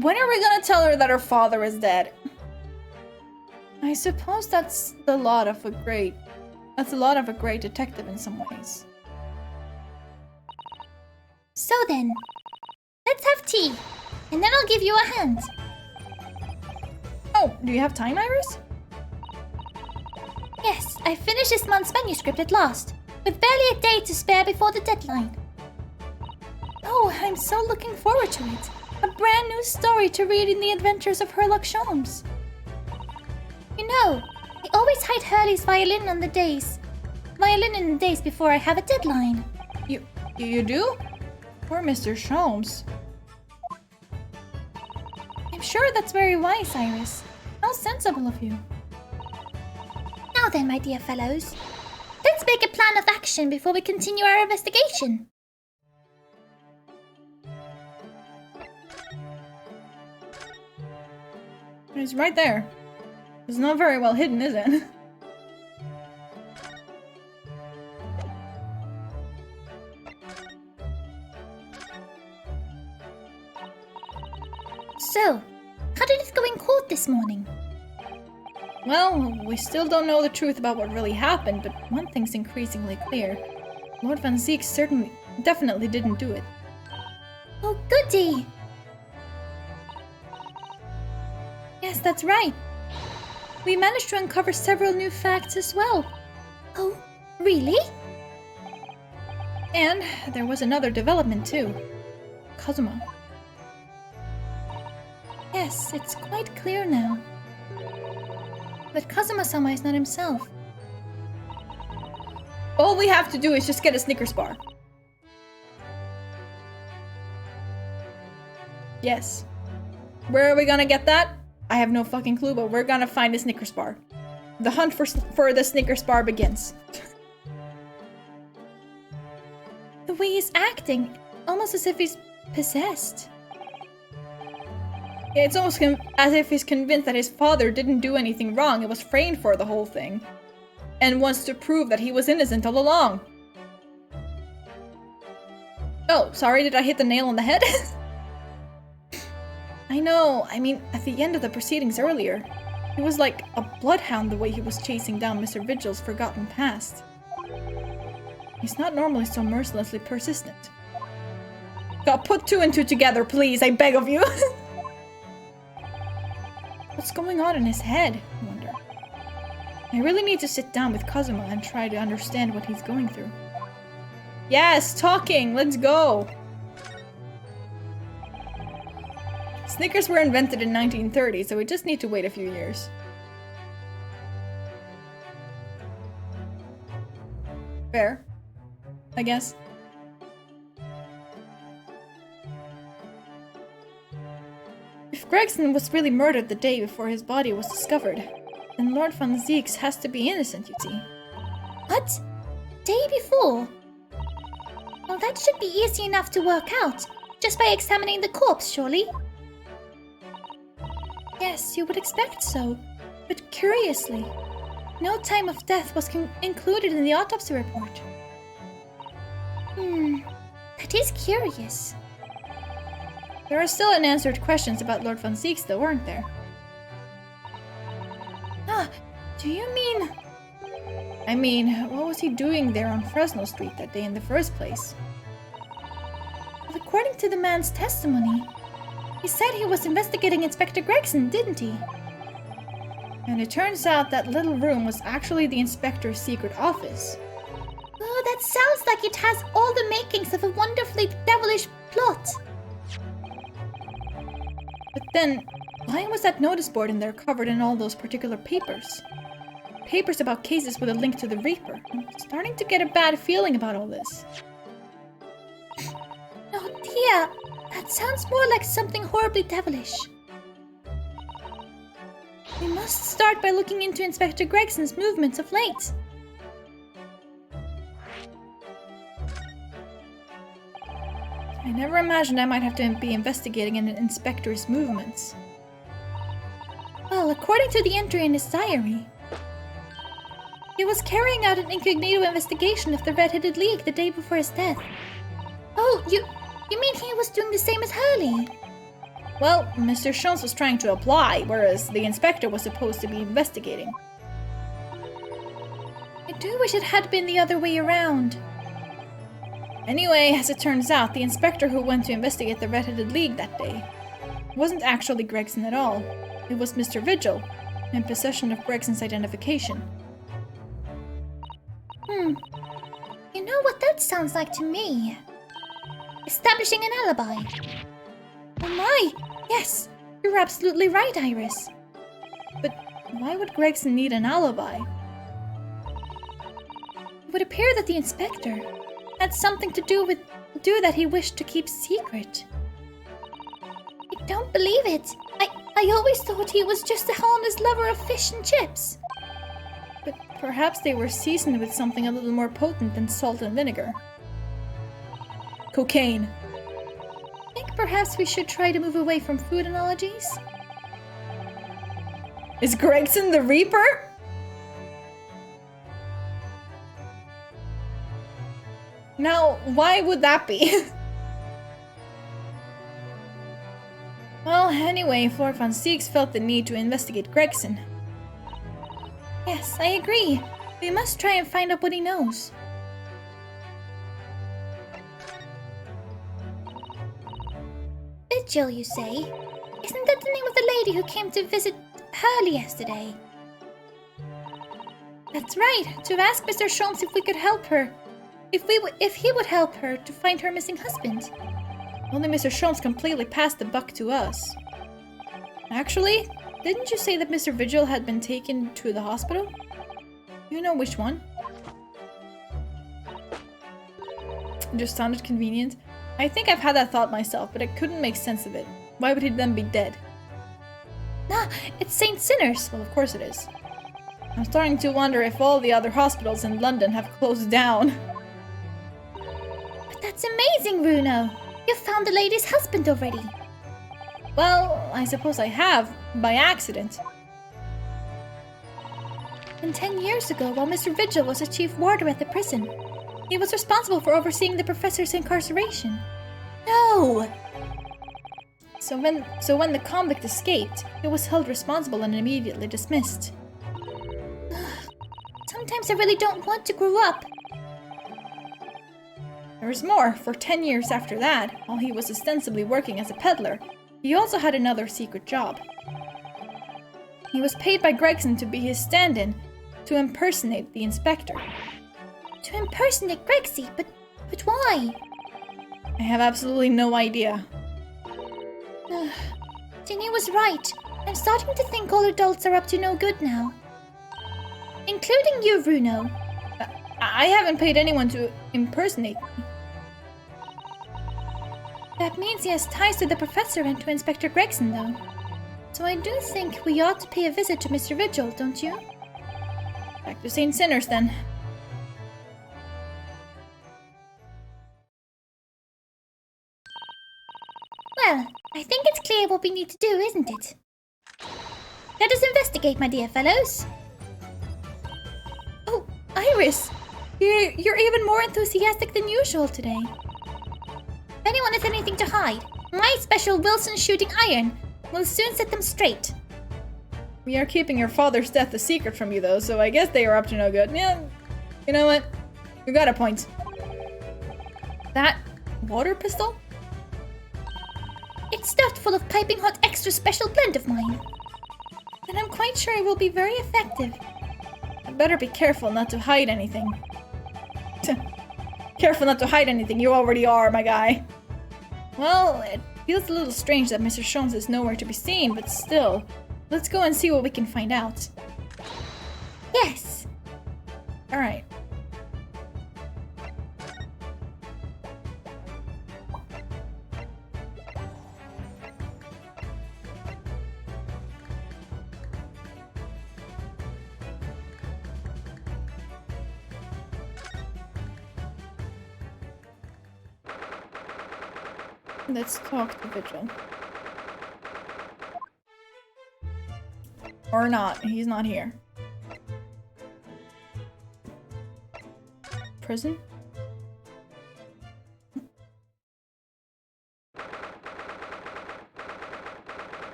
When are we gonna tell her that her father is dead? I suppose that's a lot of a great detective in some ways. So then, let's have tea, and then I'll give you a hand. Oh, do you have time, Iris? Yes, I finished this month's manuscript at last, with barely a day to spare before the deadline. Oh, I'm so looking forward to it. A brand new story to read in the adventures of Herlock Sholmes. You know, I always hide Hurley's violin in the days before I have a deadline. You do? Poor Mr. Sholmes. I'm sure that's very wise, Iris. How sensible of you. Now then, my dear fellows, let's make a plan of action before we continue our investigation. It's right there. It's not very well hidden, is it? So, how did it go in court this morning? Well, we still don't know the truth about what really happened, but one thing's increasingly clear. Lord Van Ziek definitely didn't do it. Oh, goody! Yes, that's right. We managed to uncover several new facts as well. Oh, really? And there was another development too. Kazuma. Yes, it's quite clear now. But Kazuma-sama is not himself. All we have to do is just get a Snickers bar. Yes. Where are we gonna get that? I have no fucking clue, but we're gonna find a Snickers bar. The hunt for the Snickers bar begins. The way he's acting, almost as if he's possessed. It's almost as if he's convinced that his father didn't do anything wrong and was framed for the whole thing. And wants to prove that he was innocent all along. Oh, sorry, did I hit the nail on the head? I know, I mean, at the end of the proceedings earlier, he was like a bloodhound the way he was chasing down Mr. Vigil's forgotten past. He's not normally so mercilessly persistent. God, put two and two together, please, I beg of you! What's going on in his head, I wonder? I really need to sit down with Kazuma and try to understand what he's going through. Yes, talking! Let's go! Snickers were invented in 1930, so we just need to wait a few years. Fair. I guess. If Gregson was really murdered the day before his body was discovered, then Lord Van Zieks has to be innocent, you see. What? Day before? Well, that should be easy enough to work out, just by examining the corpse, surely? Yes, you would expect so, but curiously, no time of death was included in the autopsy report. That is curious. There are still unanswered questions about Lord Van Zieks, though, aren't there? Ah, do you mean... I mean, what was he doing there on Fresno Street that day in the first place? Well, according to the man's testimony, he said he was investigating Inspector Gregson, didn't he? And it turns out that little room was actually the inspector's secret office. Oh, that sounds like it has all the makings of a wonderfully devilish plot. But then, why was that notice board in there covered in all those particular papers? Papers about cases with a link to the Reaper. I'm starting to get a bad feeling about all this. Oh dear, that sounds more like something horribly devilish. We must start by looking into Inspector Gregson's movements of late. I never imagined I might have to be investigating an inspector's movements. Well, according to the entry in his diary, he was carrying out an incognito investigation of the Red-Headed League the day before his death. Oh, you mean he was doing the same as Hurley? Well, Mr. Sholmes was trying to apply, whereas the inspector was supposed to be investigating. I do wish it had been the other way around. Anyway, as it turns out, the inspector who went to investigate the Red-Headed League that day wasn't actually Gregson at all. It was Mr. Vigil, in possession of Gregson's identification. You know what that sounds like to me? Establishing an alibi. Oh my! Yes! You're absolutely right, Iris. But why would Gregson need an alibi? It would appear that the inspector had something to do that he wished to keep secret. I don't believe it. I always thought he was just a harmless lover of fish and chips. But perhaps they were seasoned with something a little more potent than salt and vinegar. Cocaine. I think perhaps we should try to move away from food analogies. Is Gregson the Reaper? Now, why would that be? Well, anyway, Flor van Zieks felt the need to investigate Gregson. Yes, I agree. We must try and find out what he knows. Vigil, you say? Isn't that the name of the lady who came to visit Hurley yesterday? That's right, to ask Mr. Sholmes if we could help her. If he would help her to find her missing husband. Only Mr. Sholmes completely passed the buck to us. Actually, didn't you say that Mr. Vigil had been taken to the hospital? You know which one? It just sounded convenient. I think I've had that thought myself, but I couldn't make sense of it. Why would he then be dead? Ah, it's St. Sinner's. Well, of course it is. I'm starting to wonder if all the other hospitals in London have closed down. But that's amazing, Bruno! You found the lady's husband already. Well, I suppose I have, by accident. And 10 years ago, while Mr. Vigil was a chief warder at the prison, he was responsible for overseeing the professor's incarceration. No! So when the convict escaped, he was held responsible and immediately dismissed. Sometimes I really don't want to grow up. There was more. For 10 years after that, while he was ostensibly working as a peddler, he also had another secret job. He was paid by Gregson to be his stand-in to impersonate the inspector. To impersonate Gregsy? But why? I have absolutely no idea. Ginny was right. I'm starting to think all adults are up to no good now. Including you, Bruno. I haven't paid anyone to impersonate me. That means he has ties to the professor and to Inspector Gregson, though. So I do think we ought to pay a visit to Mr. Vigil, don't you? Back to St. Sinner's, then. Well, I think it's clear what we need to do, isn't it? Let us investigate, my dear fellows. Oh, Iris! You're even more enthusiastic than usual today. If anyone has anything to hide, my special Wilson shooting iron will soon set them straight. We are keeping your father's death a secret from you, though, so I guess they are up to no good. Yeah, you know what? You got a point. That water pistol? It's stuffed full of piping hot extra special blend of mine. And I'm quite sure it will be very effective. You better be careful not to hide anything. Careful not to hide anything, you already are, my guy. Well, it feels a little strange that Mr. Sholmes is nowhere to be seen, but still, let's go and see what we can find out. Yes! Alright. Let's talk to Vigil. Or not. He's not here. Prison?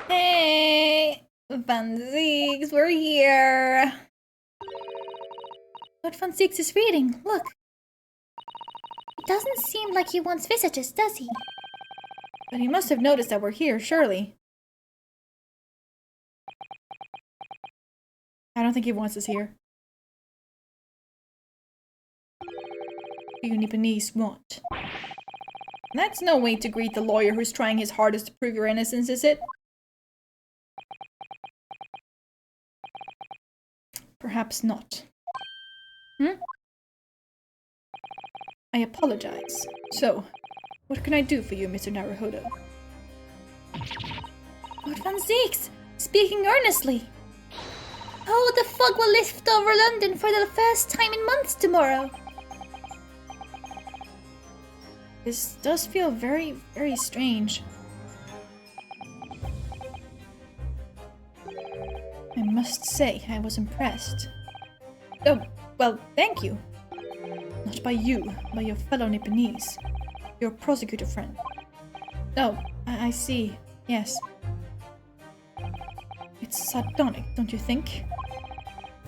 Hey! Van Ziegs, we're here! What Van Six is reading, look. It doesn't seem like he wants visitors, does he? But he must have noticed that we're here, surely. I don't think he wants us here. What do you Nipponese want? That's no way to greet the lawyer who's trying his hardest to prove your innocence, is it? Perhaps not. I apologize. So, what can I do for you, Mr. Naruhodo? Lord Van Zeeks, speaking earnestly. Oh, the fog will lift over London for the first time in months tomorrow. This does feel very, very strange. I must say, I was impressed. Oh, well, thank you. Not by you, by your fellow Nipponese. Your prosecutor friend. Oh, I see. Yes. It's sardonic, don't you think?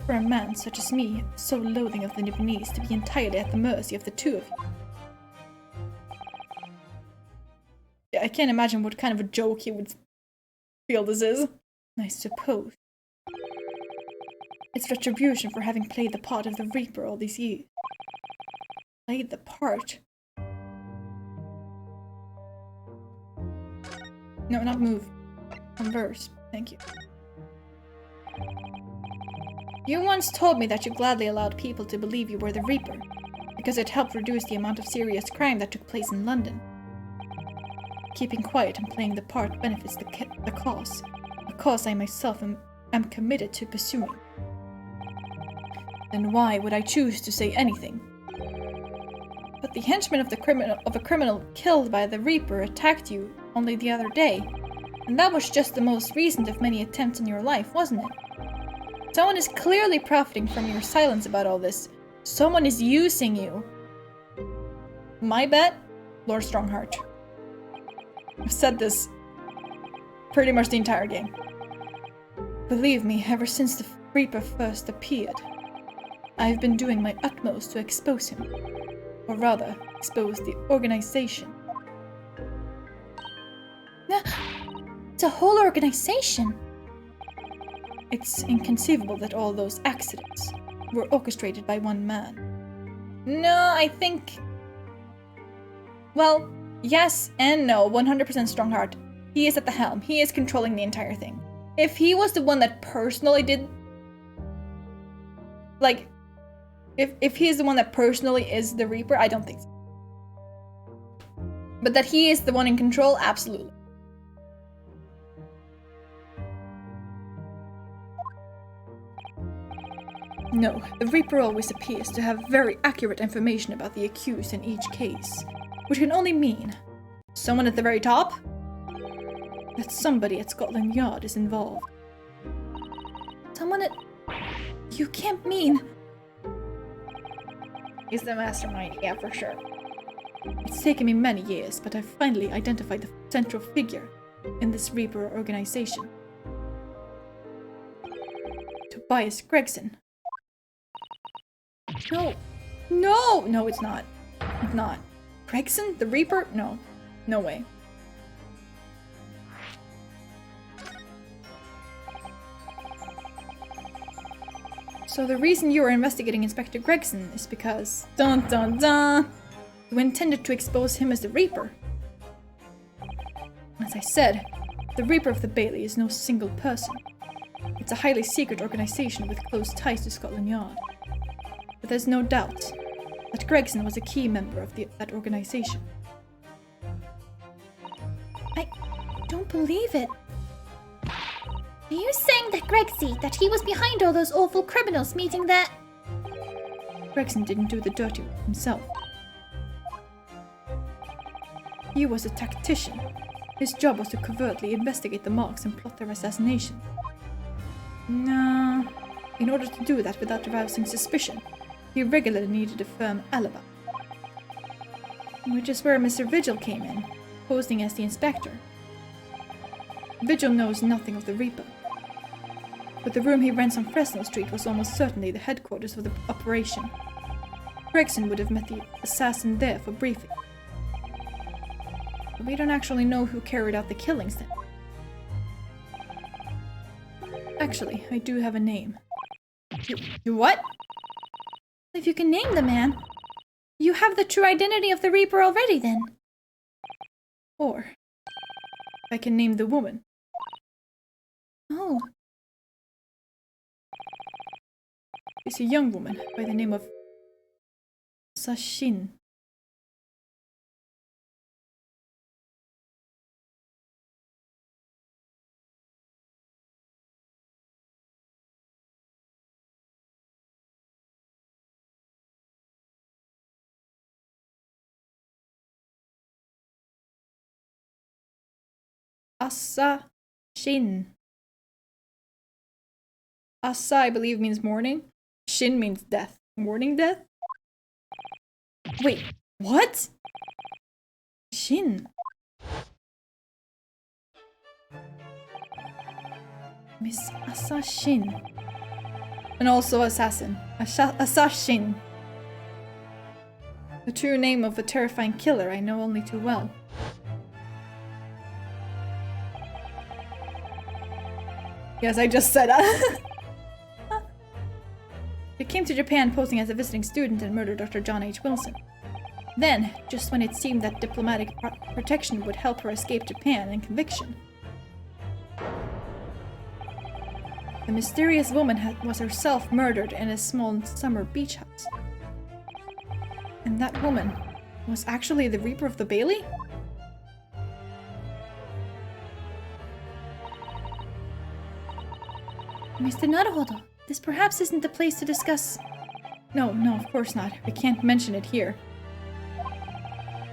For a man such as me, so loathing of the Nipponese, to be entirely at the mercy of the two of you. Yeah, I can't imagine what kind of a joke he would feel this is. I suppose. It's retribution for having played the part of the Reaper all these years. Played the part? No, not move. Converse. Thank you. You once told me that you gladly allowed people to believe you were the Reaper, because it helped reduce the amount of serious crime that took place in London. Keeping quiet and playing the part benefits the cause, a cause I myself am committed to pursuing. Then why would I choose to say anything? But the henchman of a criminal killed by the Reaper attacked you only the other day, and that was just the most recent of many attempts in your life, wasn't it? Someone is clearly profiting from your silence about all this. Someone is using you. My bet? Lord Strongheart. I've said this pretty much the entire game. Believe me, ever since the Reaper first appeared, I've been doing my utmost to expose him. Or rather, expose the organization. It's a whole organization. It's inconceivable that all those accidents were orchestrated by one man. No, I think... Well, yes and no, 100% Strongheart. He is at the helm. He is controlling the entire thing. If he was the one that personally did... Like, if he is the one that personally is the Reaper, I don't think so. But that he is the one in control, absolutely. No, the Reaper always appears to have very accurate information about the accused in each case, which can only mean someone at the very top? That somebody at Scotland Yard is involved. Someone at... You can't mean... He's the mastermind, yeah, for sure. It's taken me many years, but I've finally identified the central figure in this Reaper organization. Tobias Gregson. No. No! No, it's not. It's not. Gregson? The Reaper? No. No way. So the reason you are investigating Inspector Gregson is because... Dun dun dun! You intended to expose him as the Reaper. As I said, the Reaper of the Bailey is no single person. It's a highly secret organization with close ties to Scotland Yard. But there's no doubt that Gregson was a key member of that organization. I don't believe it. Are you saying that that he was behind all those awful criminals meeting that... Gregson didn't do the dirty work himself. He was a tactician. His job was to covertly investigate the marks and plot their assassination. No. In order to do that without arousing suspicion, he regularly needed a firm alibi. Which is where Mr. Vigil came in, posing as the inspector. Vigil knows nothing of the Reaper, but the room he rents on Fresno Street was almost certainly the headquarters of the operation. Gregson would have met the assassin there for briefing. But we don't actually know who carried out the killings then. Actually, I do have a name. You what? If you can name the man, you have the true identity of the Reaper already then. Or, I can name the woman. Oh, She's a young woman by the name of Sashin. Asa Shin. Asa, I believe, means morning. Shin means death. Morning death? Wait, what? Shin. Miss Asa Shin. And also assassin. Assassin. The true name of a terrifying killer I know only too well. Yes, I just said that. She came to Japan posing as a visiting student and murdered Dr. John H. Wilson. Then, just when it seemed that diplomatic protection would help her escape Japan and conviction, the mysterious woman was herself murdered in a small summer beach house. And that woman was actually the Reaper of the Bailey? Mr. Naruhodo, this perhaps isn't the place to discuss. No, of course not. We can't mention it here.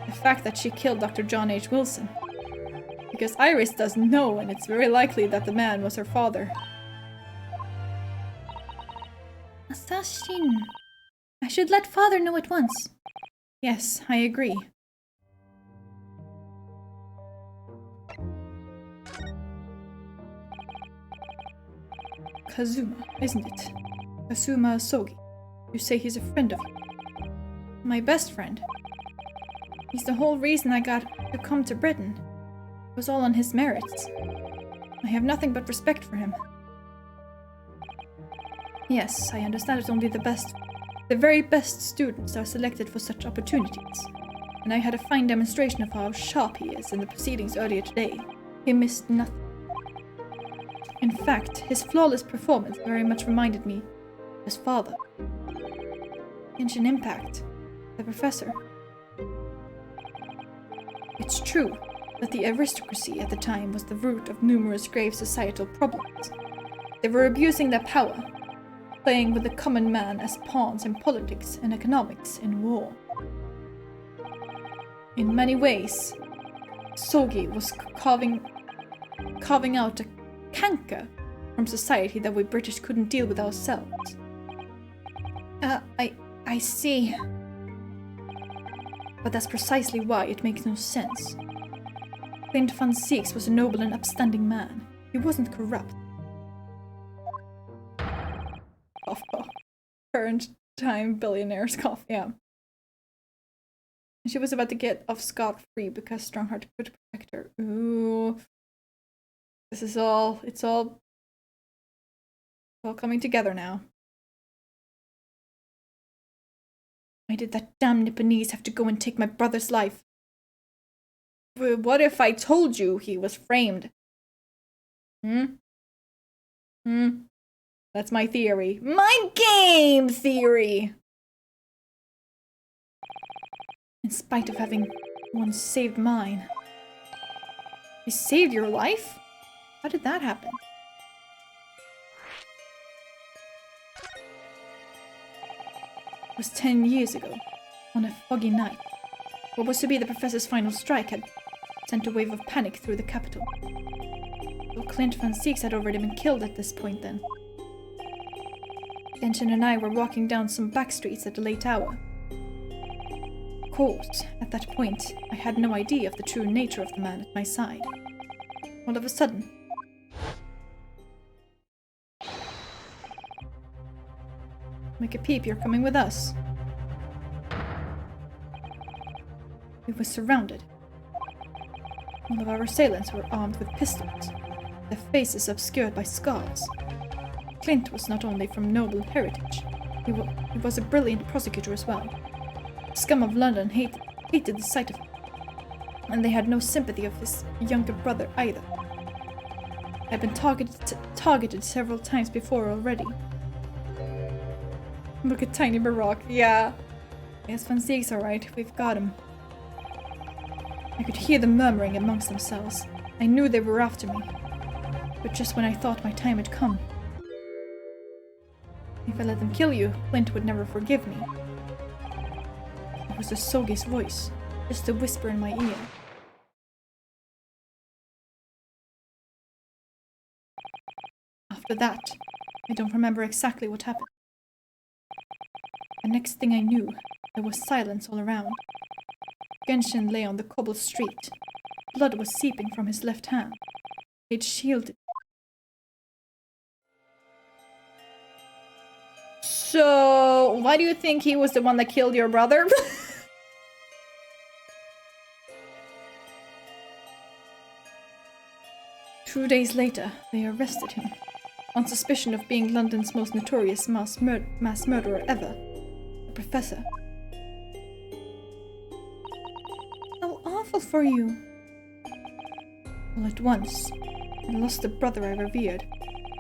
The fact that she killed Dr. John H. Wilson. Because Iris doesn't know, and it's very likely that the man was her father. Assassin. I should let father know at once. Yes, I agree. Kazuma, isn't it? Kazuma Sogi. You say he's a friend of you. My best friend. He's the whole reason I got to come to Britain. It was all on his merits. I have nothing but respect for him. Yes, I understand that only the very best students are selected for such opportunities. And I had a fine demonstration of how sharp he is in the proceedings earlier today. He missed nothing. In fact, his flawless performance very much reminded me of his father. Genshin Impact, the professor. It's true that the aristocracy at the time was the root of numerous grave societal problems. They were abusing their power, playing with the common man as pawns in politics and economics and war. In many ways, Sogi was carving out a canker from society that we British couldn't deal with ourselves. I see. But that's precisely why it makes no sense. Clint Van Siex was a noble and upstanding man. He wasn't corrupt. Cough, cough. Current time billionaires cough, yeah. And she was about to get off scot-free because Strongheart could protect her. Ooh. This is all, it's all coming together now. Why did that damn Nipponese have to go and take my brother's life? What if I told you he was framed? That's my theory. My game theory! In spite of having once saved mine. He saved your life? How did that happen? It was 10 years ago, on a foggy night. What was to be the professor's final strike had sent a wave of panic through the capital. So Clint Van Zieks had already been killed at this point then. Genshin and I were walking down some back streets at a late hour. Of course, at that point, I had no idea of the true nature of the man at my side. All of a sudden, make a peep, you're coming with us. We were surrounded. All of our assailants were armed with pistols, their faces obscured by scars. Clint was not only from noble heritage, he was a brilliant prosecutor as well. The scum of London hated the sight of him, and they had no sympathy of his younger brother either. I've been targeted several times before already. Look at Tiny Baroque. Yeah. Yes, Van Zieks alright. We've got him. I could hear them murmuring amongst themselves. I knew they were after me. But just when I thought my time had come. If I let them kill you, Clint would never forgive me. It was the Sogi's voice, just a whisper in my ear. After that, I don't remember exactly what happened. The next thing I knew, there was silence all around. Genshin lay on the cobbled street. Blood was seeping from his left hand. He'd shielded. So, why do you think he was the one that killed your brother? 2 days later, they arrested him, on suspicion of being London's most notorious mass murderer ever, a professor. How awful for you! All at once, I lost the brother I revered,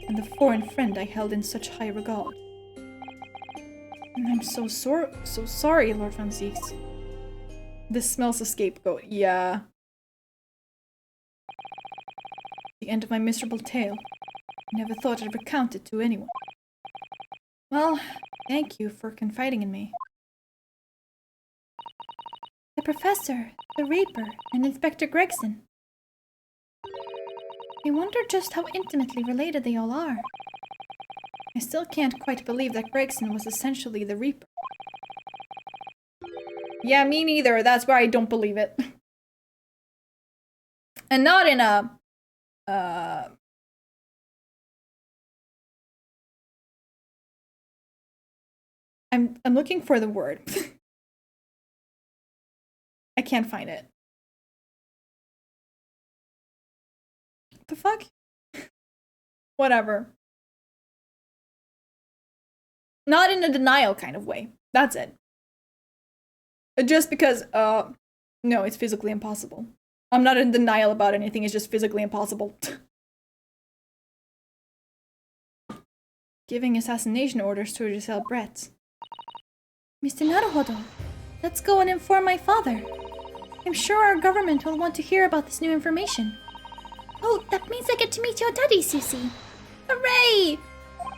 and the foreign friend I held in such high regard. And I'm so sorry, Lord Van Zieks. This smells a scapegoat, yeah. The end of my miserable tale. I never thought I'd recount it to anyone. Well, thank you for confiding in me. The Professor, the Reaper, and Inspector Gregson. I wonder just how intimately related they all are. I still can't quite believe that Gregson was essentially the Reaper. Yeah, me neither. That's why I don't believe it. And not in a... I'm looking for the word. I can't find it. What the fuck? Whatever. Not in a denial kind of way. That's it. Just because, no, it's physically impossible. I'm not in denial about anything, it's just physically impossible. Giving assassination orders to Giselle Brett. Mr. Naruhodo, let's go and inform my father. I'm sure our government will want to hear about this new information. Oh, that means I get to meet your daddy, Susie. Hooray!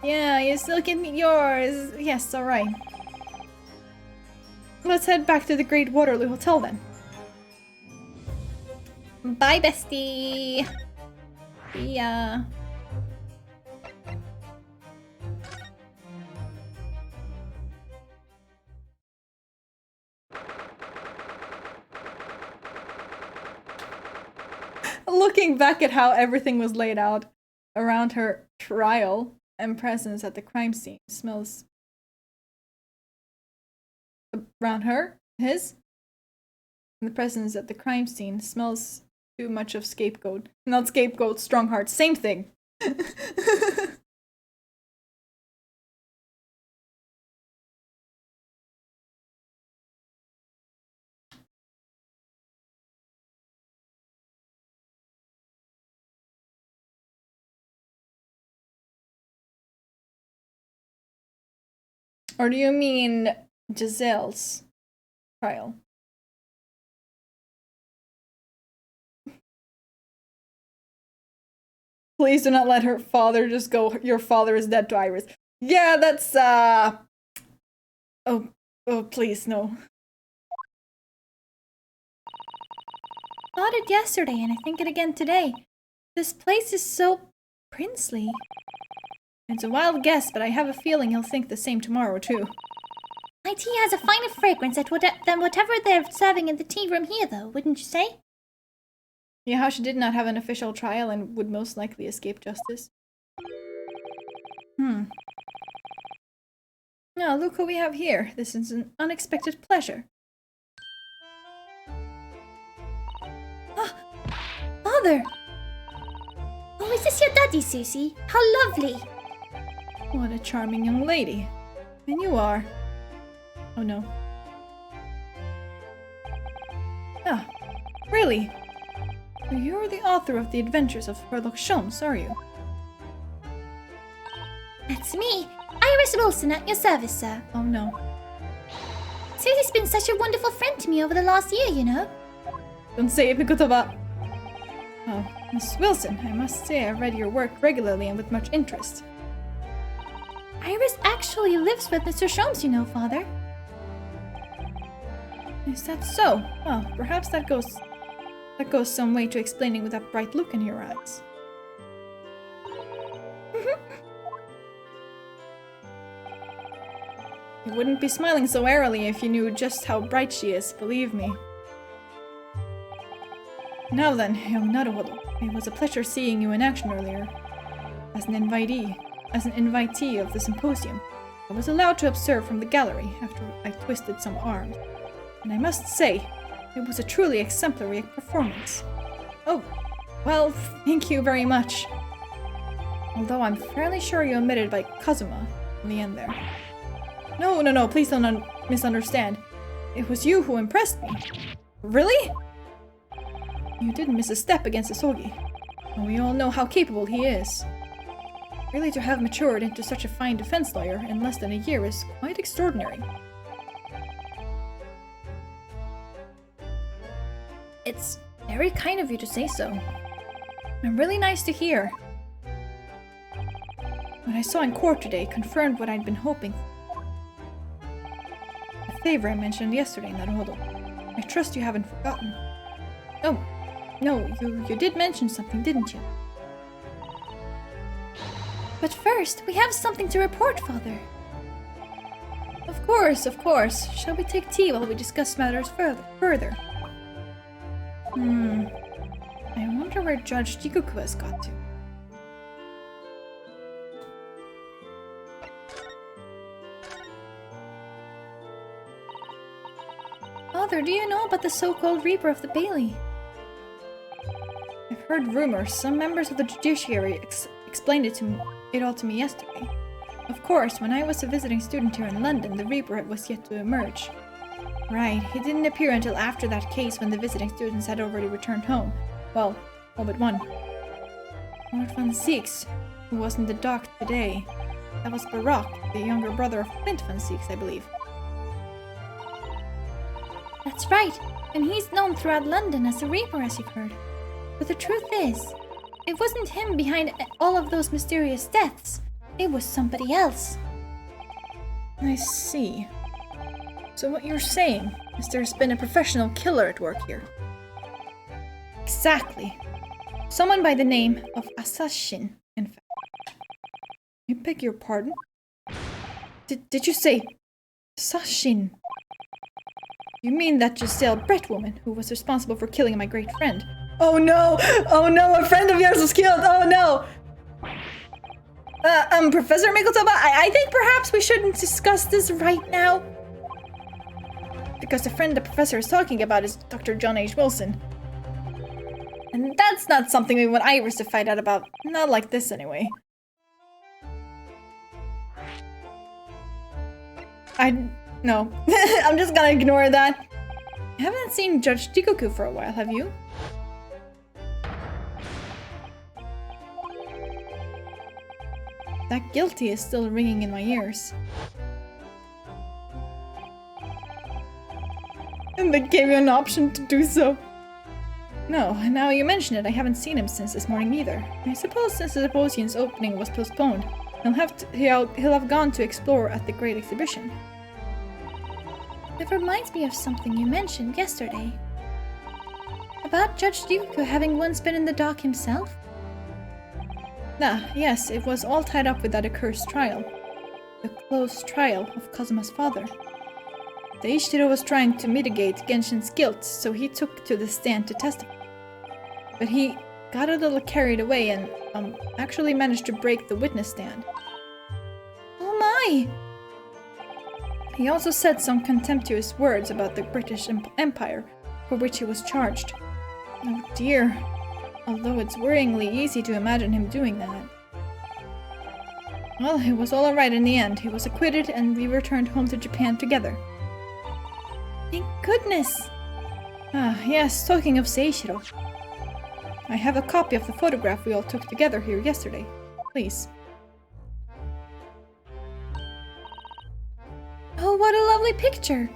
Yeah, you still can meet yours. Yes, alright. Let's head back to the Great Waterloo Hotel then. Bye, bestie! See ya. Looking back at how everything was laid out around her trial and presence at the crime scene smells... Around her? His? And the presence at the crime scene smells too much of scapegoat. Not scapegoat, Strongheart. Same thing. Or do you mean Giselle's trial? Please do not let her father just go, your father is dead to Iris. Yeah, that's, Oh, please, no. thought it yesterday and I think it again today. This place is so princely. It's a wild guess, but I have a feeling he'll think the same tomorrow too. My tea has a finer fragrance than whatever they're serving in the tea room here, though, wouldn't you say? Yeah, how she did not have an official trial and would most likely escape justice. Now, look who we have here. This is an unexpected pleasure. Ah, Father! Oh, is this your daddy, Susie? How lovely! What a charming young lady. And you are. Oh no. Ah, really? So you're the author of the adventures of Sherlock Holmes, are you? That's me, Iris Wilson, at your service, sir. Oh no. Susie's been such a wonderful friend to me over the last year, you know. Don't say it, Mikotoba. Oh, Miss Wilson, I must say I've read your work regularly and with much interest. Iris actually lives with Mr. Sholmes, you know, Father. Is that so? Well, perhaps that goes some way to explaining with that bright look in your eyes. You wouldn't be smiling so airily if you knew just how bright she is, believe me. Now then, young Naruhodo, it was a pleasure seeing you in action earlier. As an invitee of the symposium, I was allowed to observe from the gallery after I twisted some arms. And I must say, it was a truly exemplary performance. Oh, well, thank you very much. Although I'm fairly sure you omitted by Kazuma in the end there. No, please don't misunderstand. It was you who impressed me. Really? You didn't miss a step against Asogi. And we all know how capable he is. Really, to have matured into such a fine defense lawyer in less than a year is quite extraordinary. It's very kind of you to say so. And really nice to hear. What I saw in court today confirmed what I'd been hoping for. The favor I mentioned yesterday, Naruhodo. I trust you haven't forgotten. Oh, no, you did mention something, didn't you? But first, we have something to report, Father. Of course. Shall we take tea while we discuss matters further? I wonder where Judge Jikuku has got to. Father, do you know about the so-called Reaper of the Bailey? I've heard rumors. Some members of the judiciary explained it all to me yesterday. Of course, when I was a visiting student here in London, the Reaper was yet to emerge. Right, he didn't appear until after that case when the visiting students had already returned home. Well, all but one. Lord Van Zieks, who was in the dock today. That was Barak, the younger brother of Clint Van Zieks, I believe. That's right, and he's known throughout London as the Reaper, as you've heard. But the truth is, it wasn't him behind all of those mysterious deaths. It was somebody else. I see. So what you're saying is there's been a professional killer at work here. Exactly. Someone by the name of Assassin, in fact. I beg your pardon? Did you say Assassin? You mean that Giselle Brett woman who was responsible for killing my great friend? Oh no! A friend of yours was killed! Oh no! Professor Mikotoba, I think perhaps we shouldn't discuss this right now. Because the friend the professor is talking about is Dr. John H. Wilson. And that's not something we want Iris to find out about. Not like this, anyway. No. I'm just gonna ignore that. I haven't seen Judge Jikoku for a while, have you? That guilty is still ringing in my ears. And they gave you an option to do so. No, now you mention it, I haven't seen him since this morning either. I suppose since the symposium's opening was postponed, he'll have gone to explore at the Great Exhibition. It reminds me of something you mentioned yesterday. About Judge Ryuko having once been in the dock himself? Yes, it was all tied up with that accursed trial. The closed trial of Kazuma's father. Seishiro was trying to mitigate Genshin's guilt, so he took to the stand to testify. But he got a little carried away and actually managed to break the witness stand. Oh my! He also said some contemptuous words about the British Empire, for which he was charged. Oh dear. Although it's worryingly easy to imagine him doing that. Well, it was all alright in the end. He was acquitted and we returned home to Japan together. Thank goodness! Yes, talking of Seishiro. I have a copy of the photograph we all took together here yesterday. Please. Oh, what a lovely picture!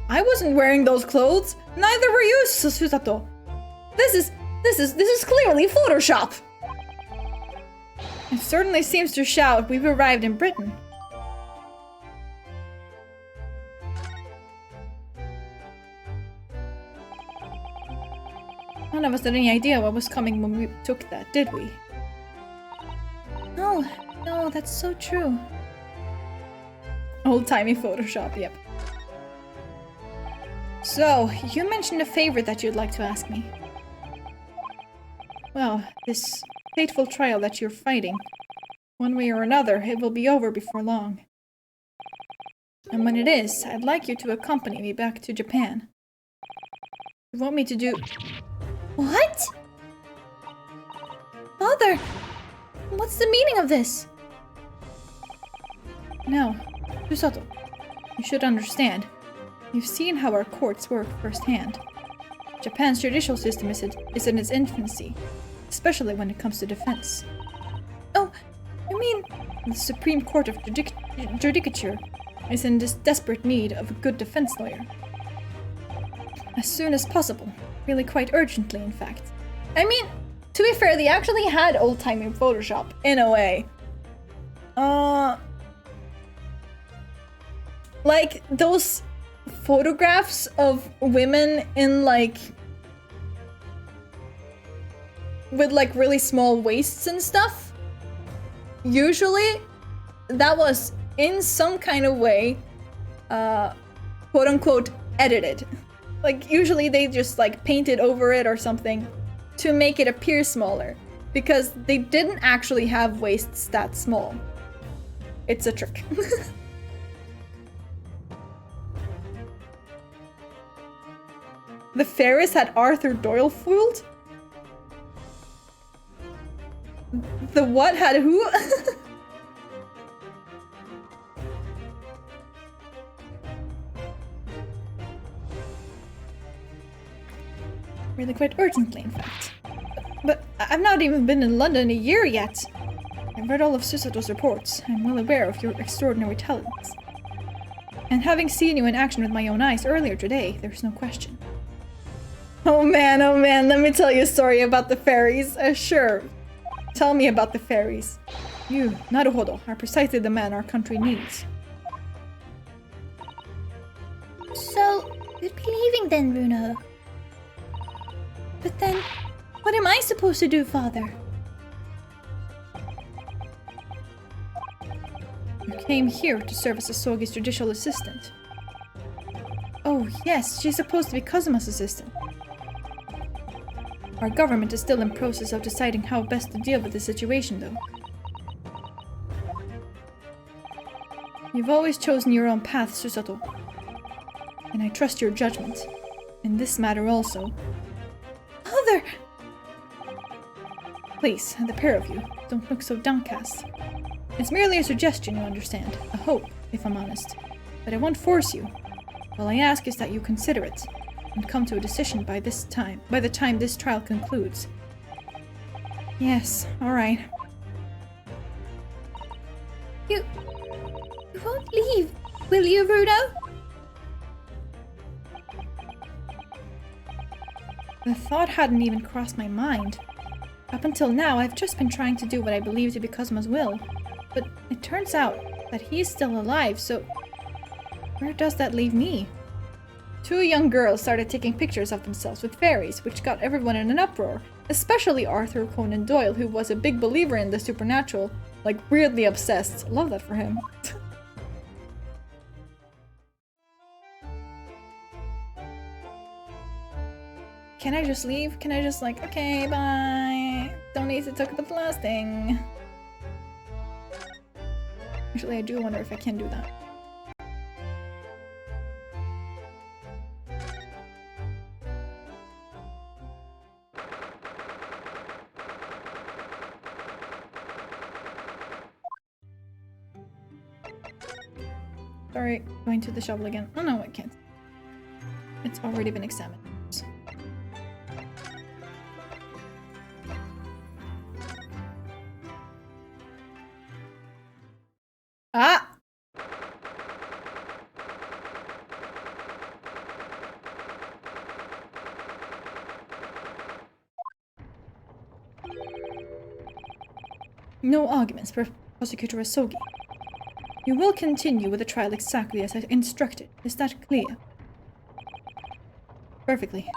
I wasn't wearing those clothes. Neither were you, Susato. This is clearly Photoshop. It certainly seems to shout we've arrived in Britain. None of us had any idea what was coming when we took that, did we? No, that's so true. Old-timey Photoshop, yep. So, you mentioned a favor that you'd like to ask me. Well, this fateful trial that you're fighting, one way or another, it will be over before long. And when it is, I'd like you to accompany me back to Japan. You want me to do... What? Father! What's the meaning of this? Now, Susato, you should understand. You've seen how our courts work firsthand. Japan's judicial system is in its infancy, especially when it comes to defense. Oh, you mean... The Supreme Court of Judicature is in this desperate need of a good defense lawyer. As soon as possible. Really quite urgently, in fact. I mean, to be fair, they actually had old-timey Photoshop, in a way. Like, those photographs of women in, like... with, like, really small waists and stuff. Usually, that was, in some kind of way, quote-unquote, edited. Like, usually they just, like, painted over it or something to make it appear smaller. Because they didn't actually have waists that small. It's a trick. The Ferris had Arthur Doyle fooled? The what had who? Really quite urgently, in fact. But I've not even been in London a year yet. I've read all of Susato's reports. I'm well aware of your extraordinary talents. And having seen you in action with my own eyes earlier today, there's no question. Oh man, let me tell you a story about the fairies. Sure. Tell me about the fairies. You, Naruhodo, are precisely the man our country needs. So, you'd be leaving then, Runo? But then, what am I supposed to do, Father? You came here to serve as Asogi's judicial assistant. Oh, yes, she's supposed to be Kazuma's assistant. Our government is still in process of deciding how best to deal with the situation, though. You've always chosen your own path, Susato. And I trust your judgment. In this matter also. Father! Please, the pair of you, don't look so downcast. It's merely a suggestion, you understand. A hope, if I'm honest. But I won't force you. All I ask is that you consider it, and come to a decision by the time this trial concludes. Yes, alright. You won't leave, will you, Runo? The thought hadn't even crossed my mind. Up until now, I've just been trying to do what I believe to be Kazuma's will. But it turns out that he is still alive, so... where does that leave me? Two young girls started taking pictures of themselves with fairies, which got everyone in an uproar, especially Arthur Conan Doyle, who was a big believer in the supernatural, like weirdly obsessed. Love that for him. Can I just leave? Can I just like, okay, bye. Don't need to talk about the last thing. Actually, I do wonder if I can do that. Sorry, going to the shovel again. Oh no, I can't. It's already been examined. Ah! No arguments, Prosecutor Asogi. You will continue with the trial exactly as I instructed. Is that clear? Perfectly.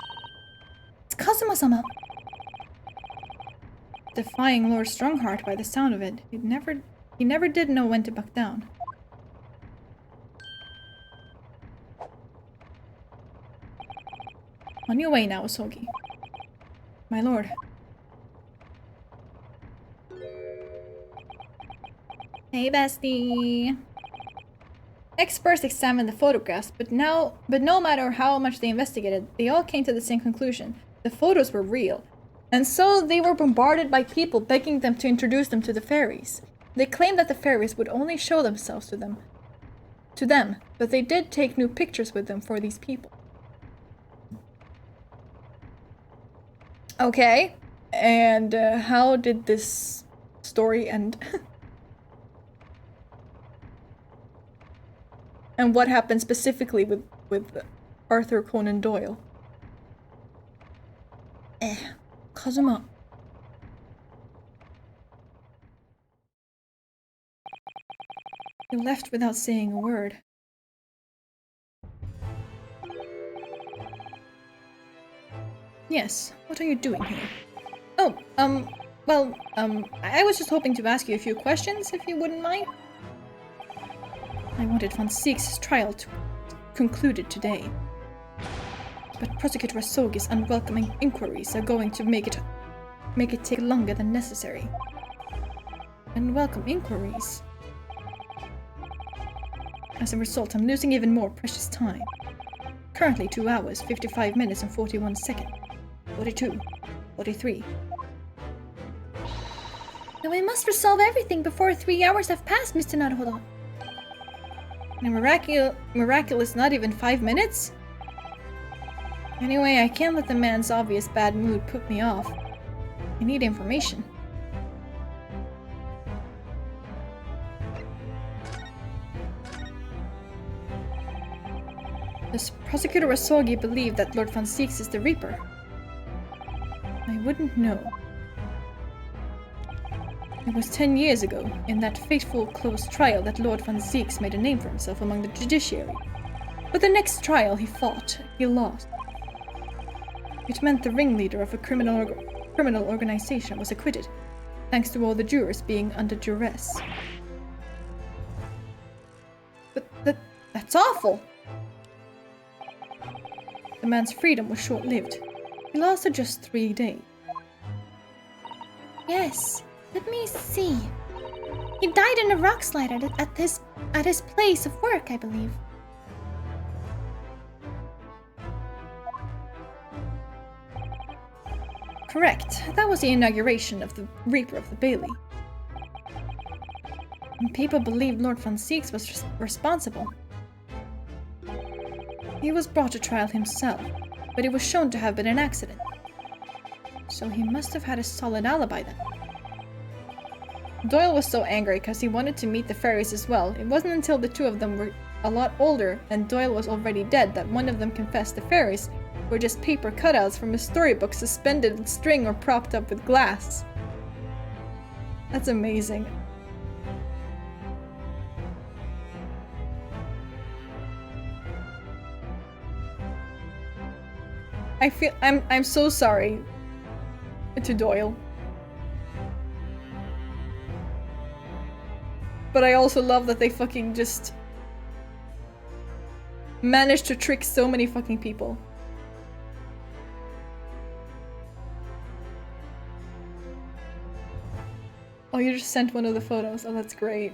It's Kazuma-sama. Defying Lord Strongheart by the sound of it, he never did know when to back down. On your way now, Asogi. My lord. Hey, bestie. Experts examined the photographs, but no matter how much they investigated, they all came to the same conclusion. The photos were real. And so they were bombarded by people begging them to introduce them to the fairies. They claimed that the fairies would only show themselves to them, but they did take new pictures with them for these people. Okay, and how did this story end? And what happened specifically with Arthur Conan Doyle? Kazuma. He left without saying a word. Yes, what are you doing here? Oh, I was just hoping to ask you a few questions, if you wouldn't mind. I wanted von Zieg's trial to concluded today. But Prosecutor Asogi's unwelcoming inquiries are going to make it take longer than necessary. Unwelcome inquiries? As a result, I'm losing even more precious time. Currently 2 hours, 55 minutes and 41 seconds. 42, 43. Now we must resolve everything before 3 hours have passed, Mr. Naruhodo. And miraculous not even 5 minutes? Anyway, I can't let the man's obvious bad mood put me off. I need information. Does Prosecutor Asogi believe that Lord von Zieks is the Reaper? I wouldn't know. It was 10 years ago, in that fateful close trial, that Lord von Zieks made a name for himself among the judiciary. But the next trial he fought, he lost. It meant the ringleader of a criminal organization was acquitted, thanks to all the jurors being under duress. But that's awful! The man's freedom was short-lived. He lasted just 3 days. Yes, let me see. He died in a rock slide at his place of work, I believe. Correct. That was the inauguration of the Reaper of the Bailey. And people believed Lord von Zieks was responsible. He was brought to trial himself, but it was shown to have been an accident. So he must have had a solid alibi then. Doyle was so angry because he wanted to meet the fairies as well. It wasn't until the two of them were a lot older and Doyle was already dead that one of them confessed the fairies were just paper cutouts from a storybook suspended with string or propped up with glass. That's amazing. I'm so sorry to Doyle. But I also love that they fucking just managed to trick so many fucking people. Oh, you just sent one of the photos. Oh, that's great.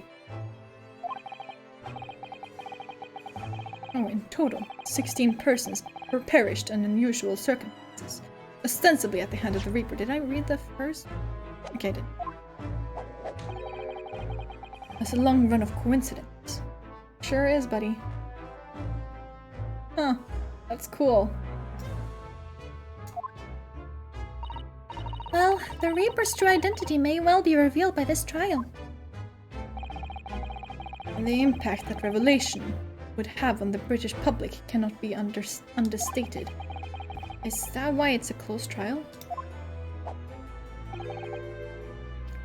Oh, in total, 16 persons were perished in unusual circumstances, ostensibly at the hand of the Reaper. Did I read that first? Okay, I did. That's a long run of coincidence. Sure is, buddy. Huh. That's cool. Well, the Reaper's true identity may well be revealed by this trial. And the impact that revelation would have on the British public cannot be understated. Is that why it's a closed trial?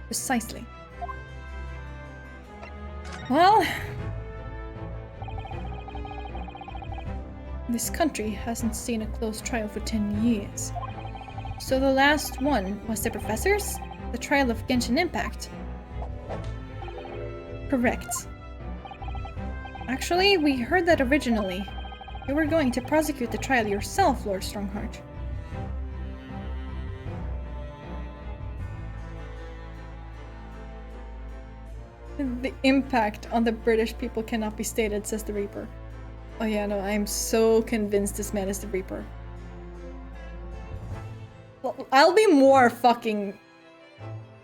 Precisely. Well, this country hasn't seen a closed trial for 10 years. So the last one was the professors? The trial of Genshin Impact? Correct. Actually, we heard that originally. You were going to prosecute the trial yourself, Lord Strongheart. The impact on the British people cannot be stated, says the Reaper. Oh yeah, no, I am so convinced this man is the Reaper. Well, I'll be more fucking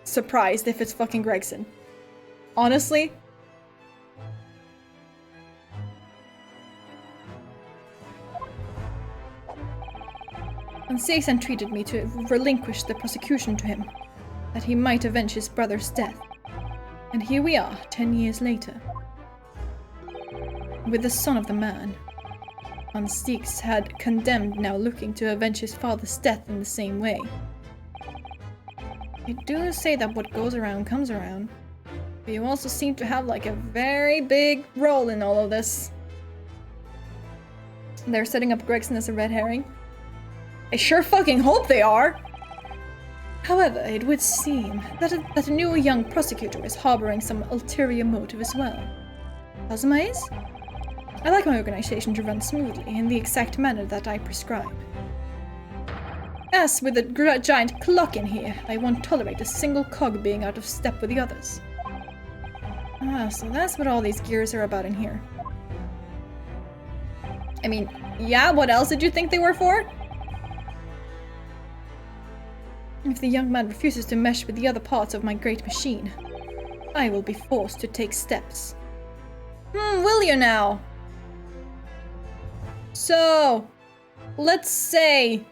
surprised if it's fucking Gregson. Honestly. And Seix entreated me to relinquish the prosecution to him, that he might avenge his brother's death. And here we are, 10 years later. With the son of the man. Seix had condemned, now looking to avenge his father's death in the same way. They do say that what goes around comes around. But you also seem to have like a very big role in all of this. They're setting up Gregson as a red herring. I sure fucking hope they are! However, it would seem that a new young prosecutor is harboring some ulterior motive as well. Kazuma is? I like my organization to run smoothly in the exact manner that I prescribe. As with the giant clock in here, I won't tolerate a single cog being out of step with the others. Ah, so that's what all these gears are about in here. I mean, yeah, what else did you think they were for? If the young man refuses to mesh with the other parts of my great machine, I will be forced to take steps. Will you now? So, let's say,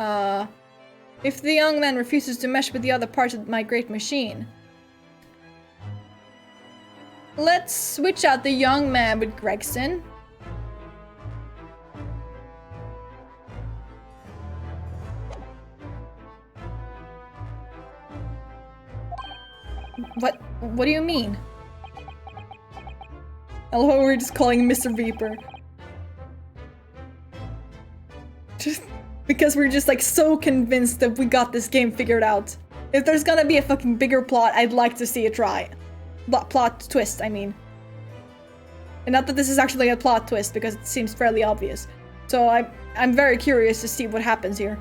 if the young man refuses to mesh with the other parts of my great machine, let's switch out the young man with Gregson. What do you mean? Oh, we're just calling him Mr. Reaper. Just because we're just like so convinced that we got this game figured out. If there's gonna be a fucking bigger plot, I'd like to see it try. Plot twist, I mean. And not that this is actually a plot twist, because it seems fairly obvious. So I'm very curious to see what happens here.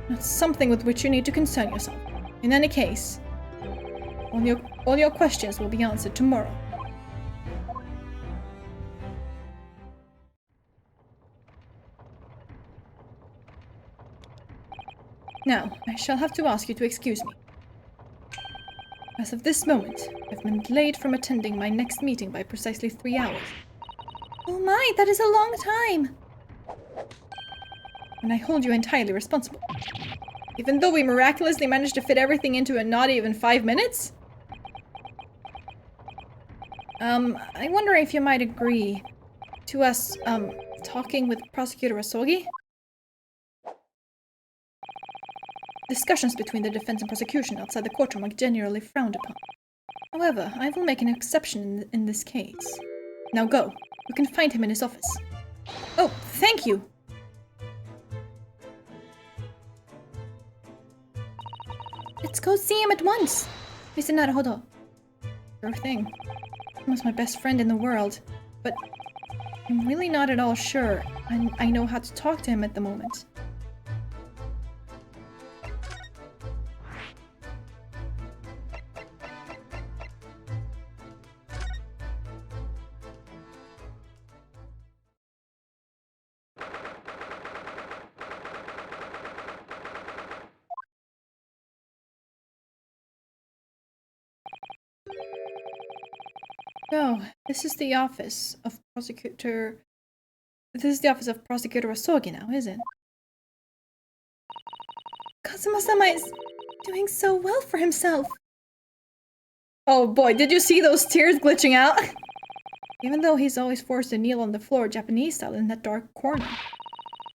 That's something with which you need to concern yourself. In any case, all your questions will be answered tomorrow. Now, I shall have to ask you to excuse me. As of this moment, I've been delayed from attending my next meeting by precisely 3 hours. Oh my, that is a long time! And I hold you entirely responsible. Even though we miraculously managed to fit everything into a not even 5 minutes? I wonder if you might agree to us, talking with Prosecutor Asogi? Discussions between the defense and prosecution outside the courtroom are generally frowned upon. However, I will make an exception in this case. Now go. You can find him in his office. Oh, thank you! go see him at once. Mr. Naruhodo. Sure thing. Almost my best friend in the world. But I'm really not at all sure I know how to talk to him at the moment. So, this is the office of Prosecutor... This is the office of Prosecutor Asogi now, is it? Kazuma-sama is doing so well for himself. Oh boy, did you see those tears glitching out? Even though he's always forced to kneel on the floor Japanese style in that dark corner.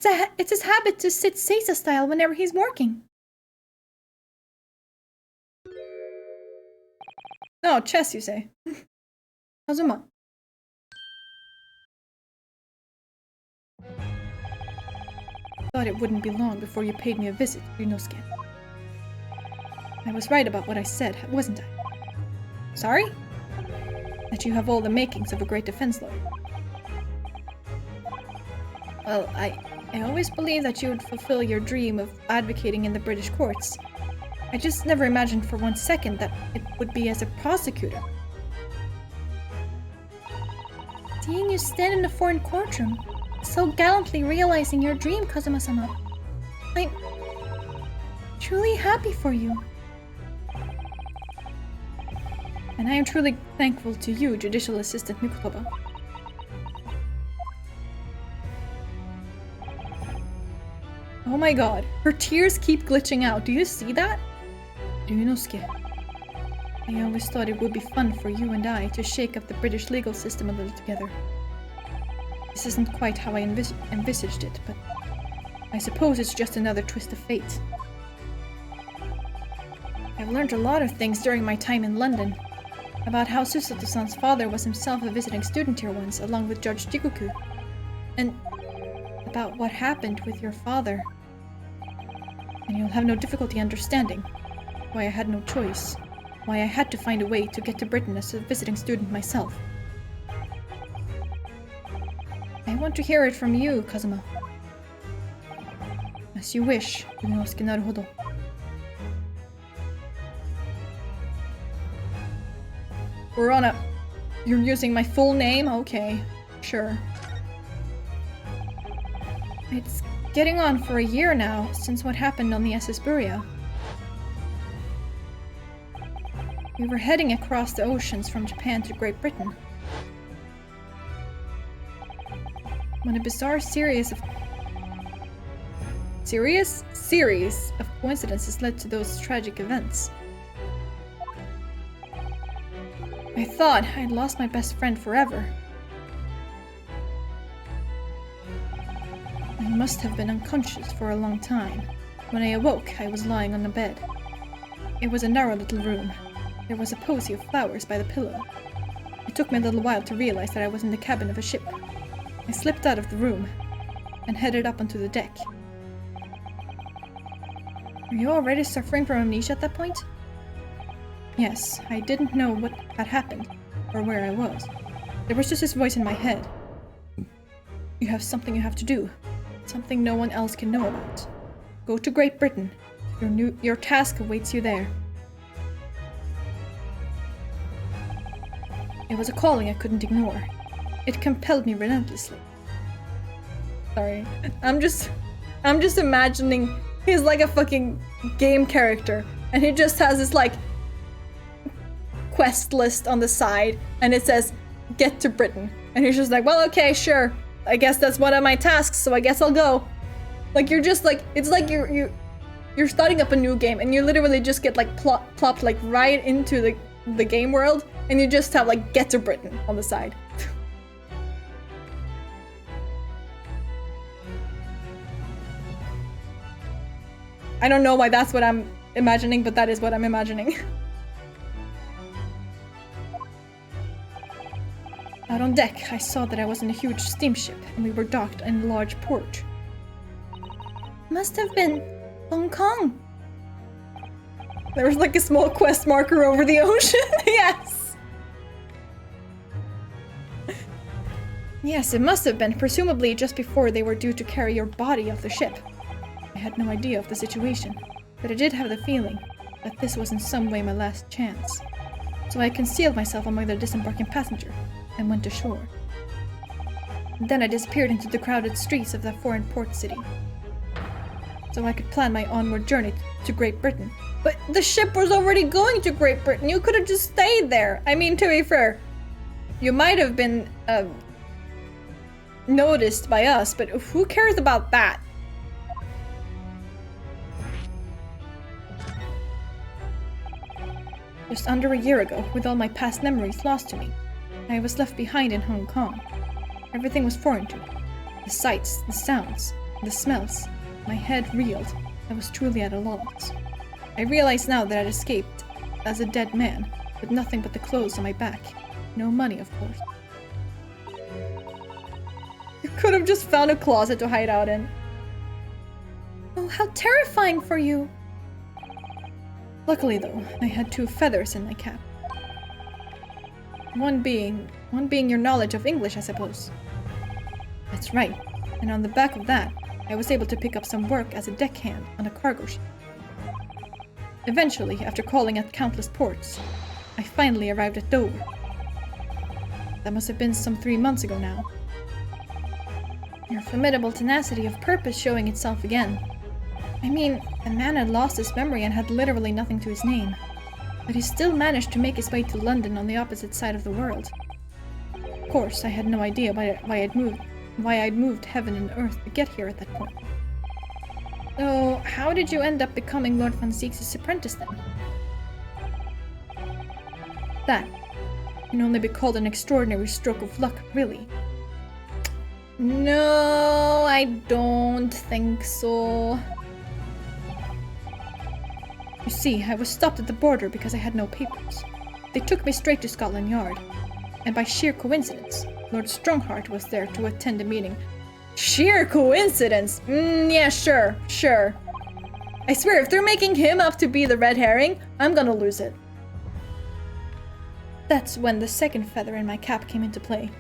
It's his habit to sit Seiza style whenever he's working. Oh, chess, you say? Kazuma. Thought it wouldn't be long before you paid me a visit, Ryunosuke. I was right about what I said, wasn't I? Sorry? That you have all the makings of a great defense lawyer. Well, I always believed that you would fulfill your dream of advocating in the British courts. I just never imagined for one second that it would be as a prosecutor. Seeing you stand in a foreign courtroom, so gallantly realizing your dream, Kazuma-sama. I'm truly happy for you. And I am truly thankful to you, Judicial Assistant Mikutoba. Oh my god, her tears keep glitching out. Do you see that? Ryunosuke. I always thought it would be fun for you and I to shake up the British legal system a little together. This isn't quite how I envisaged it, but I suppose it's just another twist of fate. I've learned a lot of things during my time in London. About how Susato-san's father was himself a visiting student here once, along with Judge Jikuku. And about what happened with your father. And you'll have no difficulty understanding why I had no choice. Why I had to find a way to get to Britain as a visiting student myself. I want to hear it from you, Kazuma. As you wish, Ryunosuke Naruhodo. We're on a... You're using my full name? Okay, sure. It's getting on for a year now, since what happened on the SS Buria. We were heading across the oceans from Japan to Great Britain. When a bizarre series of coincidences led to those tragic events. I thought I'd lost my best friend forever. I must have been unconscious for a long time. When I awoke, I was lying on a bed. It was a narrow little room. There was a posy of flowers by the pillow. It took me a little while to realize that I was in the cabin of a ship. I slipped out of the room and headed up onto the deck. Were you already suffering from amnesia at that point? Yes, I didn't know what had happened or where I was. There was just this voice in my head. You have something you have to do. Something no one else can know about. Go to Great Britain. Your task awaits you there. It was a calling I couldn't ignore. It compelled me relentlessly. Sorry. I'm just imagining he's like a fucking game character and he just has this like quest list on the side and it says get to Britain and he's just like, well, okay, sure, I guess that's one of my tasks, so I guess I'll go. Like you're just like, it's like you're starting up a new game and you literally just get like plopped like right into the game world and you just have like get to Britain on the side. I don't know why that's what I'm imagining, but that is what I'm imagining. Out on deck, I saw that I was in a huge steamship, and we were docked in a large port. Must have been Hong Kong. There was like a small quest marker over the ocean. Yes. Yes, it must have been, presumably just before they were due to carry your body off the ship. I had no idea of the situation, but I did have the feeling that this was in some way my last chance. So I concealed myself among the disembarking passenger and went ashore. Then I disappeared into the crowded streets of that foreign port city, so I could plan my onward journey to Great Britain. But the ship was already going to Great Britain. You could have just stayed there. I mean, to be fair, you might have been noticed by us, but who cares about that? Just under a year ago, with all my past memories lost to me, I was left behind in Hong Kong. Everything was foreign to me. The sights, the sounds, the smells. My head reeled. I was truly at a loss. I realize now that I'd escaped as a dead man, with nothing but the clothes on my back. No money, of course. You could have just found a closet to hide out in. Oh, how terrifying for you! Luckily, though, I had 2 feathers in my cap. One being your knowledge of English, I suppose. That's right. And on the back of that, I was able to pick up some work as a deckhand on a cargo ship. Eventually, after calling at countless ports, I finally arrived at Dover. That must have been some 3 months ago now. Your formidable tenacity of purpose showing itself again. I mean, the man had lost his memory and had literally nothing to his name. But he still managed to make his way to London on the opposite side of the world. Of course, I had no idea why I'd moved heaven and earth to get here at that point. So, how did you end up becoming Lord Van Zieks' apprentice then? That can only be called an extraordinary stroke of luck, really. No, I don't think so. You see, I was stopped at the border because I had no papers. They took me straight to Scotland Yard. And by sheer coincidence, Lord Strongheart was there to attend a meeting. Sheer coincidence? Yeah, sure. I swear, if they're making him up to be the red herring, I'm gonna lose it. That's when the second feather in my cap came into play.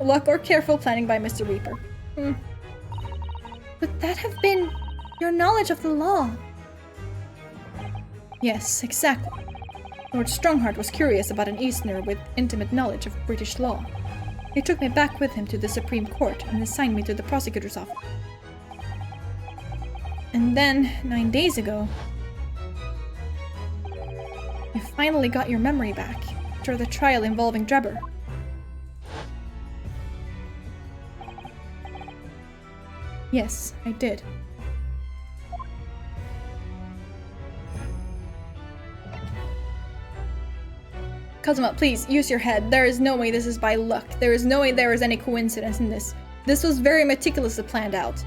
Luck or careful planning by Mr. Reaper. Would that have been your knowledge of the law? Yes, exactly. Lord Strongheart was curious about an Easterner with intimate knowledge of British law. He took me back with him to the Supreme Court and assigned me to the prosecutor's office. And then, 9 days ago, you finally got your memory back after the trial involving Drebber. Yes, I did. Kazuma, please, use your head. There is no way this is by luck. There is no way there is any coincidence in this. This was very meticulously planned out.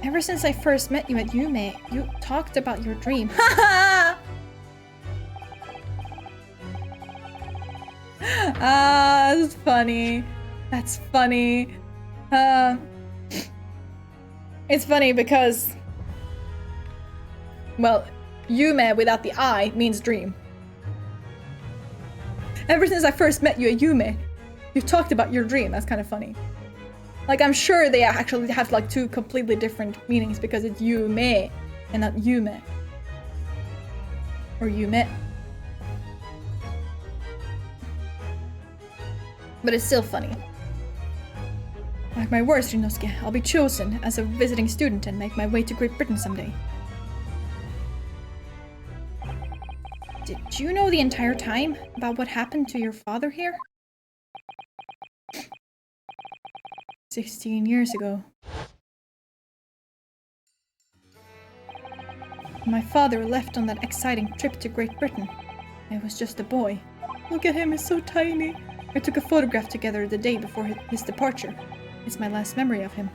Ever since I first met you at Yume, you talked about your dream. Haha! That's funny. That's funny. It's funny because, well, Yume without the I means dream. Ever since I first met you at Yume, you talked about your dream. That's kind of funny. Like, I'm sure they actually have like 2 completely different meanings because it's Yume and not Yume. Or Yume. But it's still funny. Mark my words, Rinosuke, I'll be chosen as a visiting student and make my way to Great Britain someday. Did you know the entire time about what happened to your father here? 16 years ago. My father left on that exciting trip to Great Britain. I was just a boy. Look at him, he's so tiny. I took a photograph together the day before his departure. It's my last memory of him.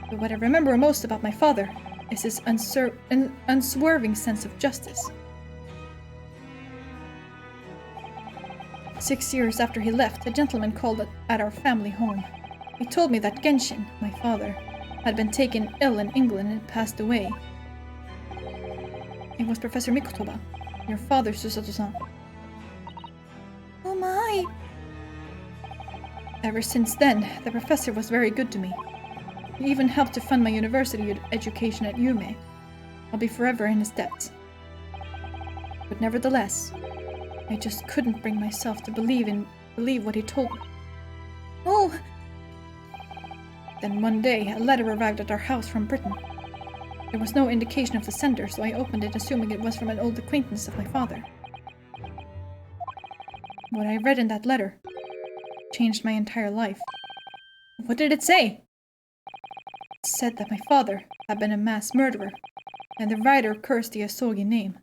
But what I remember most about my father is his unswerving sense of justice. 6 years after he left, a gentleman called at our family home. He told me that Genshin, my father, had been taken ill in England and passed away. It was Professor Mikotoba, your father, Susato-san. Oh my! Ever since then, the professor was very good to me. He even helped to fund my university education at Yume. I'll be forever in his debt. But nevertheless, I just couldn't bring myself to believe what he told me. Oh, Then one day, a letter arrived at our house from Britain. There was no indication of the sender, so I opened it assuming it was from an old acquaintance of my father. What I read in that letter changed my entire life. What did it say? It said that my father had been a mass murderer, and the writer cursed the Asogi name.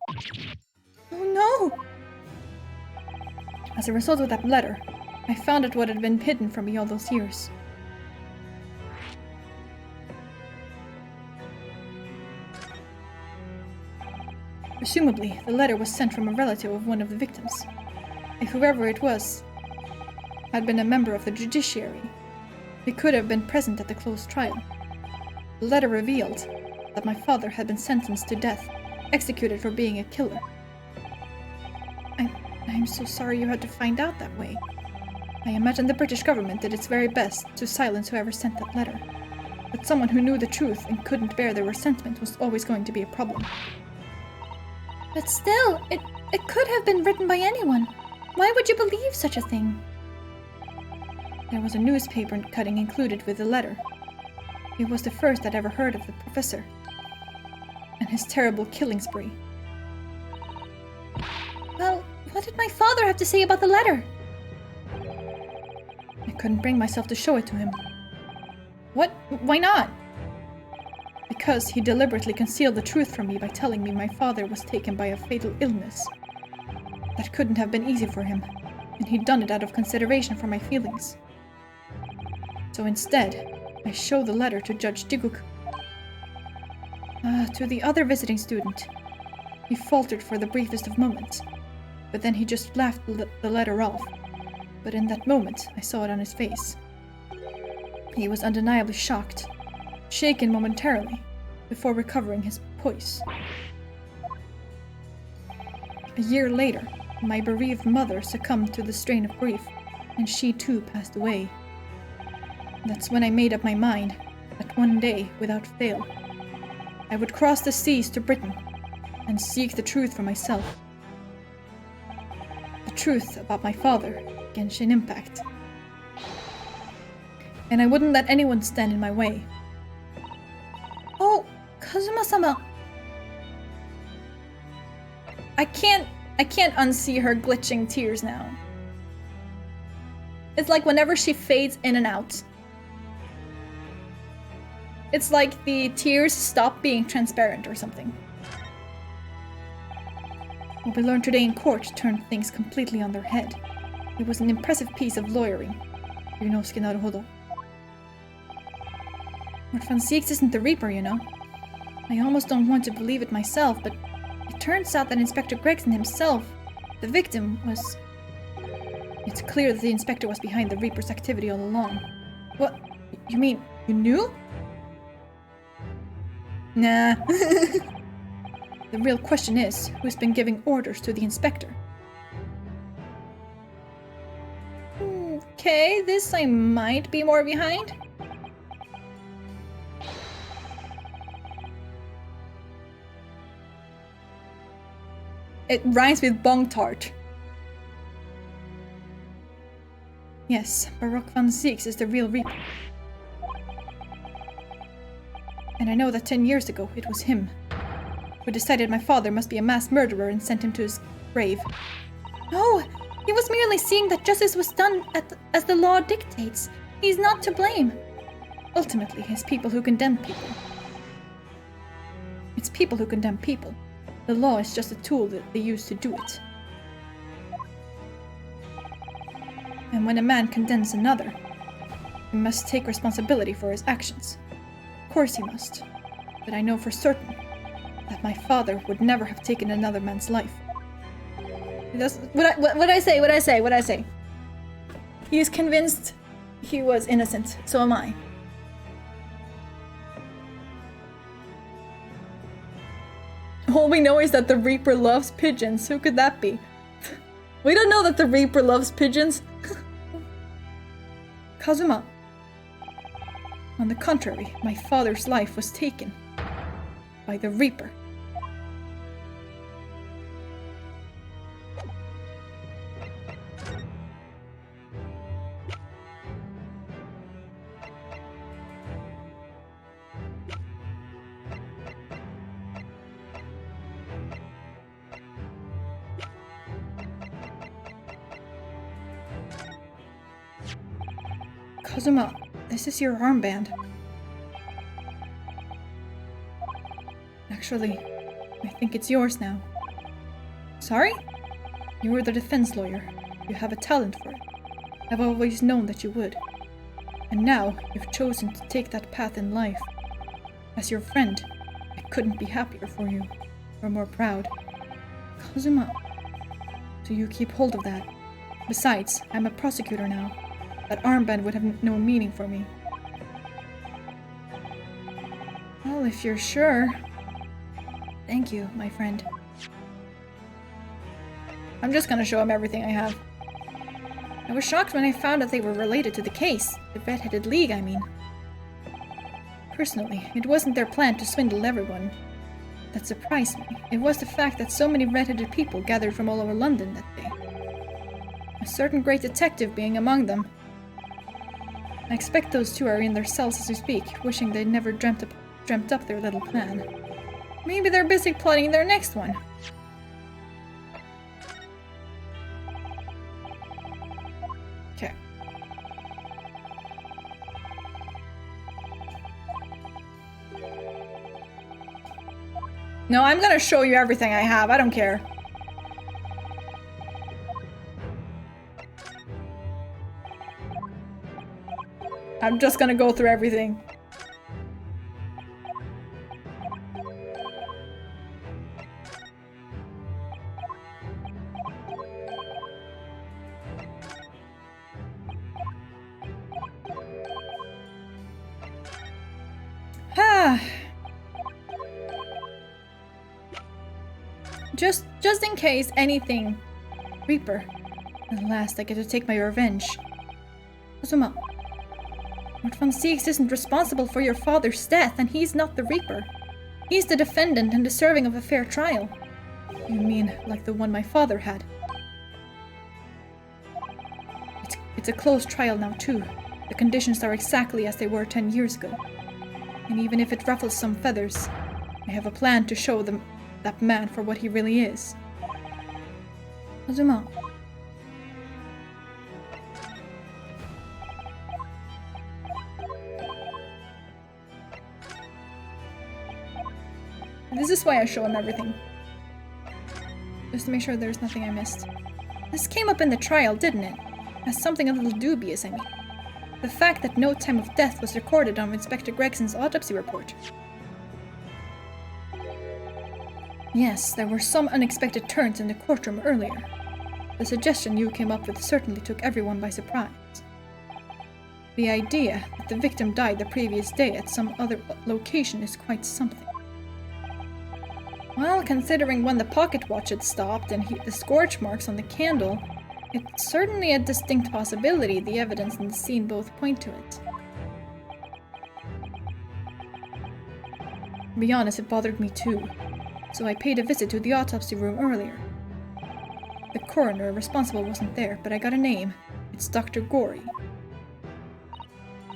oh no! As a result of that letter, I found out what had been hidden from me all those years. Presumably, the letter was sent from a relative of one of the victims. If whoever it was had been a member of the judiciary, they could have been present at the closed trial. The letter revealed that my father had been sentenced to death, executed for being a killer. I'm so sorry you had to find out that way. I imagine the British government did its very best to silence whoever sent that letter. But someone who knew the truth and couldn't bear the resentment was always going to be a problem. But still, it could have been written by anyone. Why would you believe such a thing? There was a newspaper cutting included with the letter. It was the first I'd ever heard of the professor and his terrible killing spree. Well, what did my father have to say about the letter? I couldn't bring myself to show it to him. What? Why not? Because he deliberately concealed the truth from me by telling me my father was taken by a fatal illness. That couldn't have been easy for him, and he'd done it out of consideration for my feelings. So instead, I showed the letter to Judge Jiguku. To the other visiting student. He faltered for the briefest of moments, but then he just laughed the letter off. But in that moment, I saw it on his face. He was undeniably shocked, shaken momentarily, before recovering his poise. A year later, my bereaved mother succumbed to the strain of grief, and she too passed away. That's when I made up my mind that one day, without fail, I would cross the seas to Britain and seek the truth for myself. The truth about my father, Genshin Impact. And I wouldn't let anyone stand in my way. Oh, Kazuma-sama. I can't unsee her glitching tears now. It's like whenever she fades in and out, it's like the tears stop being transparent or something. What we learned today in court turned things completely on their head. It was an impressive piece of lawyering. Ryunosuke Naruhodo. Lord Van Zieks isn't the Reaper, you know. I almost don't want to believe it myself, but it turns out that Inspector Gregson himself, the victim, was... It's clear that the Inspector was behind the Reaper's activity all along. What? You mean, you knew? Nah. The real question is, who's been giving orders to the Inspector? Okay, this I might be more behind. It rhymes with bong tart. Yes, Baroque Van Zieks is the real Reaper. And I know that 10 years ago it was him who decided my father must be a mass murderer and sent him to his grave. No, he was merely seeing that justice was done as the law dictates. He's not to blame. Ultimately, it's people who condemn people. It's people who condemn people. The law is just a tool that they use to do it. And when a man condemns another, he must take responsibility for his actions. Of course he must. But I know for certain that my father would never have taken another man's life. What I say? He is convinced he was innocent. So am I. All we know is that the Reaper loves pigeons. Who could that be? We don't know that the Reaper loves pigeons. Kazuma. On the contrary, my father's life was taken by the Reaper. Kazuma, this is your armband. Actually, I think it's yours now. Sorry? You were the defense lawyer. You have a talent for it. I've always known that you would. And now, you've chosen to take that path in life. As your friend, I couldn't be happier for you, or more proud. Kazuma, do you keep hold of that? Besides, I'm a prosecutor now. That armband would have no meaning for me. Well, if you're sure. Thank you, my friend. I'm just gonna show him everything I have. I was shocked when I found that they were related to the case. The Red-Headed League, I mean. Personally, it wasn't their plan to swindle everyone. That surprised me. It was the fact that so many red-headed people gathered from all over London that day. A certain great detective being among them. I expect those two are in their cells as we speak, wishing they'd never dreamt up their little plan. Maybe they're busy plotting their next one. Okay. No, I'm gonna show you everything I have. I don't care. I'm just gonna go through everything. Just in case anything. Reaper. At last I get to take my revenge. Kazuma. Lord von Siegs isn't responsible for your father's death, and he's not the Reaper. He's the defendant and deserving of a fair trial. You mean like the one my father had? It's a closed trial now, too. The conditions are exactly as they were 10 years ago. And even if it ruffles some feathers, I have a plan to show them that man for what he really is. Kazuma. This is why I show him everything. Just to make sure there's nothing I missed. This came up in the trial, didn't it? As something a little dubious, I mean. The fact that no time of death was recorded on Inspector Gregson's autopsy report. Yes, there were some unexpected turns in the courtroom earlier. The suggestion you came up with certainly took everyone by surprise. The idea that the victim died the previous day at some other location is quite something. Well, considering when the pocket watch had stopped and the scorch marks on the candle, it's certainly a distinct possibility the evidence in the scene both point to it. To be honest, it bothered me too, so I paid a visit to the autopsy room earlier. The coroner responsible wasn't there, but I got a name. It's Dr. Gory.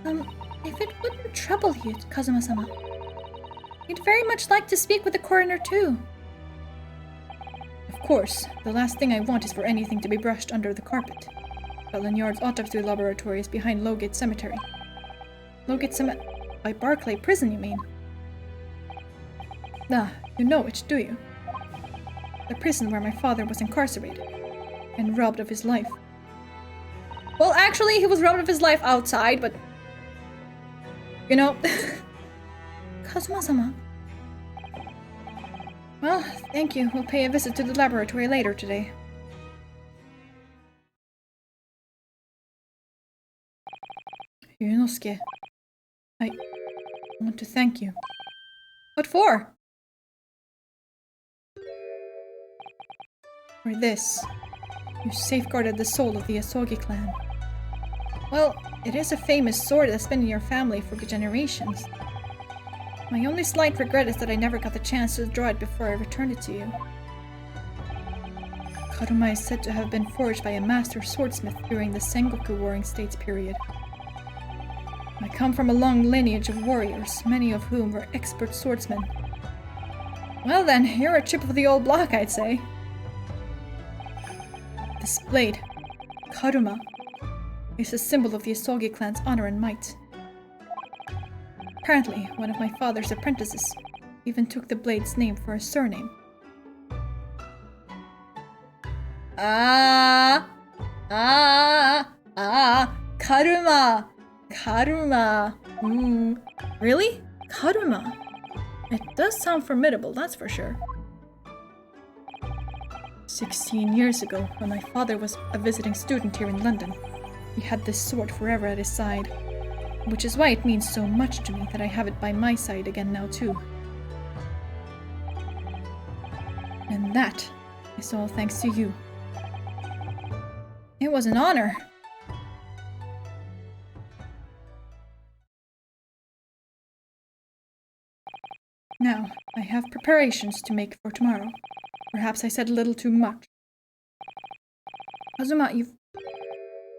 If it wouldn't trouble you, Kazuma-sama, I'd very much like to speak with the coroner too. Of course, the last thing I want is for anything to be brushed under the carpet. Scotland Yard's autopsy laboratory is behind Lowgate Cemetery. By Barclay Prison, you mean? Ah, you know it, do you? The prison where my father was incarcerated and robbed of his life. Well, actually, he was robbed of his life outside, but... You know... Kazuma-sama. Well, thank you. We'll pay a visit to the laboratory later today. Ryunosuke, I want to thank you. What for? For this. You safeguarded the soul of the Asogi clan. Well, it is a famous sword that's been in your family for generations. My only slight regret is that I never got the chance to draw it before I returned it to you. Karuma is said to have been forged by a master swordsmith during the Sengoku Warring States period. I come from a long lineage of warriors, many of whom were expert swordsmen. Well then, you're a chip of the old block, I'd say. This blade, Karuma, is a symbol of the Asogi clan's honor and might. Apparently, one of my father's apprentices even took the blade's name for a surname. Karuma! Karuma! Really? Karuma? It does sound formidable, that's for sure. 16 years ago, when my father was a visiting student here in London, he had this sword forever at his side, which is why it means so much to me that I have it by my side again now too. And that is all thanks to you. It was an honor. Now, I have preparations to make for tomorrow. Perhaps I said a little too much. Kazuma, you've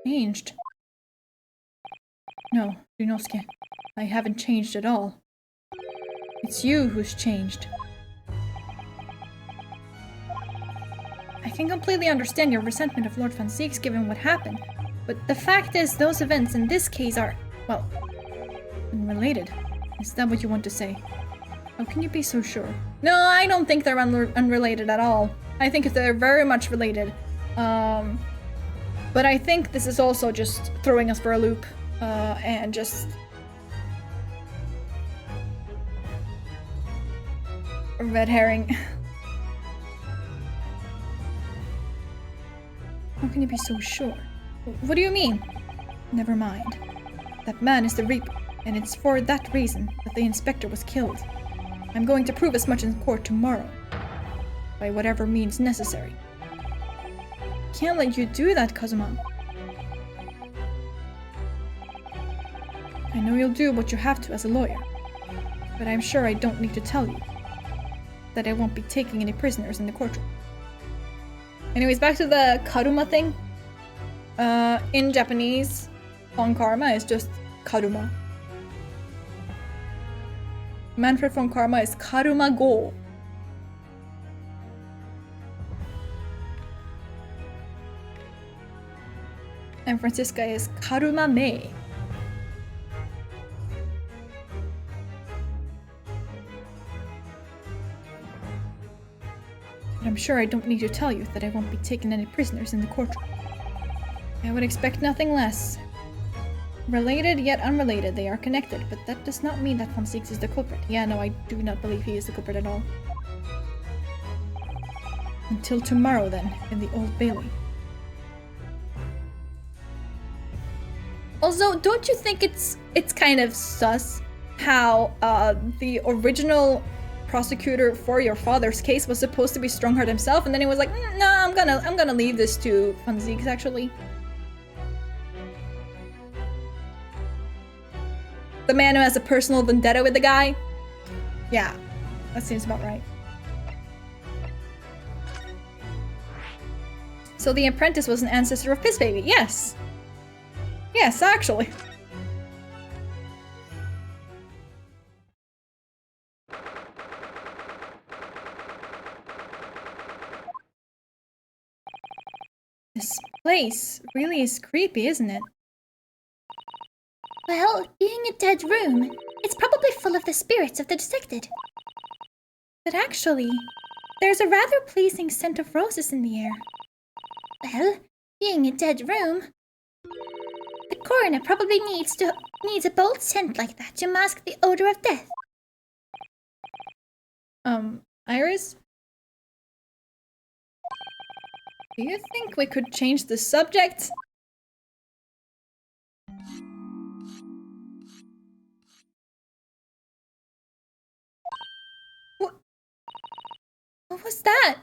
changed. No, Ryunosuke, I haven't changed at all. It's you who's changed. I can completely understand your resentment of Lord Van Zieks given what happened, but the fact is those events in this case are, well, unrelated. Is that what you want to say? How can you be so sure? No, I don't think they're unrelated at all. I think they're very much related. But I think this is also just throwing us for a loop. And just... red herring. How can you be so sure? What do you mean? Never mind. That man is the Reaper, and it's for that reason that the inspector was killed. I'm going to prove as much in court tomorrow, by whatever means necessary. Can't let you do that, Kazuma. I know you'll do what you have to as a lawyer, but I'm sure I don't need to tell you that I won't be taking any prisoners in the courtroom. Anyways, back to the Karuma thing. In Japanese, von Karma is just Karuma. Manfred von Karma is Karuma Go. And Francisca is Karuma Mei. But I'm sure I don't need to tell you that I won't be taking any prisoners in the courtroom. I would expect nothing less. Related yet unrelated, they are connected, but that does not mean that Van Zieks is the culprit. Yeah, no, I do not believe he is the culprit at all. Until tomorrow then, in the Old Bailey. Also, don't you think it's kind of sus how the original prosecutor for your father's case was supposed to be Strongheart himself, and then he was like, no, I'm gonna leave this to Van Zieks actually. The man who has a personal vendetta with the guy? Yeah, that seems about right. So the apprentice was an ancestor of Piss Baby, yes. Yes, actually. This place really is creepy, isn't it? Well, being a dead room, it's probably full of the spirits of the dissected. But actually, there's a rather pleasing scent of roses in the air. Well, being a dead room, the coroner probably needs a bold scent like that to mask the odor of death. Iris? Do you think we could change the subject? was that?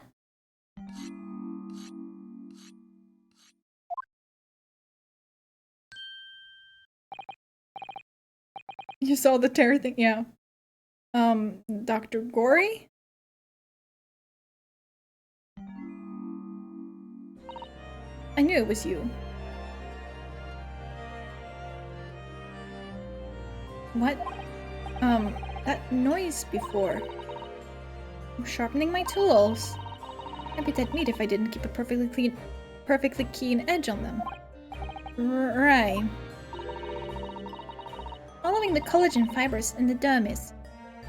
You saw the terror thing? Yeah. Dr. Gory? I knew it was you. What? That noise before. I'm sharpening my tools. I'd be dead meat if I didn't keep a perfectly keen edge on them. Right. Following the collagen fibers in the dermis.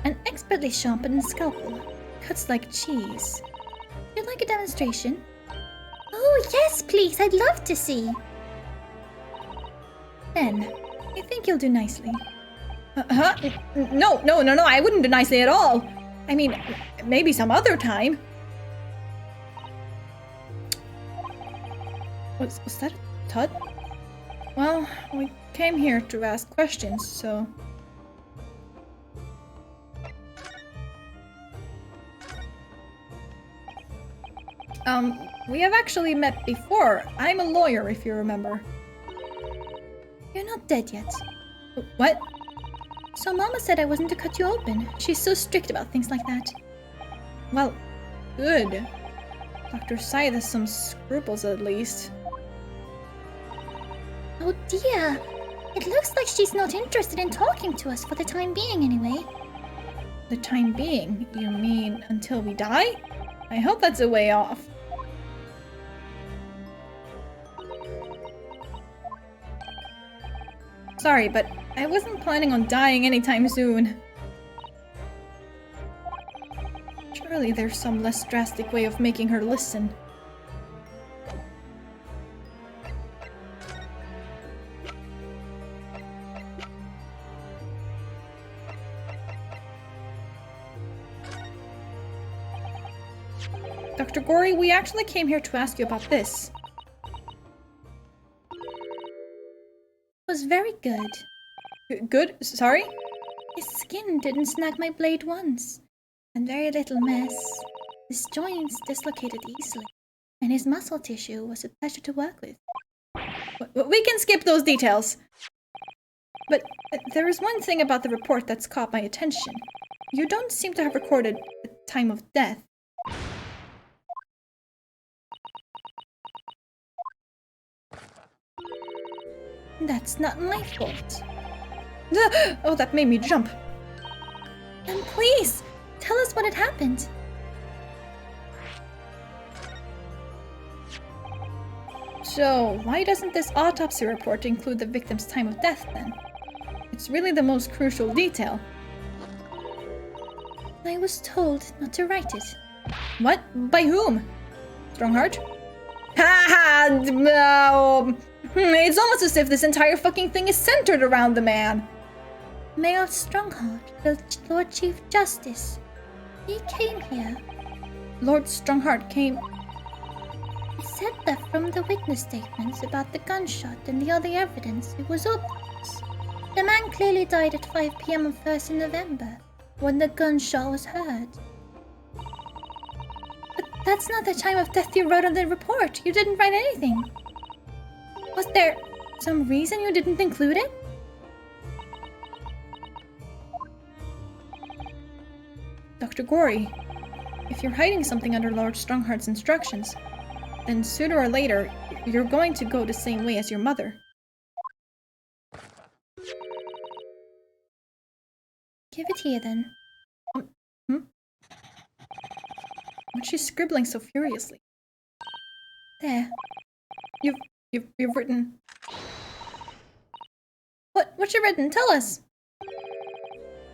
An expertly sharpened scalpel. Cuts like cheese. You'd like a demonstration? Oh, yes, please. I'd love to see. Ben, I think you'll do nicely. Huh? No, I wouldn't do nicely at all. I mean, maybe some other time. Was that a Tut? Well, we came here to ask questions, so... We have actually met before. I'm a lawyer, if you remember. You're not dead yet. What? So Mama said I wasn't to cut you open. She's so strict about things like that. Well, good. Dr. Scythe has some scruples, at least. Oh dear. It looks like she's not interested in talking to us for the time being, anyway. The time being? You mean until we die? I hope that's a way off. Sorry, but I wasn't planning on dying anytime soon. Surely there's some less drastic way of making her listen. Dr. Gory, we actually came here to ask you about this. It was very good. Good? Sorry? His skin didn't snag my blade once. And very little mess. His joints dislocated easily. And his muscle tissue was a pleasure to work with. We can skip those details. But there is one thing about the report that's caught my attention. You don't seem to have recorded the time of death. That's not my fault. Oh, that made me jump. And please, tell us what had happened. So, why doesn't this autopsy report include the victim's time of death then? It's really the most crucial detail. I was told not to write it. What? By whom? Strongheart? Ha ha! No! It's almost as if this entire fucking thing is centered around the man. Mayor Strongheart, the Lord Chief Justice. He came here. Lord Strongheart came... He said that from the witness statements about the gunshot and the other evidence, it was obvious. The man clearly died at 5 p.m. on 1st of November, when the gunshot was heard. But that's not the time of death you wrote on the report. You didn't write anything. Was there some reason you didn't include it? Dr. Gory, if you're hiding something under Lord Strongheart's instructions, then sooner or later, you're going to go the same way as your mother. Give it here, then. What's she scribbling so furiously? There. You've written... What's you written? Tell us!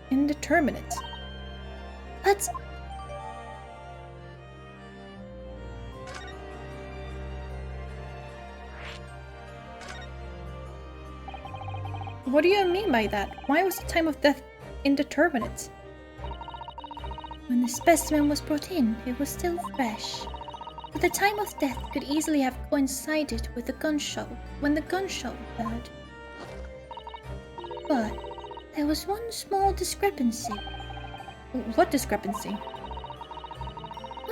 Indeterminate. But... What do you mean by that? Why was the time of death indeterminate? When the specimen was brought in, it was still fresh. But the time of death could easily have coincided with the gunshot, when the gunshot occurred. But there was one small discrepancy. What discrepancy?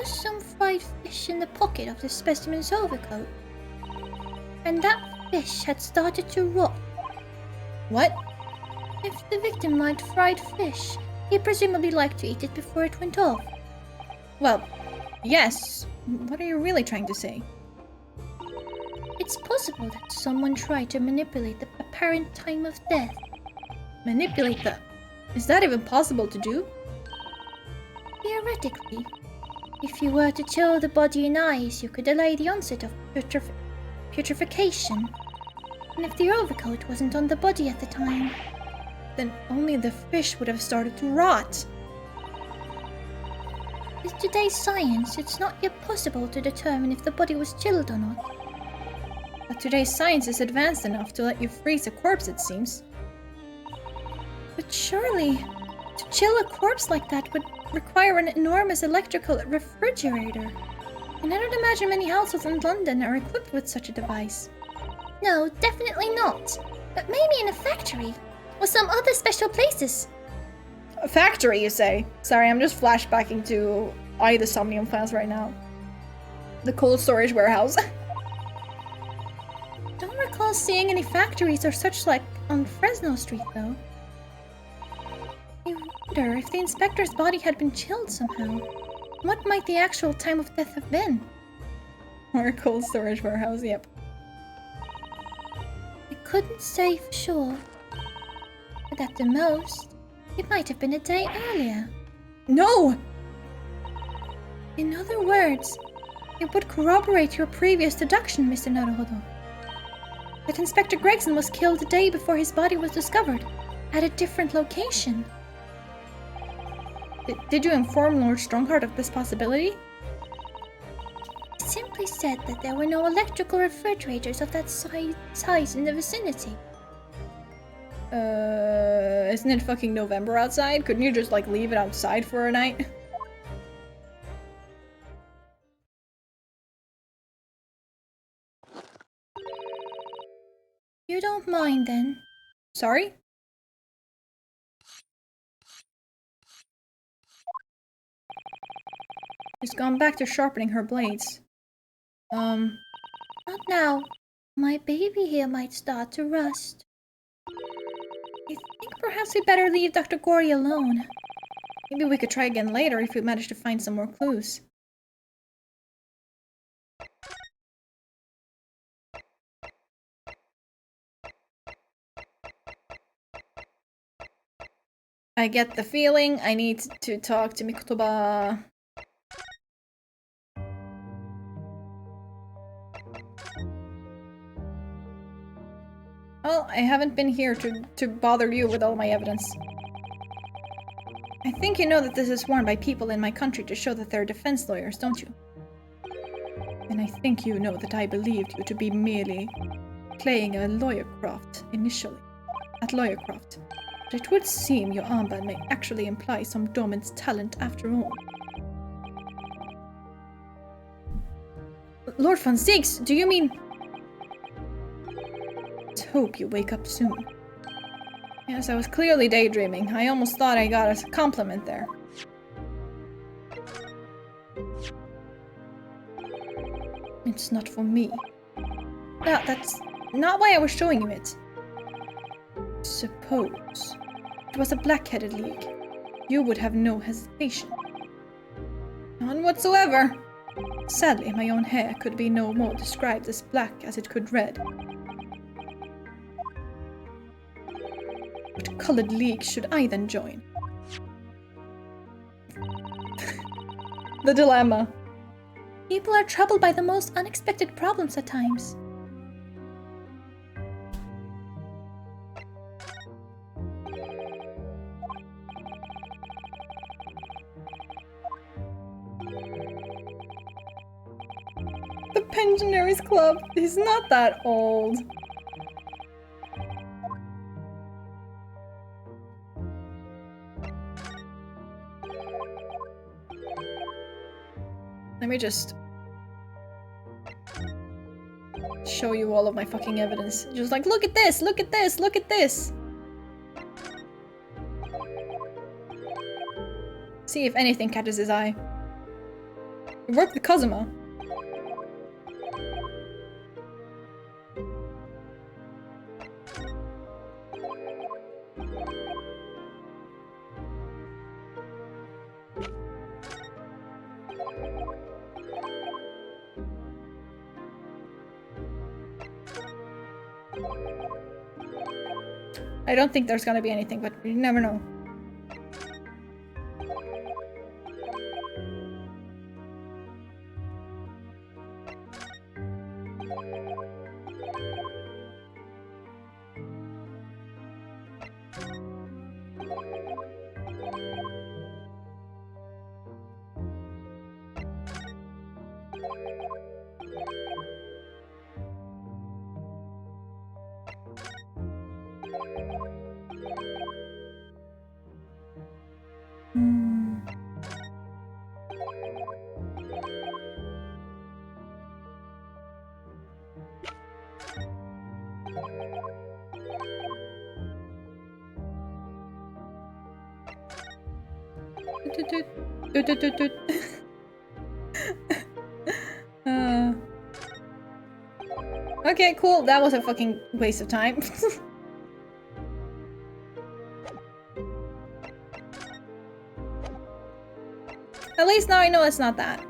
was some fried fish in the pocket of the specimen's overcoat. And that fish had started to rot. What? If the victim liked fried fish, he presumably liked to eat it before it went off. Well, yes. What are you really trying to say? It's possible that someone tried to manipulate the apparent time of death. Manipulate the... Is that even possible to do? Theoretically, if you were to chill the body in ice, you could delay the onset of putrefaction. And if the overcoat wasn't on the body at the time, Then only the fish would have started to rot. with today's science, it's not yet possible to determine if the body was chilled or not. But today's science is advanced enough to let you freeze a corpse, it seems. But surely, to chill a corpse like that would require an enormous electrical refrigerator. And I don't imagine many households in London are equipped with such a device. No, definitely not. But maybe in a factory, or some other special places. A factory, you say? Sorry, I'm just flashbacking to I the Somnium Files right now. The cold storage warehouse. Don't recall seeing any factories or such like on Fresno Street, though. I wonder if the inspector's body had been chilled somehow. What might the actual time of death have been? Or a cold storage warehouse, yep. I couldn't say for sure. But at the most, it might have been a day earlier. No! In other words, It would corroborate your previous deduction, Mr. Naruhodo. That Inspector Gregson was killed the day before his body was discovered, at a different location. Did you inform Lord Strongheart of this possibility? I simply said that there were no electrical refrigerators of that size in the vicinity. Isn't it fucking November outside? Couldn't you just, like, leave it outside for a night? You don't mind, then? Sorry? She's gone back to sharpening her blades. Not now. My baby here might start to rust. I think perhaps we better leave Dr. Gory alone. Maybe we could try again later if we manage to find some more clues. I get the feeling I need to talk to Mikotoba. Well, I haven't been here to bother you with all my evidence. I think you know that this is worn by people in my country to show that they're defense lawyers, don't you? And I think you know that I believed you to be merely playing a lawyercraft initially, at lawyercraft. But it would seem your armband may actually imply some dormant talent after all. Lord Von Siegs, do you mean... Let's hope you wake up soon. Yes, I was clearly daydreaming. I almost thought I got a compliment there. It's not for me. That's not why I was showing you it. Suppose it was a black-headed league. You would have no hesitation. None whatsoever. Sadly, my own hair could be no more described as black as it could red. What colored league should I then join? The dilemma. People are troubled by the most unexpected problems at times. The Pensionaries Club is not that old. Let me just show you all of my fucking evidence. Just like, look at this, look at this, look at this. See if anything catches his eye. Work with Kazuma. I don't think there's gonna be anything, but you never know. Okay, cool. That was a fucking waste of time. At least now I know it's not that.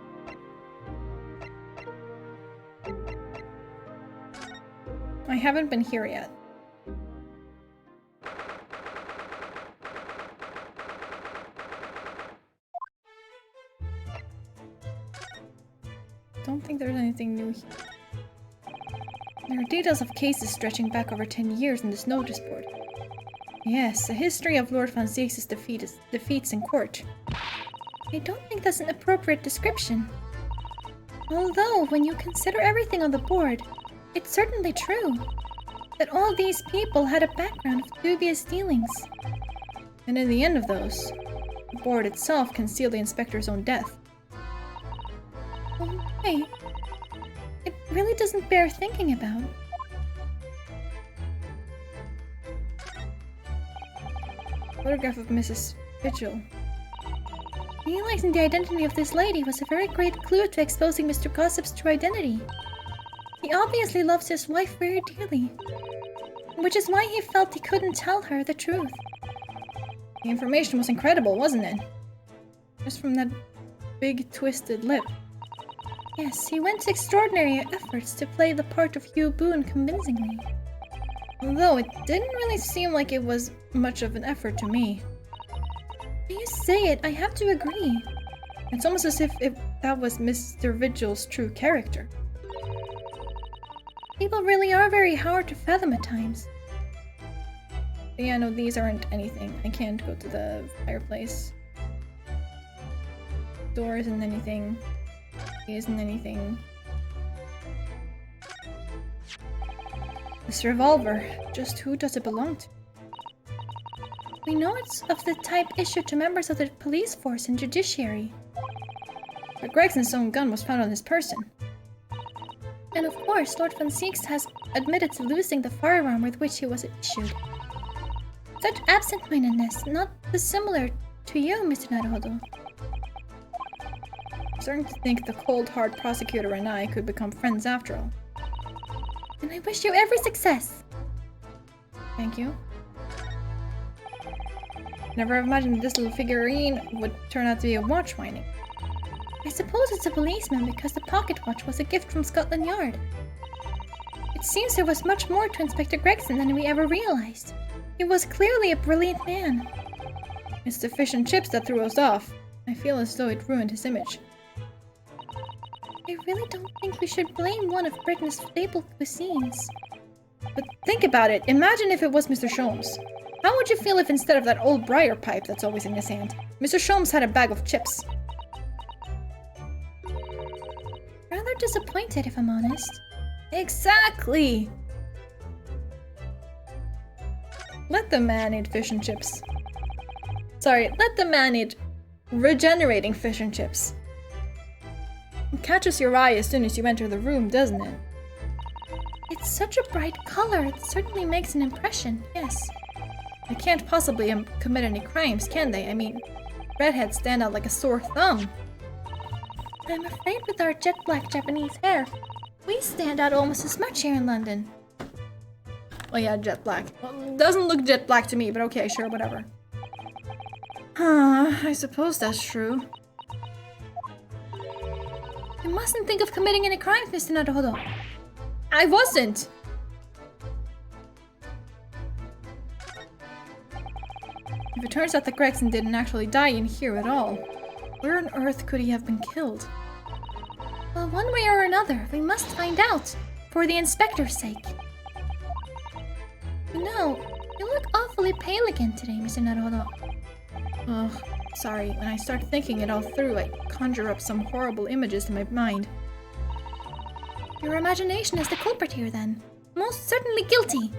I haven't been here yet. Don't think there's anything new here. There are details of cases stretching back over 10 years in this notice board. Yes, a history of Lord Van Zieks' defeats in court. I don't think that's an appropriate description. Although, when you consider everything on the board, it's certainly true that all these people had a background of dubious dealings. And in the end of those, the board itself concealed the inspector's own death. Oh, wait. It really doesn't bear thinking about. Photograph of Mrs. Vigil. Realizing the identity of this lady was a very great clue to exposing Mr. Gossip's true identity. He obviously loves his wife very dearly, which is why he felt he couldn't tell her the truth. The information was incredible, wasn't it? Just from that big twisted lip. Yes, he went to extraordinary efforts to play the part of Hugh Boone convincingly. Although it didn't really seem like it was much of an effort to me. When you say it, I have to agree. It's almost as if that was Mr. Vigil's true character. People really are very hard to fathom at times. But yeah, no, these aren't anything. I can't go to the fireplace. Door isn't anything. He isn't anything. This revolver, just who does it belong to? We know it's of the type issued to members of the police force and judiciary. But Gregson's own gun was found on his person. And of course, Lord Van Zieks has admitted to losing the firearm with which he was issued. Such absent-mindedness, not dissimilar to you, Mr. Naruhodo. I'm starting to think the cold, hard prosecutor and I could become friends after all. And I wish you every success! Thank you. Never imagined this little figurine would turn out to be a watch winding. I suppose it's a policeman because the pocket watch was a gift from Scotland Yard. It seems there was much more to Inspector Gregson than we ever realized. He was clearly a brilliant man. It's the fish and chips that threw us off. I feel as though it ruined his image. I really don't think we should blame one of Britain's staple cuisines. But think about it. Imagine if it was Mr. Sholmes. How would you feel if instead of that old briar pipe that's always in his hand, Mr. Sholmes had a bag of chips? Rather disappointed, if I'm honest. Exactly! Let the man eat fish and chips. Sorry, let the man eat regenerating fish and chips. It catches your eye as soon as you enter the room, doesn't it? It's such a bright color, it certainly makes an impression, yes. They can't possibly commit any crimes, can they? I mean, redheads stand out like a sore thumb. I'm afraid with our jet black Japanese hair, we stand out almost as much here in London. Oh yeah, jet black. Well, doesn't look jet black to me, but okay, sure, whatever. I suppose that's true. You mustn't think of committing any crimes, Mr. Naruhodo. I wasn't! If it turns out that Gregson didn't actually die in here at all, where on earth could he have been killed? Well, one way or another, we must find out, for the inspector's sake. You know, you look awfully pale again today, Mr. Naruhodo. Ugh, sorry, when I start thinking it all through, I conjure up some horrible images in my mind. Your imagination is the culprit here, then. Most certainly guilty.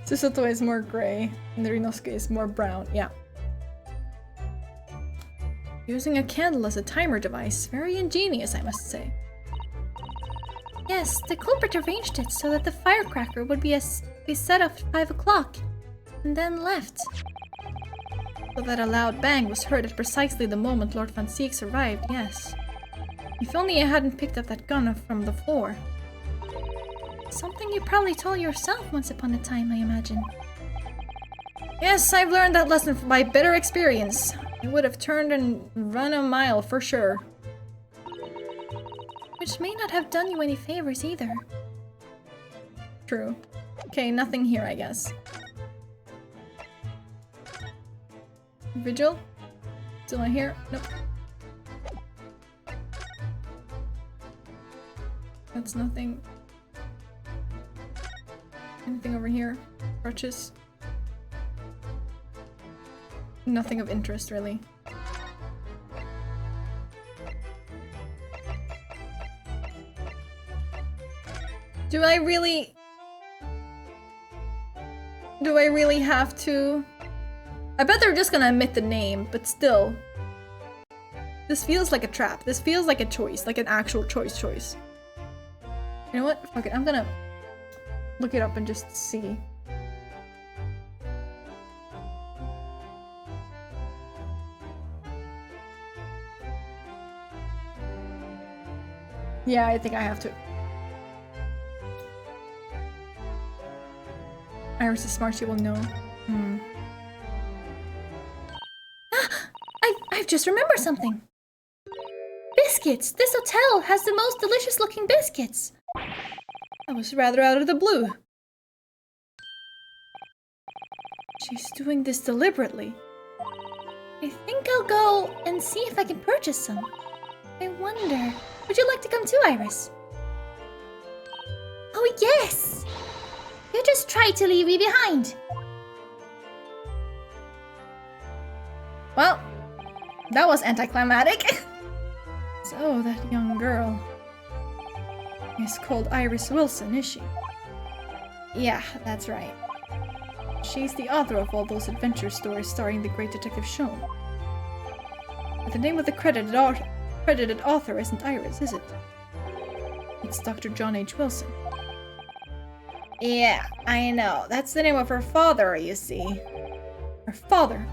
Susato is more gray, and the Rinosuke is more brown, yeah. Using a candle as a timer device, very ingenious, I must say. Yes, the culprit arranged it so that the firecracker would be set off at 5 o'clock, and then left. So that a loud bang was heard at precisely the moment Lord Van Zieks arrived, yes. If only I hadn't picked up that gun from the floor. Something you probably told yourself once upon a time, I imagine. Yes, I've learned that lesson by bitter experience. I would have turned and run a mile for sure. Which may not have done you any favors either. True. Okay, nothing here, I guess. Vigil? Still not here? Nope. That's nothing. Anything over here? Crutches? Nothing of interest, really. Do I really have to? I bet they're just gonna omit the name, but still. This feels like a trap. This feels like a choice, like an actual choice. You know what? Fuck it, I'm gonna look it up and just see. Yeah, I think I have to. Iris is smart, she will know. I've just remembered something. Biscuits! This hotel has the most delicious looking biscuits. That was rather out of the blue. She's doing this deliberately. I think I'll go and see if I can purchase some. I wonder, would you like to come too, Iris? Oh yes! You just tried to leave me behind. Well, that was anticlimactic. So, that young girl is called Iris Wilson, is she? Yeah, that's right. She's the author of all those adventure stories starring the great Detective Shone. But the name of the credited author isn't Iris, is it? It's Dr. John H. Wilson. Yeah, I know. That's the name of her father, you see. Her father.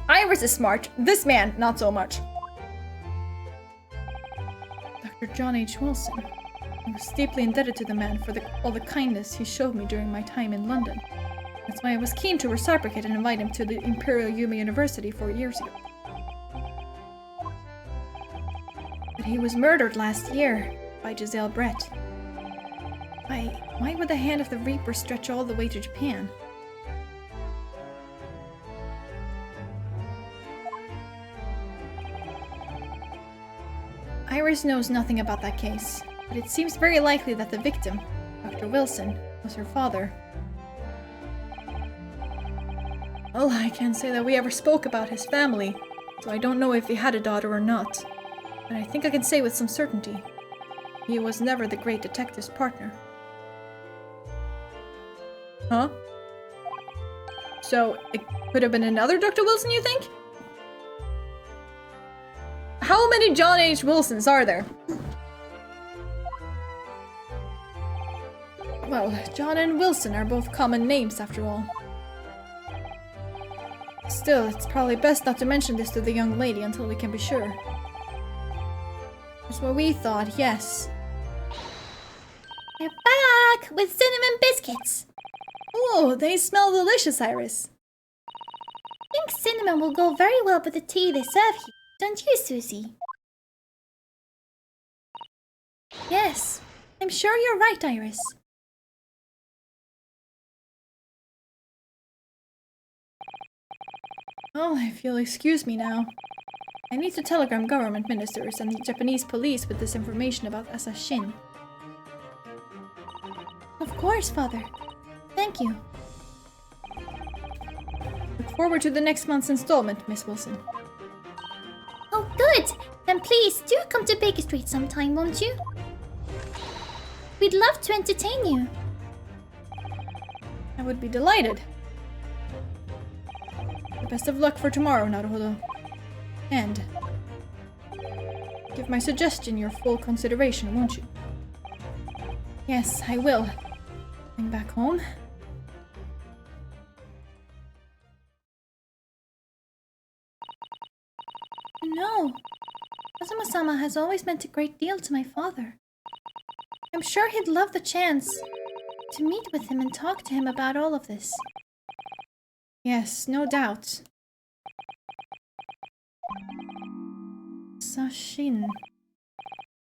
Iris is smart. This man, not so much. Dr. John H. Wilson. I was deeply indebted to the man for all the kindness he showed me during my time in London. That's why I was keen to reciprocate and invite him to the Imperial Yuma University 4 years ago. But he was murdered last year by Giselle Brett. Why would the hand of the Reaper stretch all the way to Japan? Iris knows nothing about that case, but it seems very likely that the victim, Dr. Wilson, was her father. Well, I can't say that we ever spoke about his family, so I don't know if he had a daughter or not. But I think I can say with some certainty, he was never the great detective's partner. Huh? So, it could have been another Dr. Wilson, you think? How many John H. Wilsons are there? girl. John and Wilson are both common names, after all. Still, it's probably best not to mention this to the young lady until we can be sure. That's what we thought, yes. We're back with cinnamon biscuits. Oh, they smell delicious, Iris. I think cinnamon will go very well with the tea they serve here, don't you, Susie? Yes, I'm sure you're right, Iris. Oh, if you'll excuse me now. I need to telegram government ministers and the Japanese police with this information about Asashin. Of course, Father. Thank you. Look forward to the next month's installment, Miss Wilson. Oh, good! And please do come to Baker Street sometime, won't you? We'd love to entertain you. I would be delighted. Best of luck for tomorrow, Naruhodo. And give my suggestion your full consideration, won't you? Yes, I will. Going back home. No. Kazuma-sama has always meant a great deal to my father. I'm sure he'd love the chance to meet with him and talk to him about all of this. Yes, no doubt. Sashin.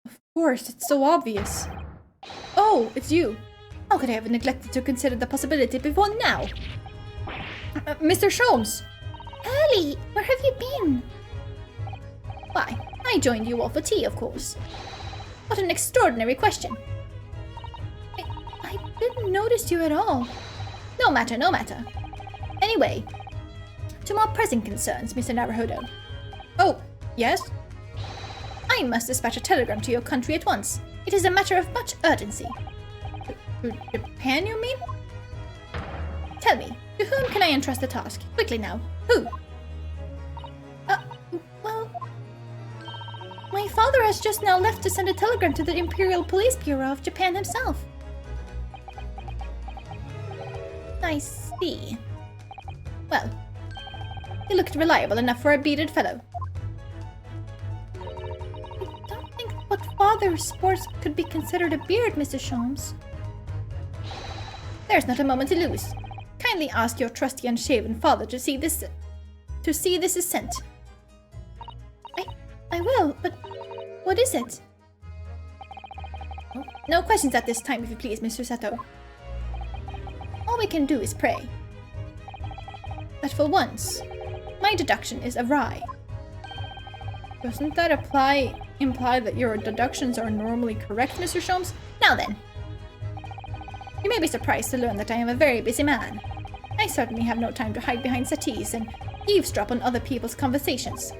Of course, it's so obvious. Oh, it's you. How could I have neglected to consider the possibility before now? Mr. Sholmes! Early, where have you been? Why, I joined you all for tea, of course. What an extraordinary question. I didn't notice you at all. No matter, no matter. Anyway, to more pressing concerns, Mr. Naruhodo. Oh, yes? I must dispatch a telegram to your country at once. It is a matter of much urgency. To Japan, you mean? Tell me, to whom can I entrust the task? Quickly now. Who? Well... My father has just now left to send a telegram to the Imperial Police Bureau of Japan himself. I see. Well, you looked reliable enough for a bearded fellow. I don't think what father sports could be considered a beard, Mr. Sholmes. There's not a moment to lose. Kindly ask your trusty unshaven father to see this is sent. I will, but what is it? Oh, no questions at this time, if you please, Mr. Sato. All we can do is pray. But for once, my deduction is awry. Doesn't that imply that your deductions are normally correct, Mr. Sholmes? Now then. You may be surprised to learn that I am a very busy man. I certainly have no time to hide behind settees and eavesdrop on other people's conversations.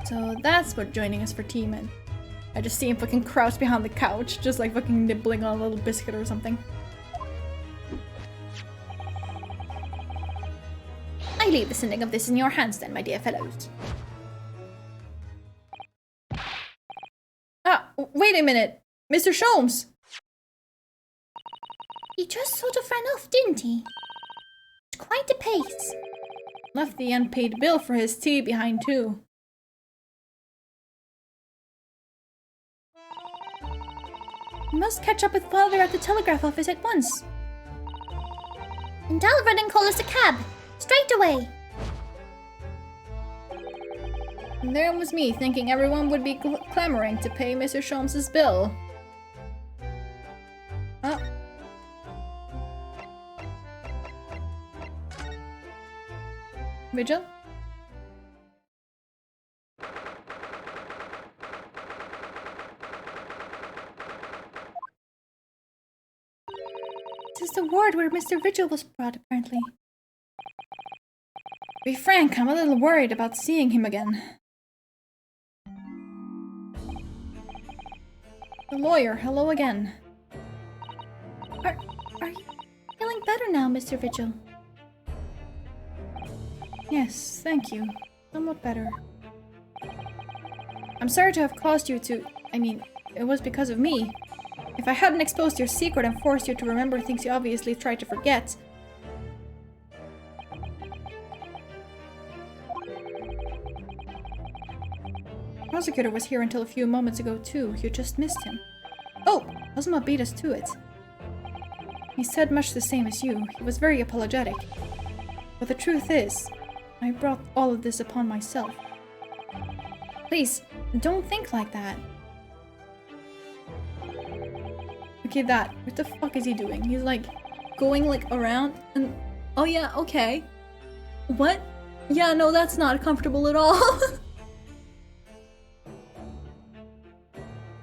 So that's what joining us for tea meant. I just see him fucking crouched behind the couch, just like fucking nibbling on a little biscuit or something. I leave the sending of this in your hands then, my dear fellows. Ah, wait a minute. Mr. Sholmes! He just sort of ran off, didn't he? Quite a pace. Left the unpaid bill for his tea behind too. We must catch up with father at the telegraph office at once. And I'll run and call us a cab. Straight away. And there was me thinking everyone would be clamoring to pay Mr. Sholmes' bill. Oh. Vigil? This is the ward where Mr. Vigil was brought, apparently. To be frank, I'm a little worried about seeing him again. The lawyer, hello again. Are you feeling better now, Mr. Vigil? Yes, thank you. Somewhat better. I'm sorry to have caused you to... I mean, it was because of me. If I hadn't exposed your secret and forced you to remember things you obviously tried to forget... The prosecutor was here until a few moments ago too. You just missed him. Oh! Ozma beat us to it. He said much the same as you. He was very apologetic. But the truth is, I brought all of this upon myself. Please, don't think like that. Okay, that. What the fuck is he doing? He's like going like around and... Oh yeah, okay. What? Yeah, no, that's not comfortable at all.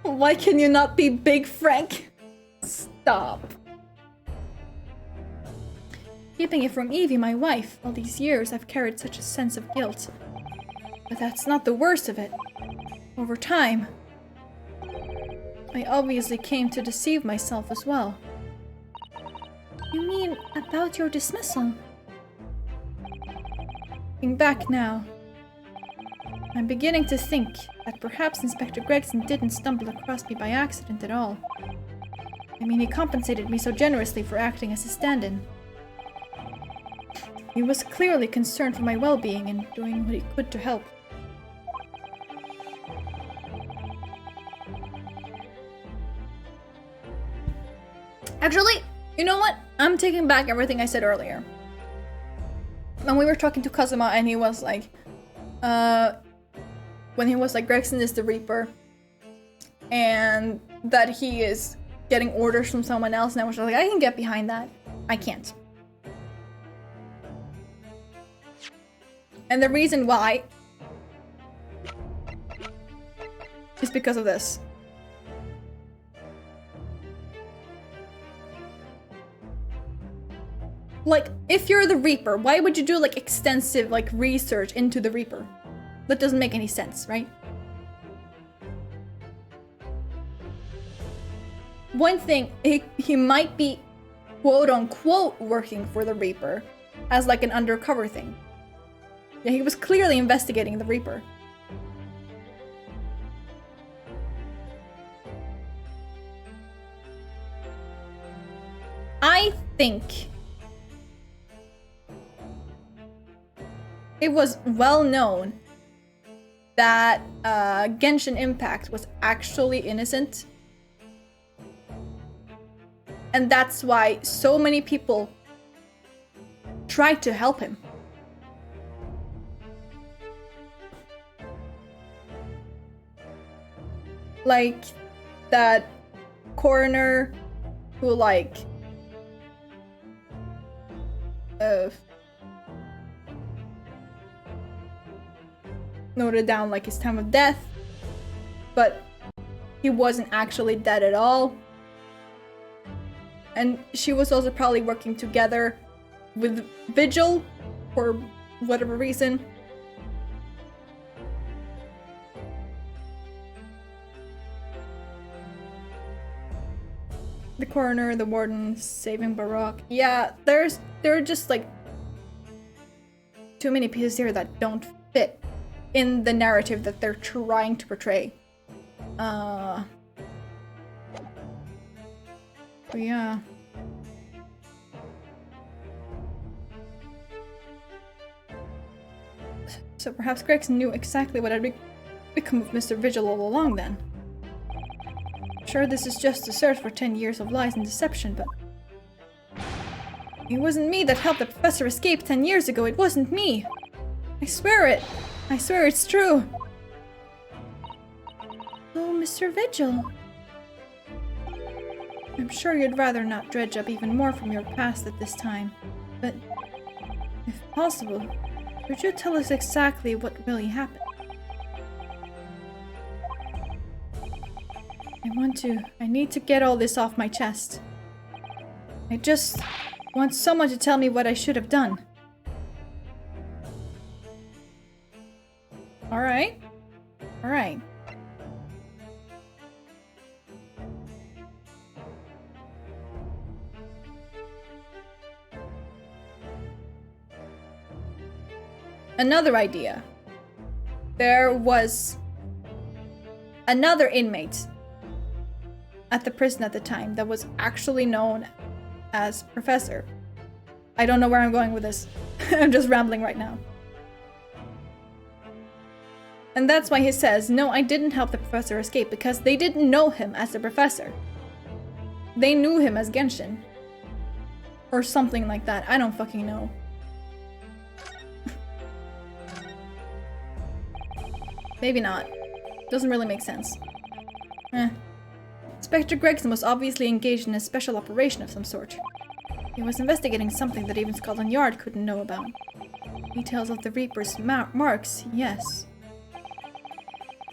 Why can you not be Big Frank? Stop. Keeping it from Evie, my wife, all these years I've carried such a sense of guilt. But that's not the worst of it. Over time, I obviously came to deceive myself as well. You mean about your dismissal? Looking back now, I'm beginning to think that perhaps Inspector Gregson didn't stumble across me by accident at all. I mean, he compensated me so generously for acting as his stand-in. He was clearly concerned for my well-being and doing what he could to help. Actually, you know what? I'm taking back everything I said earlier. When we were talking to Kazuma and he was like, when he was like, Gregson is the Reaper, and that he is getting orders from someone else, and I was like, I can get behind that. I can't. And the reason why is because of this. Like, if you're the Reaper, why would you do like extensive like research into the Reaper? That doesn't make any sense, right? One thing, he might be quote-unquote working for the Reaper as like an undercover thing. Yeah, he was clearly investigating the Reaper. I think it was well known that Genshin Impact was actually innocent. And that's why so many people tried to help him. Like that coroner who like noted down like his time of death, but he wasn't actually dead at all. And she was also probably working together with Vigil for whatever reason. The coroner, the warden, saving Baroque. Yeah, there are just like too many pieces here that don't fit in the narrative that they're trying to portray. But yeah. So perhaps Gregson knew exactly what had become of Mr. Vigil all along then. Sure, this is just a search for 10 years of lies and deception, but... It wasn't me that helped the professor escape 10 years ago, it wasn't me! I swear it! I swear it's true! Oh, Mr. Vigil. I'm sure you'd rather not dredge up even more from your past at this time, but... If possible, could you tell us exactly what really happened? I need to get all this off my chest. I just want someone to tell me what I should have done. Alright. Alright. Another idea. There was another inmate at the prison at the time that was actually known as Professor. I don't know where I'm going with this. I'm just rambling right now. And that's why he says, no, I didn't help the professor escape, because they didn't know him as the professor. They knew him as Genshin. Or something like that. I don't fucking know. Maybe not. Doesn't really make sense. Inspector Gregson was obviously engaged in a special operation of some sort. He was investigating something that even Scotland Yard couldn't know about. Details of the Reaper's marks, yes.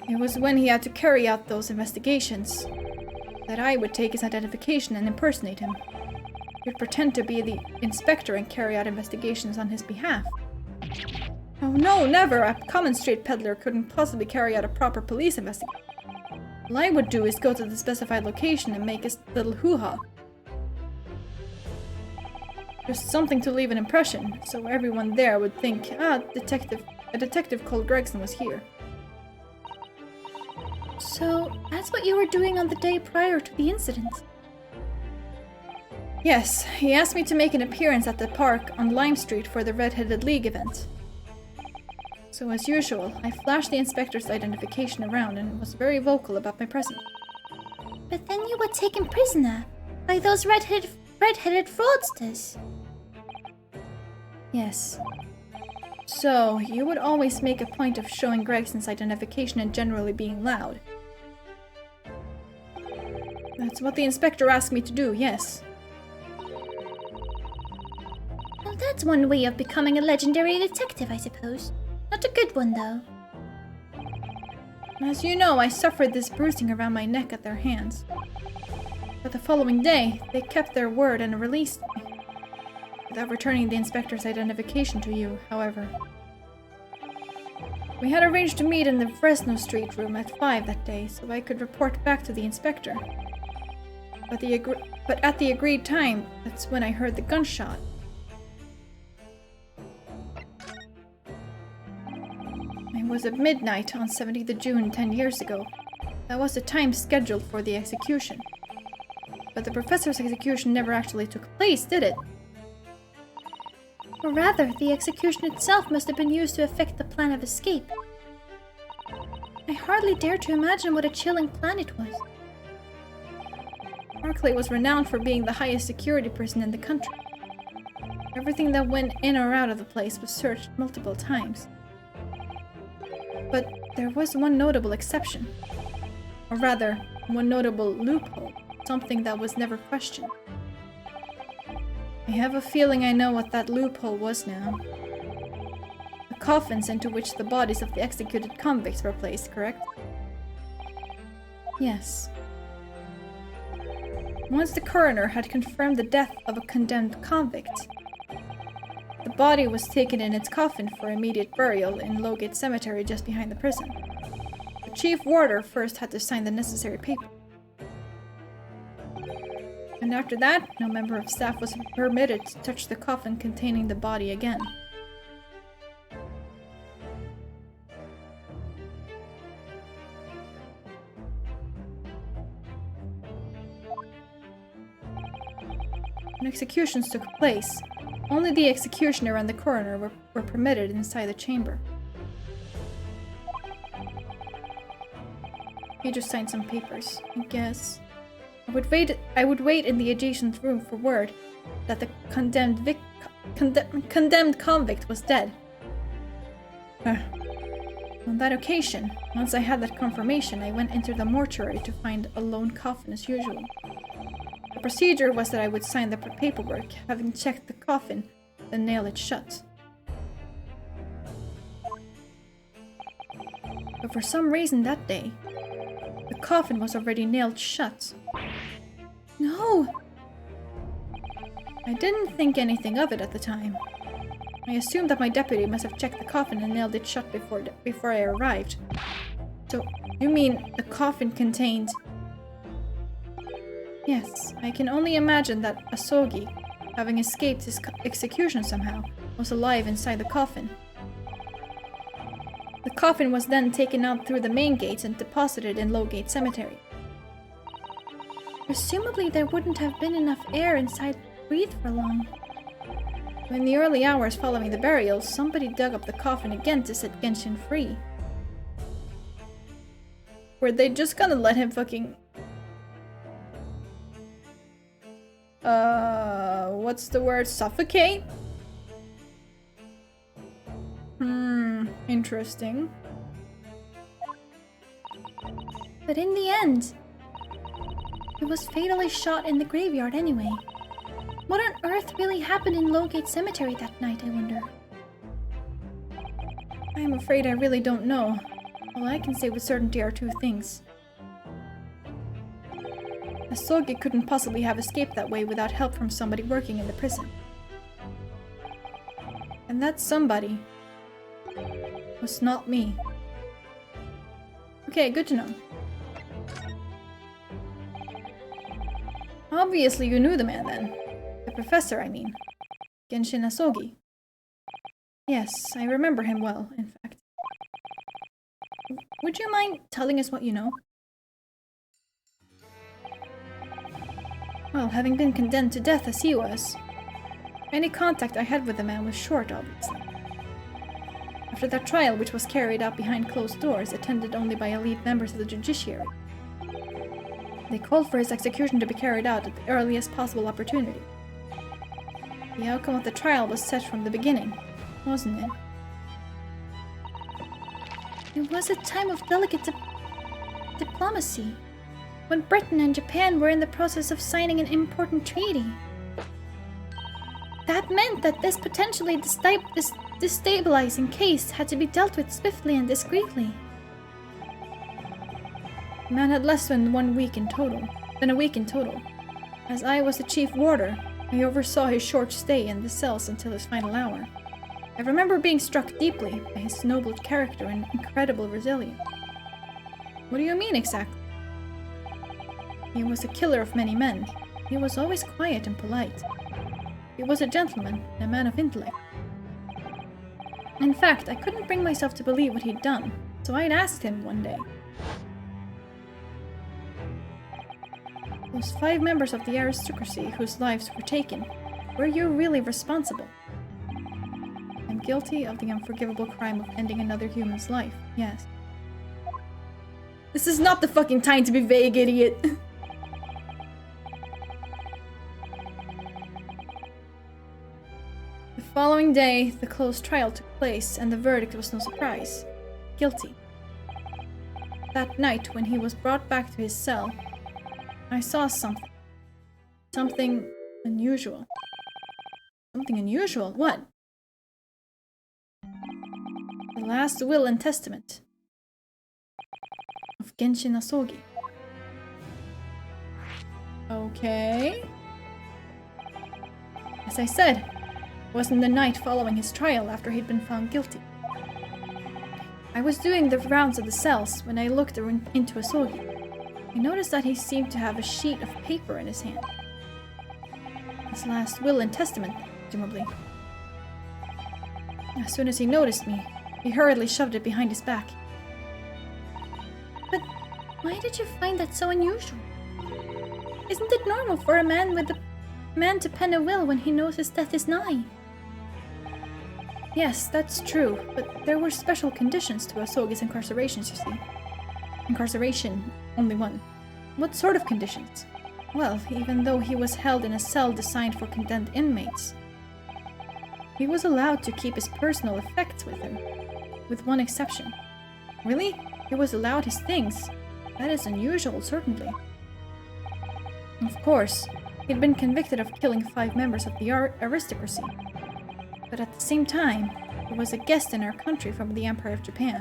It was when he had to carry out those investigations that I would take his identification and impersonate him. He would pretend to be the inspector and carry out investigations on his behalf. Oh no, never! A common street peddler couldn't possibly carry out a proper police investigation. All I would do is go to the specified location and make a little hoo-ha. Just something to leave an impression, so everyone there would think, a detective called Gregson was here. So, that's what you were doing on the day prior to the incident? Yes, he asked me to make an appearance at the park on Lime Street for the Red-Headed League event. So as usual, I flashed the inspector's identification around and was very vocal about my presence. But then you were taken prisoner by those red-headed fraudsters. Yes. So, you would always make a point of showing Gregson's identification and generally being loud. That's what the inspector asked me to do, yes. Well, that's one way of becoming a legendary detective, I suppose. Not a good one, though. As you know, I suffered this bruising around my neck at their hands. But the following day, they kept their word and released me. Without returning the inspector's identification to you, however. We had arranged to meet in the Fresno Street room at 5 that day, so I could report back to the inspector. But at the agreed time, that's when I heard the gunshot. It was at midnight on 17th of June 10 years ago. That was the time scheduled for the execution. But the professor's execution never actually took place, did it? Or rather, the execution itself must have been used to effect the plan of escape. I hardly dare to imagine what a chilling plan it was. Barclay was renowned for being the highest security prison in the country. Everything that went in or out of the place was searched multiple times. But there was one notable exception. Or rather, one notable loophole, something that was never questioned. I have a feeling I know what that loophole was now. The coffins into which the bodies of the executed convicts were placed, correct? Yes. Once the coroner had confirmed the death of a condemned convict, the body was taken in its coffin for immediate burial in Lowgate Cemetery just behind the prison. The chief warder first had to sign the necessary paper. And after that, no member of staff was permitted to touch the coffin containing the body again. When executions took place, only the executioner and the coroner were permitted inside the chamber. He just signed some papers, I guess. I would wait in the adjacent room for word that the condemned convict was dead. On that occasion, once I had that confirmation, I went into the mortuary to find a lone coffin as usual. The procedure was that I would sign the paperwork, having checked the coffin, then nail it shut. But for some reason that day, the coffin was already nailed shut. No! I didn't think anything of it at the time. I assumed that my deputy must have checked the coffin and nailed it shut before I arrived. So, you mean the coffin contained... Yes, I can only imagine that Asogi, having escaped his execution somehow, was alive inside the coffin. The coffin was then taken out through the main gates and deposited in Lowgate Cemetery. Presumably there wouldn't have been enough air inside to breathe for long. In the early hours following the burial, somebody dug up the coffin again to set Genshin free. Were they just gonna let him fucking... what's the word? Suffocate? Interesting. But in the end, he was fatally shot in the graveyard anyway. What on earth really happened in Lowgate Cemetery that night, I wonder? I'm afraid I really don't know. All I can say with certainty are two things. Asogi couldn't possibly have escaped that way without help from somebody working in the prison. And that somebody was not me. Okay, good to know. Obviously you knew the man then. The professor, I mean. Genshin Asogi. Yes, I remember him well, in fact. Would you mind telling us what you know? Well, having been condemned to death as he was, any contact I had with the man was short, obviously. After that trial, which was carried out behind closed doors, attended only by elite members of the judiciary, they called for his execution to be carried out at the earliest possible opportunity. The outcome of the trial was set from the beginning, wasn't it? It was a time of delicate diplomacy, when Britain and Japan were in the process of signing an important treaty. That meant that this potentially destabilizing case had to be dealt with swiftly and discreetly. The man had less than a week in total. As I was the chief warder, I oversaw his short stay in the cells until his final hour. I remember being struck deeply by his noble character and incredible resilience. What do you mean exactly? He was a killer of many men. He was always quiet and polite. He was a gentleman and a man of intellect. In fact, I couldn't bring myself to believe what he'd done, so I'd asked him one day. Those 5 members of the aristocracy whose lives were taken, were you really responsible? I'm guilty of the unforgivable crime of ending another human's life, yes. This is not the fucking time to be vague, idiot! The following day, the closed trial took place, and the verdict was no surprise. Guilty. That night, when he was brought back to his cell, I saw something. Something unusual. Something unusual? What? The last will and testament of Genshin Asogi. Okay. As I said, it wasn't the night following his trial after he'd been found guilty. I was doing the rounds of the cells when I looked into Asogi. I noticed that he seemed to have a sheet of paper in his hand. His last will and testament, presumably. As soon as he noticed me, he hurriedly shoved it behind his back. But why did you find that so unusual? Isn't it normal for a man to pen a will when he knows his death is nigh? Yes, that's true, but there were special conditions to Asogi's incarcerations, you see. Incarceration, only one. What sort of conditions? Well, even though he was held in a cell designed for condemned inmates, he was allowed to keep his personal effects with him, with one exception. Really? He was allowed his things? That is unusual, certainly. Of course, he'd been convicted of killing 5 members of the aristocracy. But at the same time, he was a guest in our country from the Empire of Japan.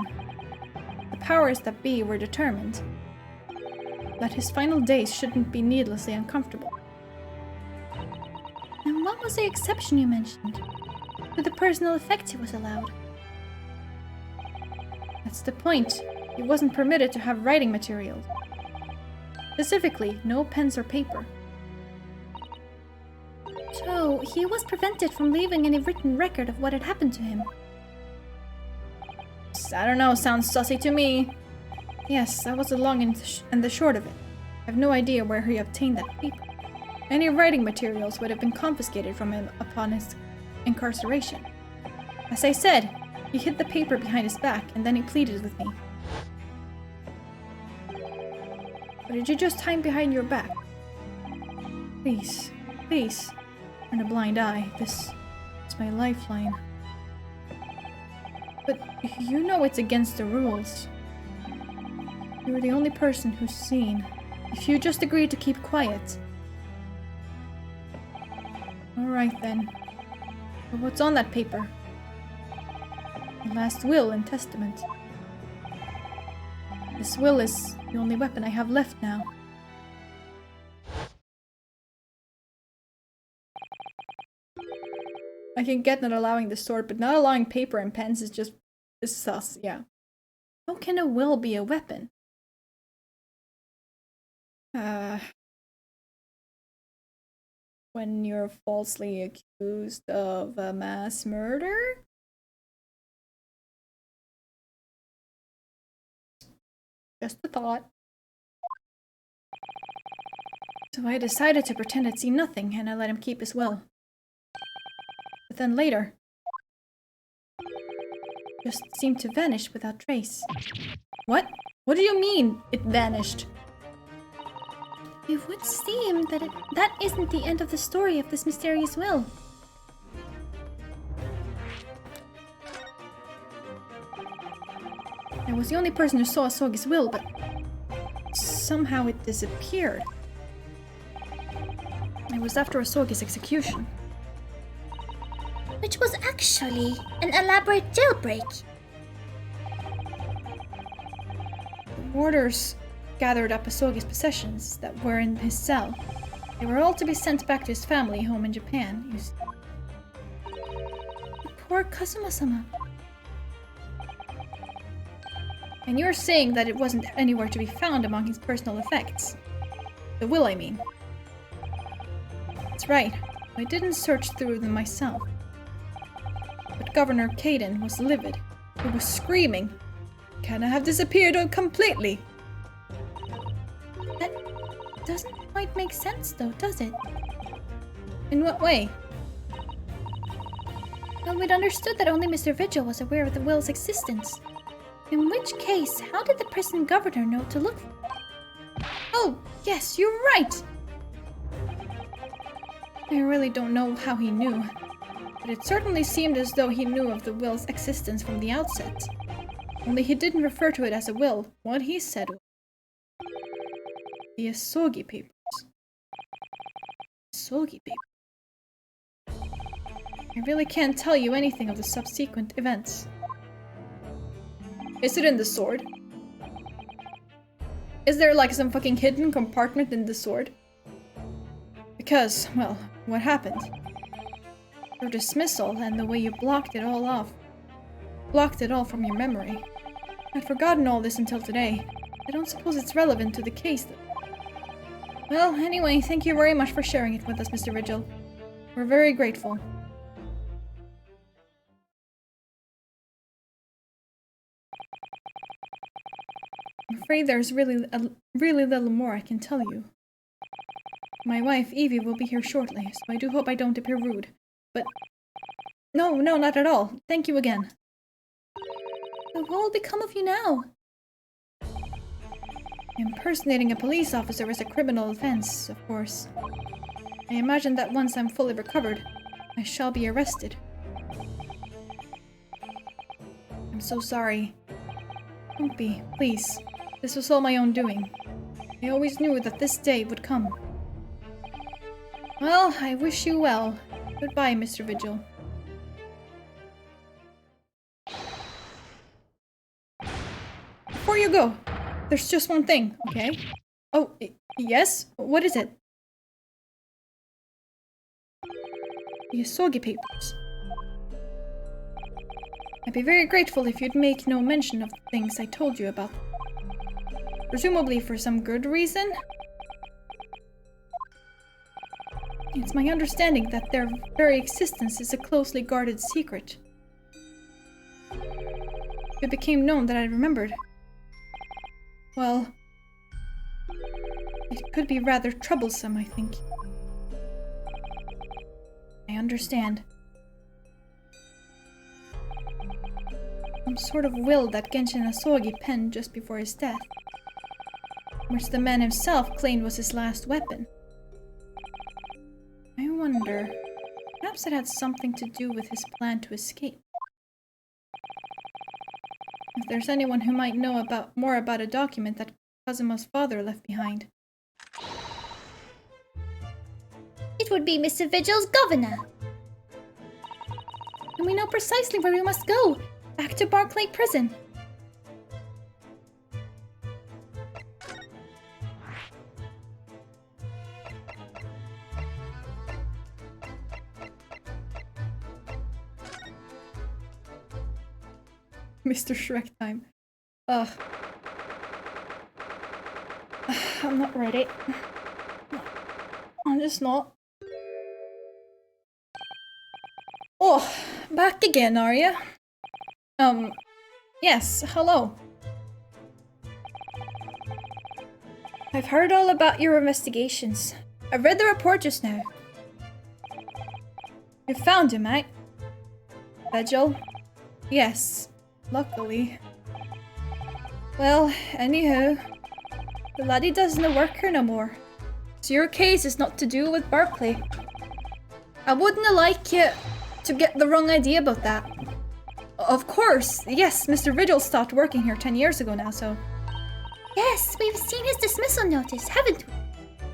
The powers that be were determined that his final days shouldn't be needlessly uncomfortable. And what was the exception you mentioned? To the personal effects he was allowed? That's the point. He wasn't permitted to have writing materials. Specifically, no pens or paper. So, he was prevented from leaving any written record of what had happened to him. I don't know, sounds sussy to me. Yes, that was the long and the short of it. I have no idea where he obtained that paper. Any writing materials would have been confiscated from him upon his incarceration. As I said, he hid the paper behind his back, and then he pleaded with me. Or did you just hide behind your back? Please, please, turn a blind eye. This is my lifeline. But you know it's against the rules. You were the only person who's seen. If you just agreed to keep quiet. Alright then. But what's on that paper? The last will and testament. This will is the only weapon I have left now. I can get not allowing the sword, but not allowing paper and pens is just sus, yeah. How can a will be a weapon? When you're falsely accused of a mass murder? Just a thought. So I decided to pretend I'd seen nothing, and I let him keep his will. But then later, just seemed to vanish without trace. What? What do you mean, it vanished? It would seem that that isn't the end of the story of this mysterious will. I was the only person who saw Asogi's will, but somehow it disappeared. It was after Asogi's execution. Which was actually an elaborate jailbreak. The warders gathered up Asogi's possessions that were in his cell. They were all to be sent back to his family home in Japan. You see. Poor Kazuma-sama. And you're saying that it wasn't anywhere to be found among his personal effects. The will, I mean. That's right. I didn't search through them myself. But Governor Caden was livid. He was screaming. Can I have disappeared completely? That doesn't quite make sense though, does it? In what way? Well, we'd understood that only Mr. Vigil was aware of the will's existence. In which case, how did the prison governor know to look for it? Oh, yes, you're right! I really don't know how he knew, but it certainly seemed as though he knew of the will's existence from the outset. Only he didn't refer to it as a will. What he said was the Asogi papers. Asogi papers. I really can't tell you anything of the subsequent events. Is it in the sword? Is there like some fucking hidden compartment in the sword? Because, well, what happened? Your dismissal and the way you blocked it all off. Blocked it all from your memory. I'd forgotten all this until today. I don't suppose it's relevant to the case, though. Well, anyway, thank you very much for sharing it with us, Mr. Vigil. We're very grateful. I'm afraid there's really little more I can tell you. My wife, Evie, will be here shortly, so I do hope I don't appear rude. But... No, not at all. Thank you again. But what will become of you now? Impersonating a police officer is a criminal offense, of course. I imagine that once I'm fully recovered, I shall be arrested. I'm so sorry. Don't be, please. This was all my own doing. I always knew that this day would come. Well, I wish you well. Goodbye, Mr. Vigil. Before you go, there's just one thing, okay? Oh, yes? What is it? The Asogi papers. I'd be very grateful if you'd make no mention of the things I told you about. Presumably for some good reason? It's my understanding that their very existence is a closely guarded secret. If it became known that I remembered, well, It could be rather troublesome, I think. I understand. Some sort of will that Genshin Asogi penned just before his death, which the man himself claimed was his last weapon. I wonder, perhaps it had something to do with his plan to escape. If there's anyone who might know more about a document that Kazuma's father left behind. It would be Mr. Vigil's governor. And we know precisely where we must go. Back to Barclay Prison. Mr. Shrek time. Ugh. I'm not ready. I'm just not. Oh, back again, are you? Yes, hello. I've heard all about your investigations. I've read the report just now. You found him, eh? Vigil? Yes, luckily. Well, anywho, the laddie doesn't work here no more. So your case is not to do with Barclay. I wouldn't like you to get the wrong idea about that. Of course, yes, Mr. Vigil stopped working here 10 years ago now, so... Yes, we've seen his dismissal notice, haven't we?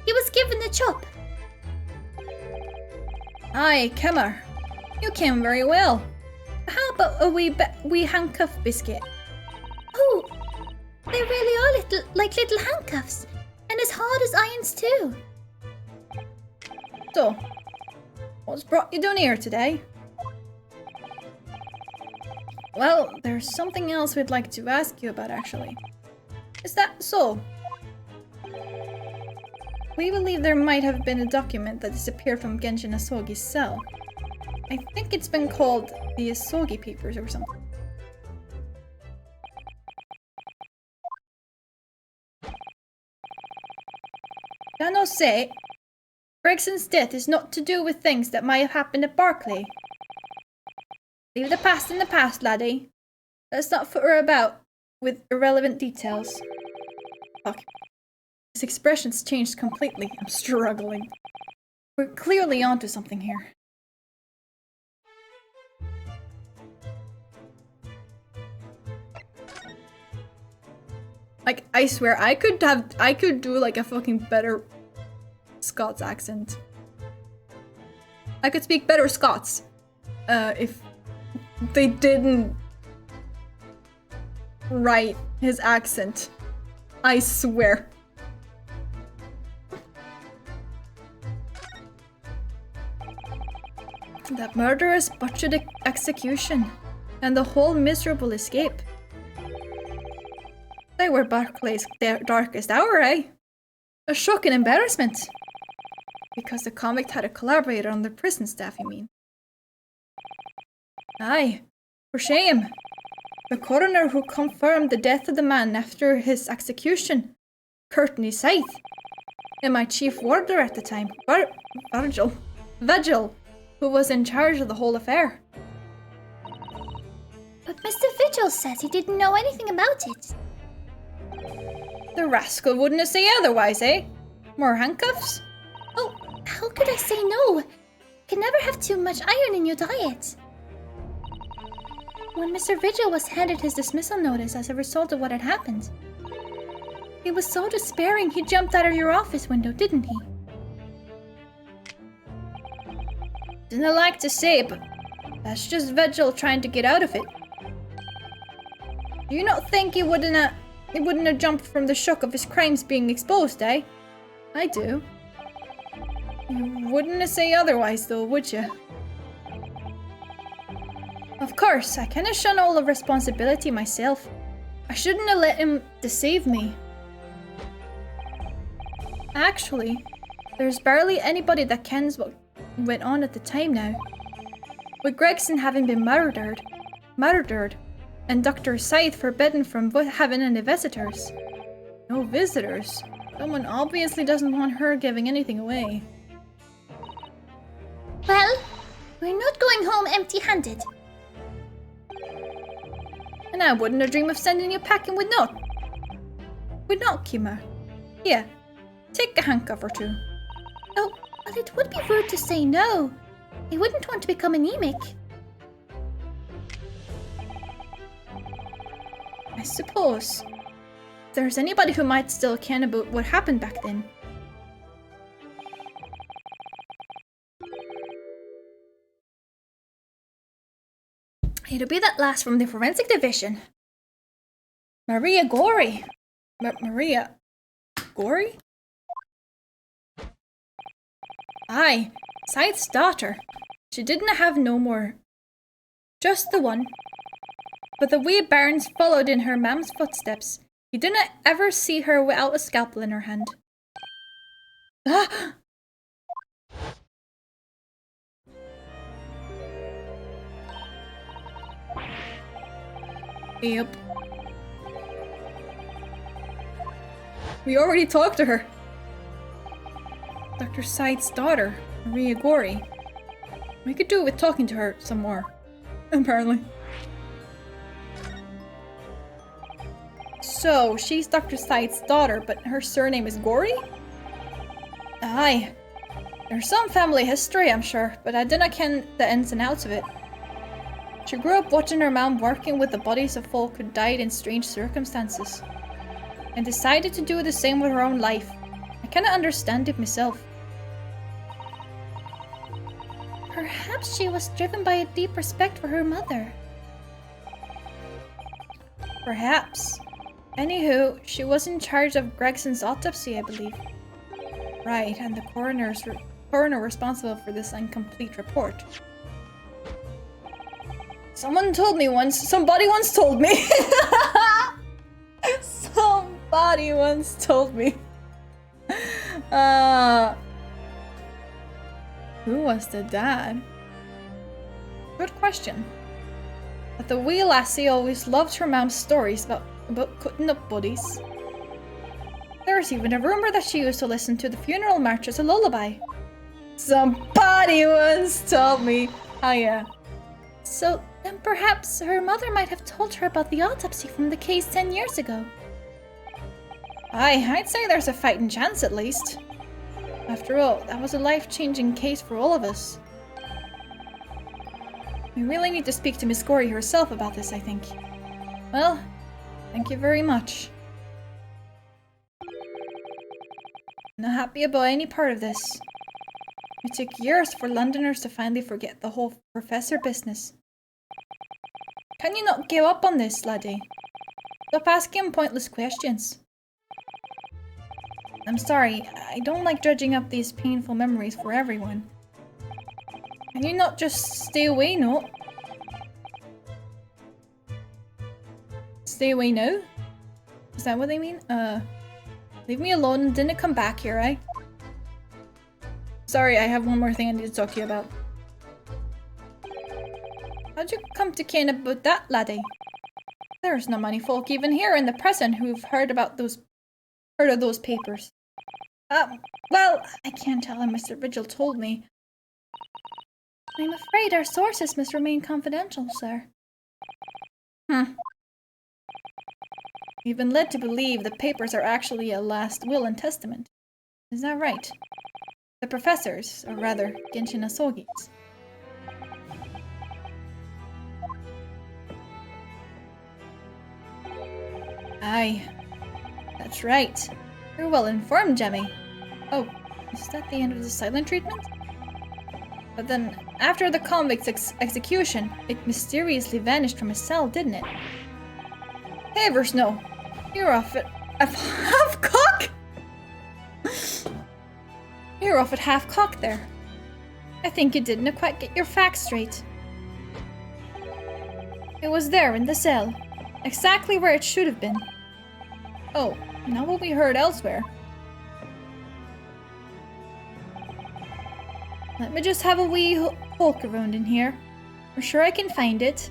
He was given the chop. Aye, Kimmer. You came very well. How about a wee handcuff biscuit? Oh, they really are little handcuffs. And as hard as irons too. So, what's brought you down here today? Well, there's something else we'd like to ask you about, actually. Is that so? We believe there might have been a document that disappeared from Genshin Asogi's cell. I think it's been called the Asogi Papers or something. Can I say, Gregson's death is not to do with things that might have happened at Barclay. Leave the past in the past, laddie. Let's not foot her about with irrelevant details. Fuck. His expression's changed completely. I'm struggling. We're clearly onto something here. Like, I swear, I could do like a fucking better Scots accent. I could speak better Scots, if they didn't write his accent. I swear. That murderous butchered execution and the whole miserable escape. They were Barclay's darkest hour, eh? A shock and embarrassment. Because the convict had a collaborator on the prison staff, you mean? Aye, for shame. The coroner who confirmed the death of the man after his execution, Courtney Scythe, and my chief warder at the time, Vigil, who was in charge of the whole affair. But Mr. Vigil says he didn't know anything about it. The rascal wouldn't say otherwise, eh? More handcuffs? Oh, how could I say no? You can never have too much iron in your diet. When Mr. Vigil was handed his dismissal notice as a result of what had happened, he was so despairing he jumped out of your office window, didn't he? Didn't like to say, but that's just Vigil trying to get out of it. Do you not think he wouldn't have jumped from the shock of his crimes being exposed, eh? I do. You wouldn't say otherwise, though, would you? Of course, I kinda shun all the responsibility myself. I shouldn't have let him deceive me. Actually, there's barely anybody that kens what went on at the time now. With Gregson having been murdered, and Dr. Scythe forbidden from having any visitors. No visitors? Someone obviously doesn't want her giving anything away. Well, we're not going home empty-handed. And I wouldn't have dreamed of sending you packing with not, Kima. Here, take a handcuff or two. Oh, well, it would be rude to say no. I wouldn't want to become anemic. I suppose. If there's anybody who might still care about what happened back then. It'll be that last from the forensic division. Maria Gory. Maria Gory? Aye, Scythe's daughter. She didn't have no more. Just the one. But the wee bairns followed in her mam's footsteps. You didn't ever see her without a scalpel in her hand. Ah! Yep. We already talked to her. Dr. Scythe's daughter, Maria Gory. We could do with talking to her some more. Apparently. So, she's Dr. Scythe's daughter, but her surname is Gory? Aye. There's some family history, I'm sure, but I dinna ken the ins and outs of it. She grew up watching her mom working with the bodies of folk who died in strange circumstances, and decided to do the same with her own life. I kinda understand it myself. Perhaps she was driven by a deep respect for her mother. Perhaps. Anywho, she was in charge of Gregson's autopsy, I believe. Right, and the coroner responsible for this incomplete report. Somebody once told me. Somebody once told me. Who was the dad? Good question. But the wee lassie always loved her mom's stories about cutting up bodies. There's even a rumor that she used to listen to the funeral march as a lullaby. Somebody once told me. Oh yeah. So then perhaps her mother might have told her about the autopsy from the case 10 years ago. Aye, I'd say there's a fighting chance at least. After all, that was a life-changing case for all of us. We really need to speak to Miss Gory herself about this, I think. Well, thank you very much. Not happy about any part of this. It took years for Londoners to finally forget the whole professor business. Can you not give up on this, laddie? Stop asking pointless questions. I'm sorry, I don't like dredging up these painful memories for everyone. Can you not just stay away, no? Stay away now? Is that what they mean? Leave me alone and didn't come back here, eh? Sorry, I have one more thing I need to talk to you about. How'd you come to ken about that, laddie? There's not many folk even here in the present who've heard of those papers. Well, I can't tell him Mr. Vigil told me. I'm afraid our sources must remain confidential, sir. You've been led to believe the papers are actually a last will and testament. Is that right? The professors, or rather, Genshin Asogi's. Aye, that's right. You're well informed, Jemmy. Oh, is that the end of the silent treatment? But then, after the convict's execution, it mysteriously vanished from his cell, didn't it? Hey, Versno, you're off at half-cock? You're off at half-cock there. I think you didn't quite get your facts straight. It was there in the cell, exactly where it should have been. Oh, not what we heard elsewhere. Let me just have a wee poke around in here. I'm sure I can find it.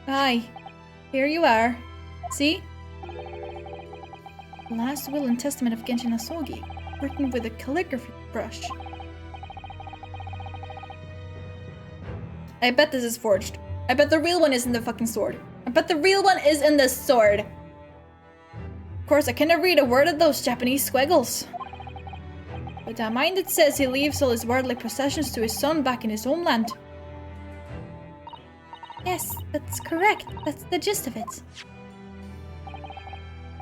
Aye, here you are. See? The last will and testament of Genshin Asogi, written with a calligraphy brush. I bet this is forged. I bet the real one is in the fucking sword. I bet the real one is in the sword. Of course, I cannot read a word of those Japanese squiggles. But I mind it says he leaves all his worldly possessions to his son back in his homeland. Yes, that's correct. That's the gist of it.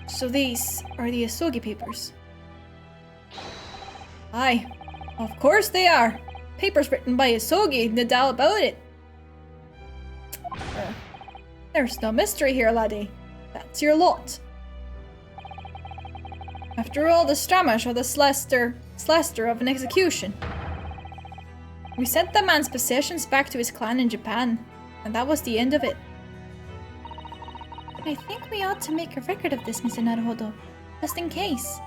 So these are the Asogi papers. Aye, of course they are. Papers written by Asogi, no doubt about it. There's no mystery here, laddie. That's your lot. After all, the Stramash are the slaster of an execution. We sent the man's possessions back to his clan in Japan, and that was the end of it. I think we ought to make a record of this, Mr. Naruhodo, just in case.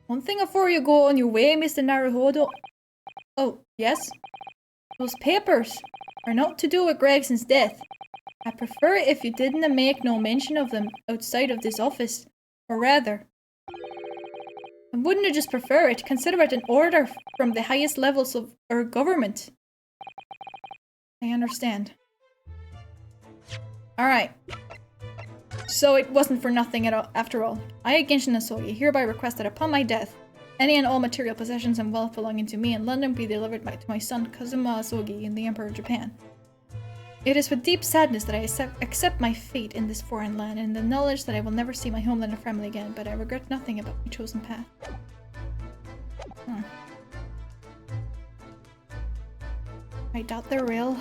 One thing before you go on your way, Mr. Naruhodo. Oh, yes? Those papers are not to do with Gregson's death. I prefer it if you didn't make no mention of them outside of this office. Or rather, I wouldn't just prefer it, consider it an order from the highest levels of our government. I understand. Alright. So it wasn't for nothing after all. I, Genshin Asogi, hereby request that upon my death, any and all material possessions and wealth belonging to me in London be delivered to my son Kazuma Asogi in the Emperor of Japan. It is with deep sadness that I accept my fate in this foreign land and the knowledge that I will never see my homeland or family again, but I regret nothing about my chosen path. I doubt they're real.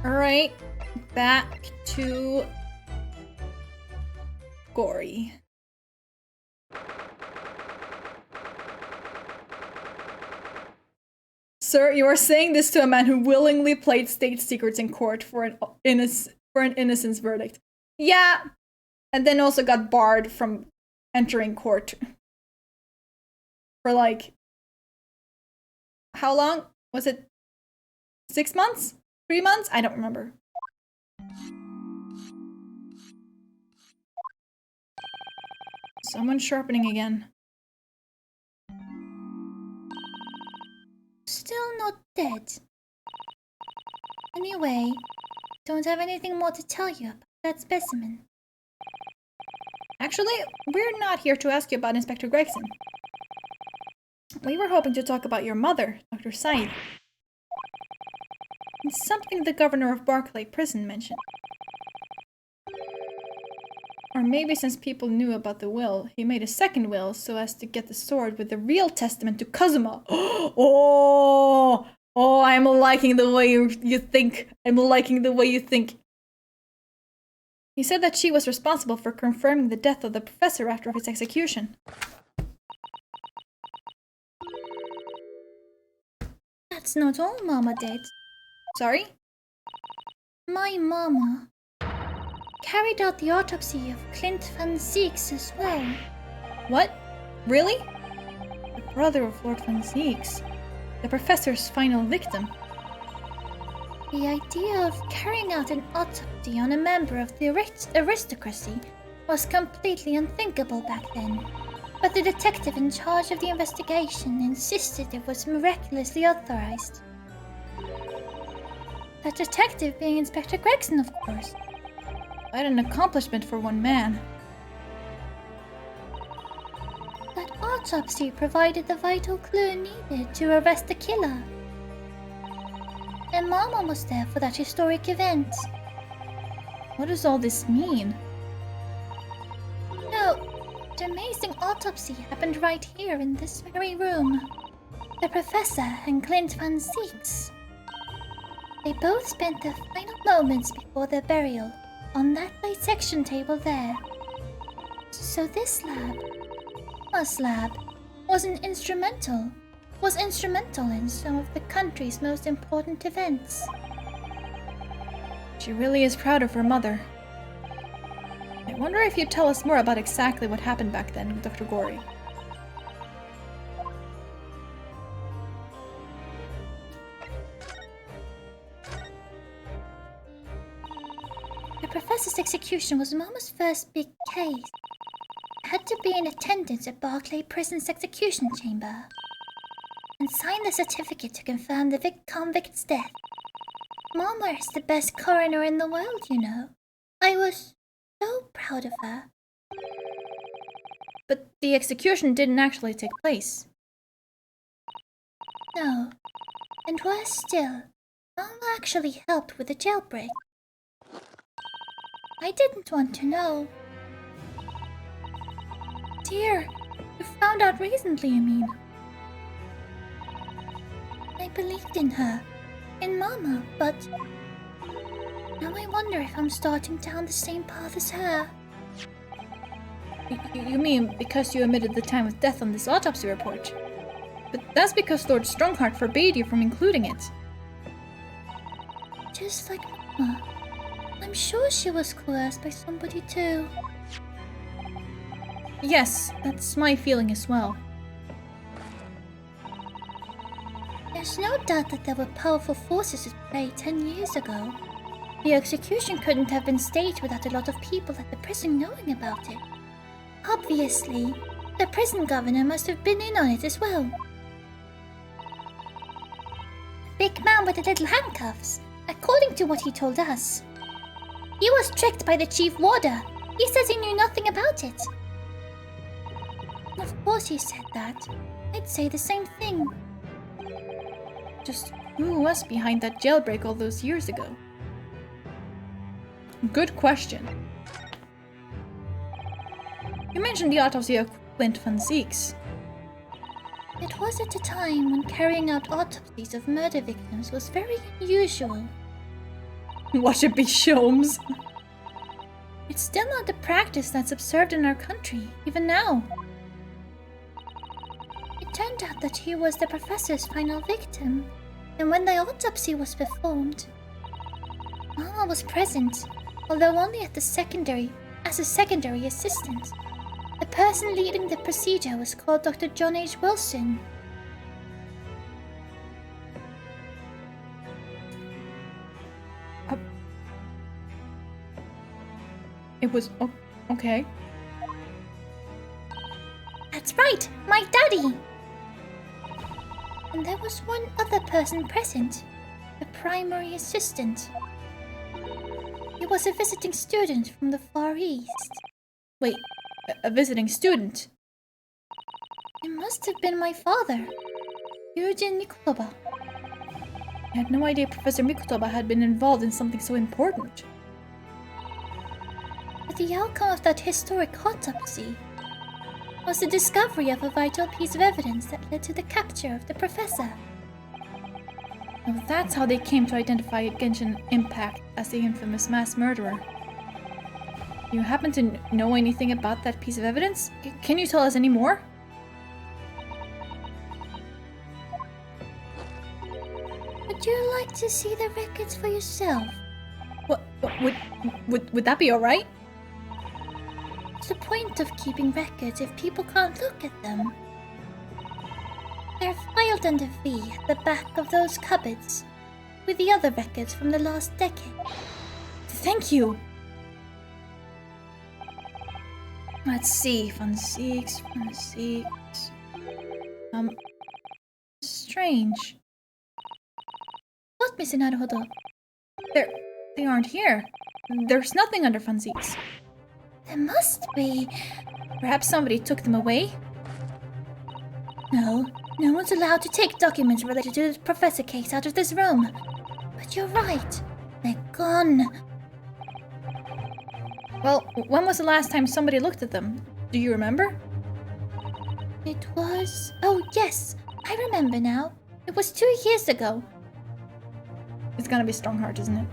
Alright, back to Gory. Sir, you are saying this to a man who willingly played state secrets in court for an innocence verdict. Yeah, and then also got barred from entering court. For like... How long? Was it 6 months? 3 months? I don't remember. Someone's sharpening again. Still not dead. Anyway, don't have anything more to tell you about that specimen. Actually, we're not here to ask you about Inspector Gregson. We were hoping to talk about your mother, Dr. Said. And something the governor of Barclay Prison mentioned. Or maybe since people knew about the will, he made a second will so as to get the sword with the real testament to Kazuma. Oh, I'm liking the way you think. I'm liking the way you think. He said that she was responsible for confirming the death of the professor after his execution. That's not all Mama did. Sorry? My Mama carried out the autopsy of Clint Van Zieks as well. What? Really? The brother of Lord Van Zieks. The professor's final victim. The idea of carrying out an autopsy on a member of the aristocracy was completely unthinkable back then. But the detective in charge of the investigation insisted it was miraculously authorized. That detective being Inspector Gregson, of course. Quite an accomplishment for one man. That autopsy provided the vital clue needed to arrest the killer. And Mama was there for that historic event. What does all this mean? No, the amazing autopsy happened right here in this very room. The professor and Clint Van Zieks. They both spent their final moments before their burial on that dissection table there. So this lab, Mama's lab, was instrumental in some of the country's most important events. She really is proud of her mother. I wonder if you'd tell us more about exactly what happened back then with Dr. Gory. execution was Mama's first big case. I had to be in attendance at Barclay Prison's execution chamber and sign the certificate to confirm the convict's death. Mama is the best coroner in the world, you know. I was so proud of her. But the execution didn't actually take place. No. And worse still, Mama actually helped with the jailbreak. I didn't want to know. Dear, you found out recently, you mean? I believed in her, in Mama, but now I wonder if I'm starting down the same path as her. You mean because you omitted the time of death on this autopsy report? But that's because Lord Strongheart forbade you from including it. Just like Mama. I'm sure she was coerced by somebody too. Yes, that's my feeling as well. There's no doubt that there were powerful forces at play 10 years ago. The execution couldn't have been staged without a lot of people at the prison knowing about it. Obviously, the prison governor must have been in on it as well. The big man with the little handcuffs, according to what he told us. He was tricked by the chief warder. He says he knew nothing about it. Of course he said that. I'd say the same thing. Just who was behind that jailbreak all those years ago? Good question. You mentioned the autopsy of Clint Van Zieks. It was at a time when carrying out autopsies of murder victims was very unusual. Watch it be Sholmes. It's still not a practice that's observed in our country, even now. It turned out that he was the professor's final victim, and when the autopsy was performed, Mama was present, although only as a secondary assistant. The person leading the procedure was called Dr. John H. Wilson. It was... Oh, okay. That's right, my daddy! And there was one other person present, a primary assistant. He was a visiting student from the Far East. Wait, a visiting student? It must have been my father, Eugene Mikutoba. I had no idea Professor Mikutoba had been involved in something so important. But the outcome of that historic autopsy was the discovery of a vital piece of evidence that led to the capture of the professor. Well, that's how they came to identify Genshin Impact as the infamous mass murderer. You happen to know anything about that piece of evidence? Can you tell us any more? Would you like to see the records for yourself? What would that be alright? What's the point of keeping records if people can't look at them? They're filed under V at the back of those cupboards, with the other records from the last decade. Thank you! Let's see, Van Zieks. Strange. What, Mr. Naruhodo? They aren't here. There's nothing under Van Zieks. There must be. Perhaps somebody took them away? No one's allowed to take documents related to the professor case out of this room. But you're right. They're gone. Well, when was the last time somebody looked at them? Do you remember? It was... Oh, yes. I remember now. It was 2 years ago. It's gonna be Strongheart, isn't it?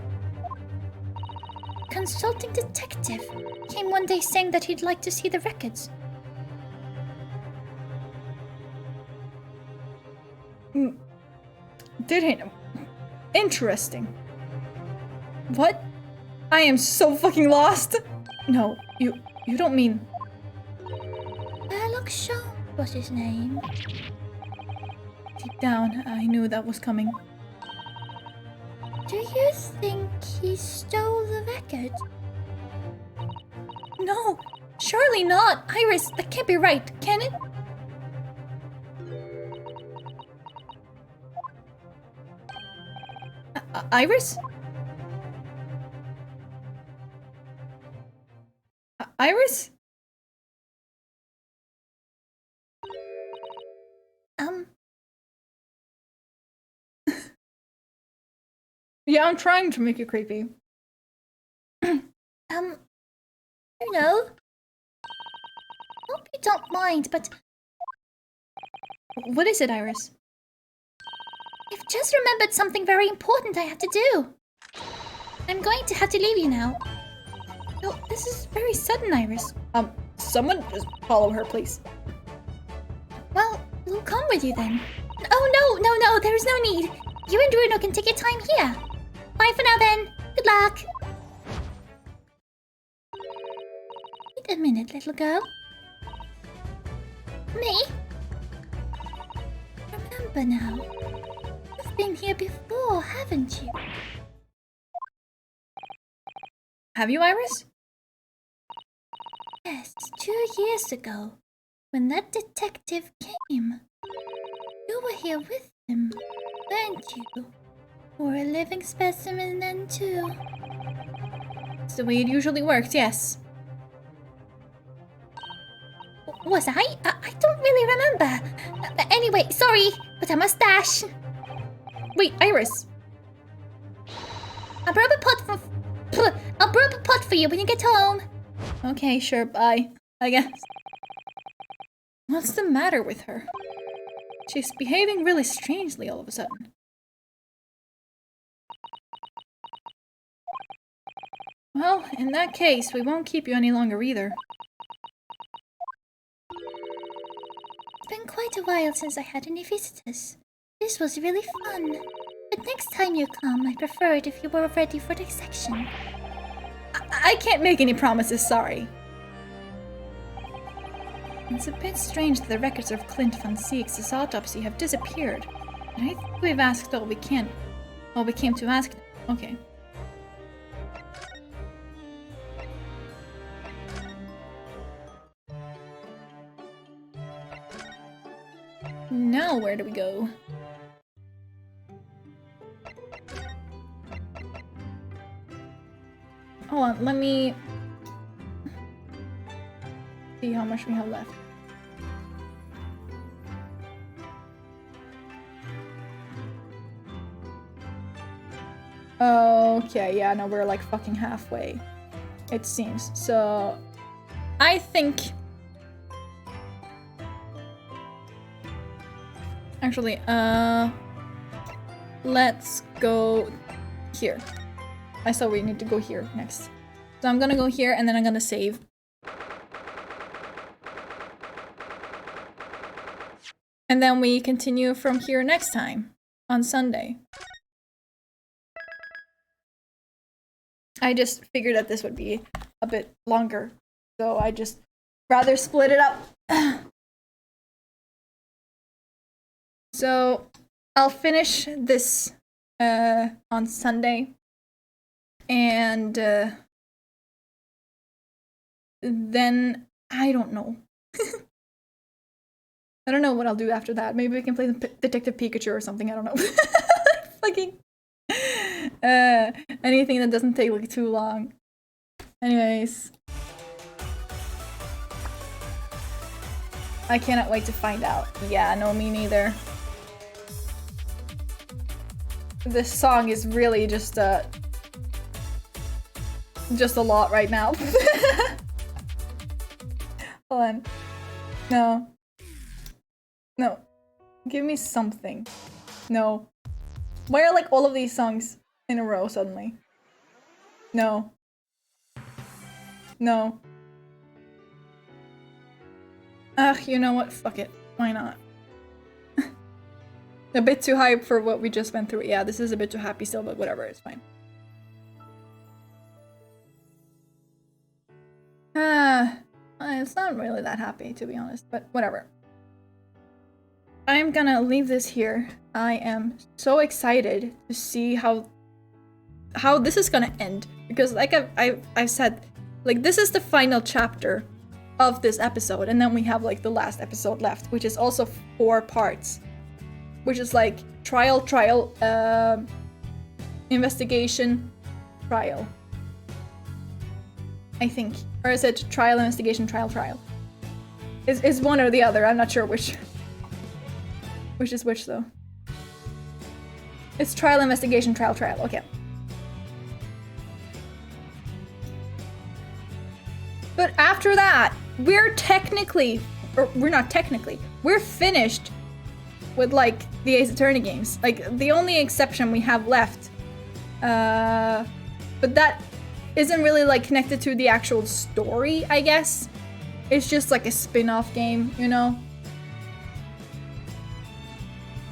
Consulting detective came one day saying that he'd like to see the records. Did he? Interesting. What? I am so fucking lost. No, you don't mean... Sherlock Shaw was his name. Deep down, I knew that was coming. Do you think he stole the record? no. Surely not. Iris, that can't be right, can it? Iris? Iris? Yeah, I'm trying to make it creepy. You know. Hope you don't mind, but What is it, Iris? I've just remembered something very important I have to do. I'm going to have to leave you now. No, this is very sudden, Iris. Someone just follow her, please. Well, we'll come with you then. Oh, no, there's no need. You and Bruno can take your time here. Bye for now then. Good luck. Wait a minute, little girl. Me? Remember now. You've been here before, haven't you? Have you, Iris? Yes, 2 years ago. When that detective came. You were here with him, weren't you? Or a living specimen then too. It's the way it usually works, yes. Was I? I don't really remember. Anyway, sorry, but I must dash. Wait, Iris. I'll brew up a pot for you when you get home. Okay, sure, bye. I guess. What's the matter with her? She's behaving really strangely all of a sudden. Well, in that case, we won't keep you any longer either. It's been quite a while since I had any visitors. This was really fun. But next time you come, I'd prefer it if you were ready for dissection. I can't make any promises, sorry. It's a bit strange that the records of Clint Van Ziek's autopsy have disappeared. And I think we've asked all we can. All we came to ask. Okay. Now where do we go? Hold on, let me see how much we have left. Okay, yeah, no, we're like fucking halfway, it seems. So, I think... Actually, let's go here. I saw we need to go here next. So I'm gonna go here and then I'm gonna save. And then we continue from here next time on Sunday. I just figured that this would be a bit longer, so I just rather split it up. So I'll finish this on Sunday, and then I don't know. I don't know what I'll do after that. Maybe we can play the Detective Pikachu or something. I don't know. Fucking anything that doesn't take like too long. Anyways, I cannot wait to find out. Yeah, no, me neither. This song is really just a lot right now. Hold on. No. No. Give me something. No. Why are like all of these songs in a row suddenly? No. No. Ugh, you know what? Fuck it. Why not? A bit too hype for what we just went through. Yeah, this is a bit too happy still, but whatever, it's fine. It's not really that happy, to be honest, but whatever. I'm gonna leave this here. I am so excited to see how this is gonna end, because like I've said, Like, this is the final chapter of this episode, and then we have like the last episode left, which is also 4 parts, which is like trial, investigation, trial, I think. Or is it trial, investigation, trial? It's one or the other. I'm not sure which is which though. It's trial, investigation, trial. Okay. But after that, we're finished with like the Ace Attorney games. Like, the only exception we have left, but that isn't really like connected to the actual story, I guess. It's just like a spin-off game, you know?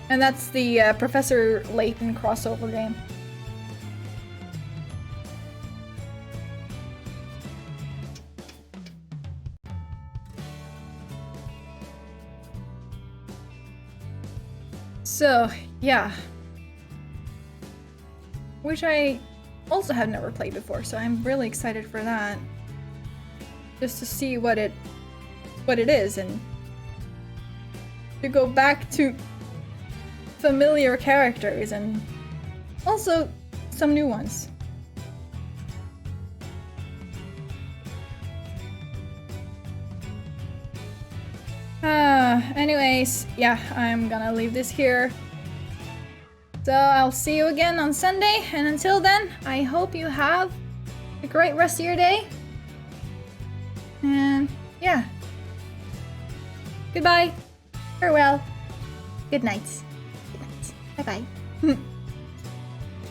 And that's the Professor Layton crossover game. So, yeah. Which I also have never played before, so I'm really excited for that. Just to see what it is, and to go back to familiar characters and also some new ones. Anyways, yeah, I'm gonna leave this here. So I'll see you again on Sunday, and until then, I hope you have a great rest of your day. And yeah. Goodbye. Farewell. Good night. Good night. Bye-bye.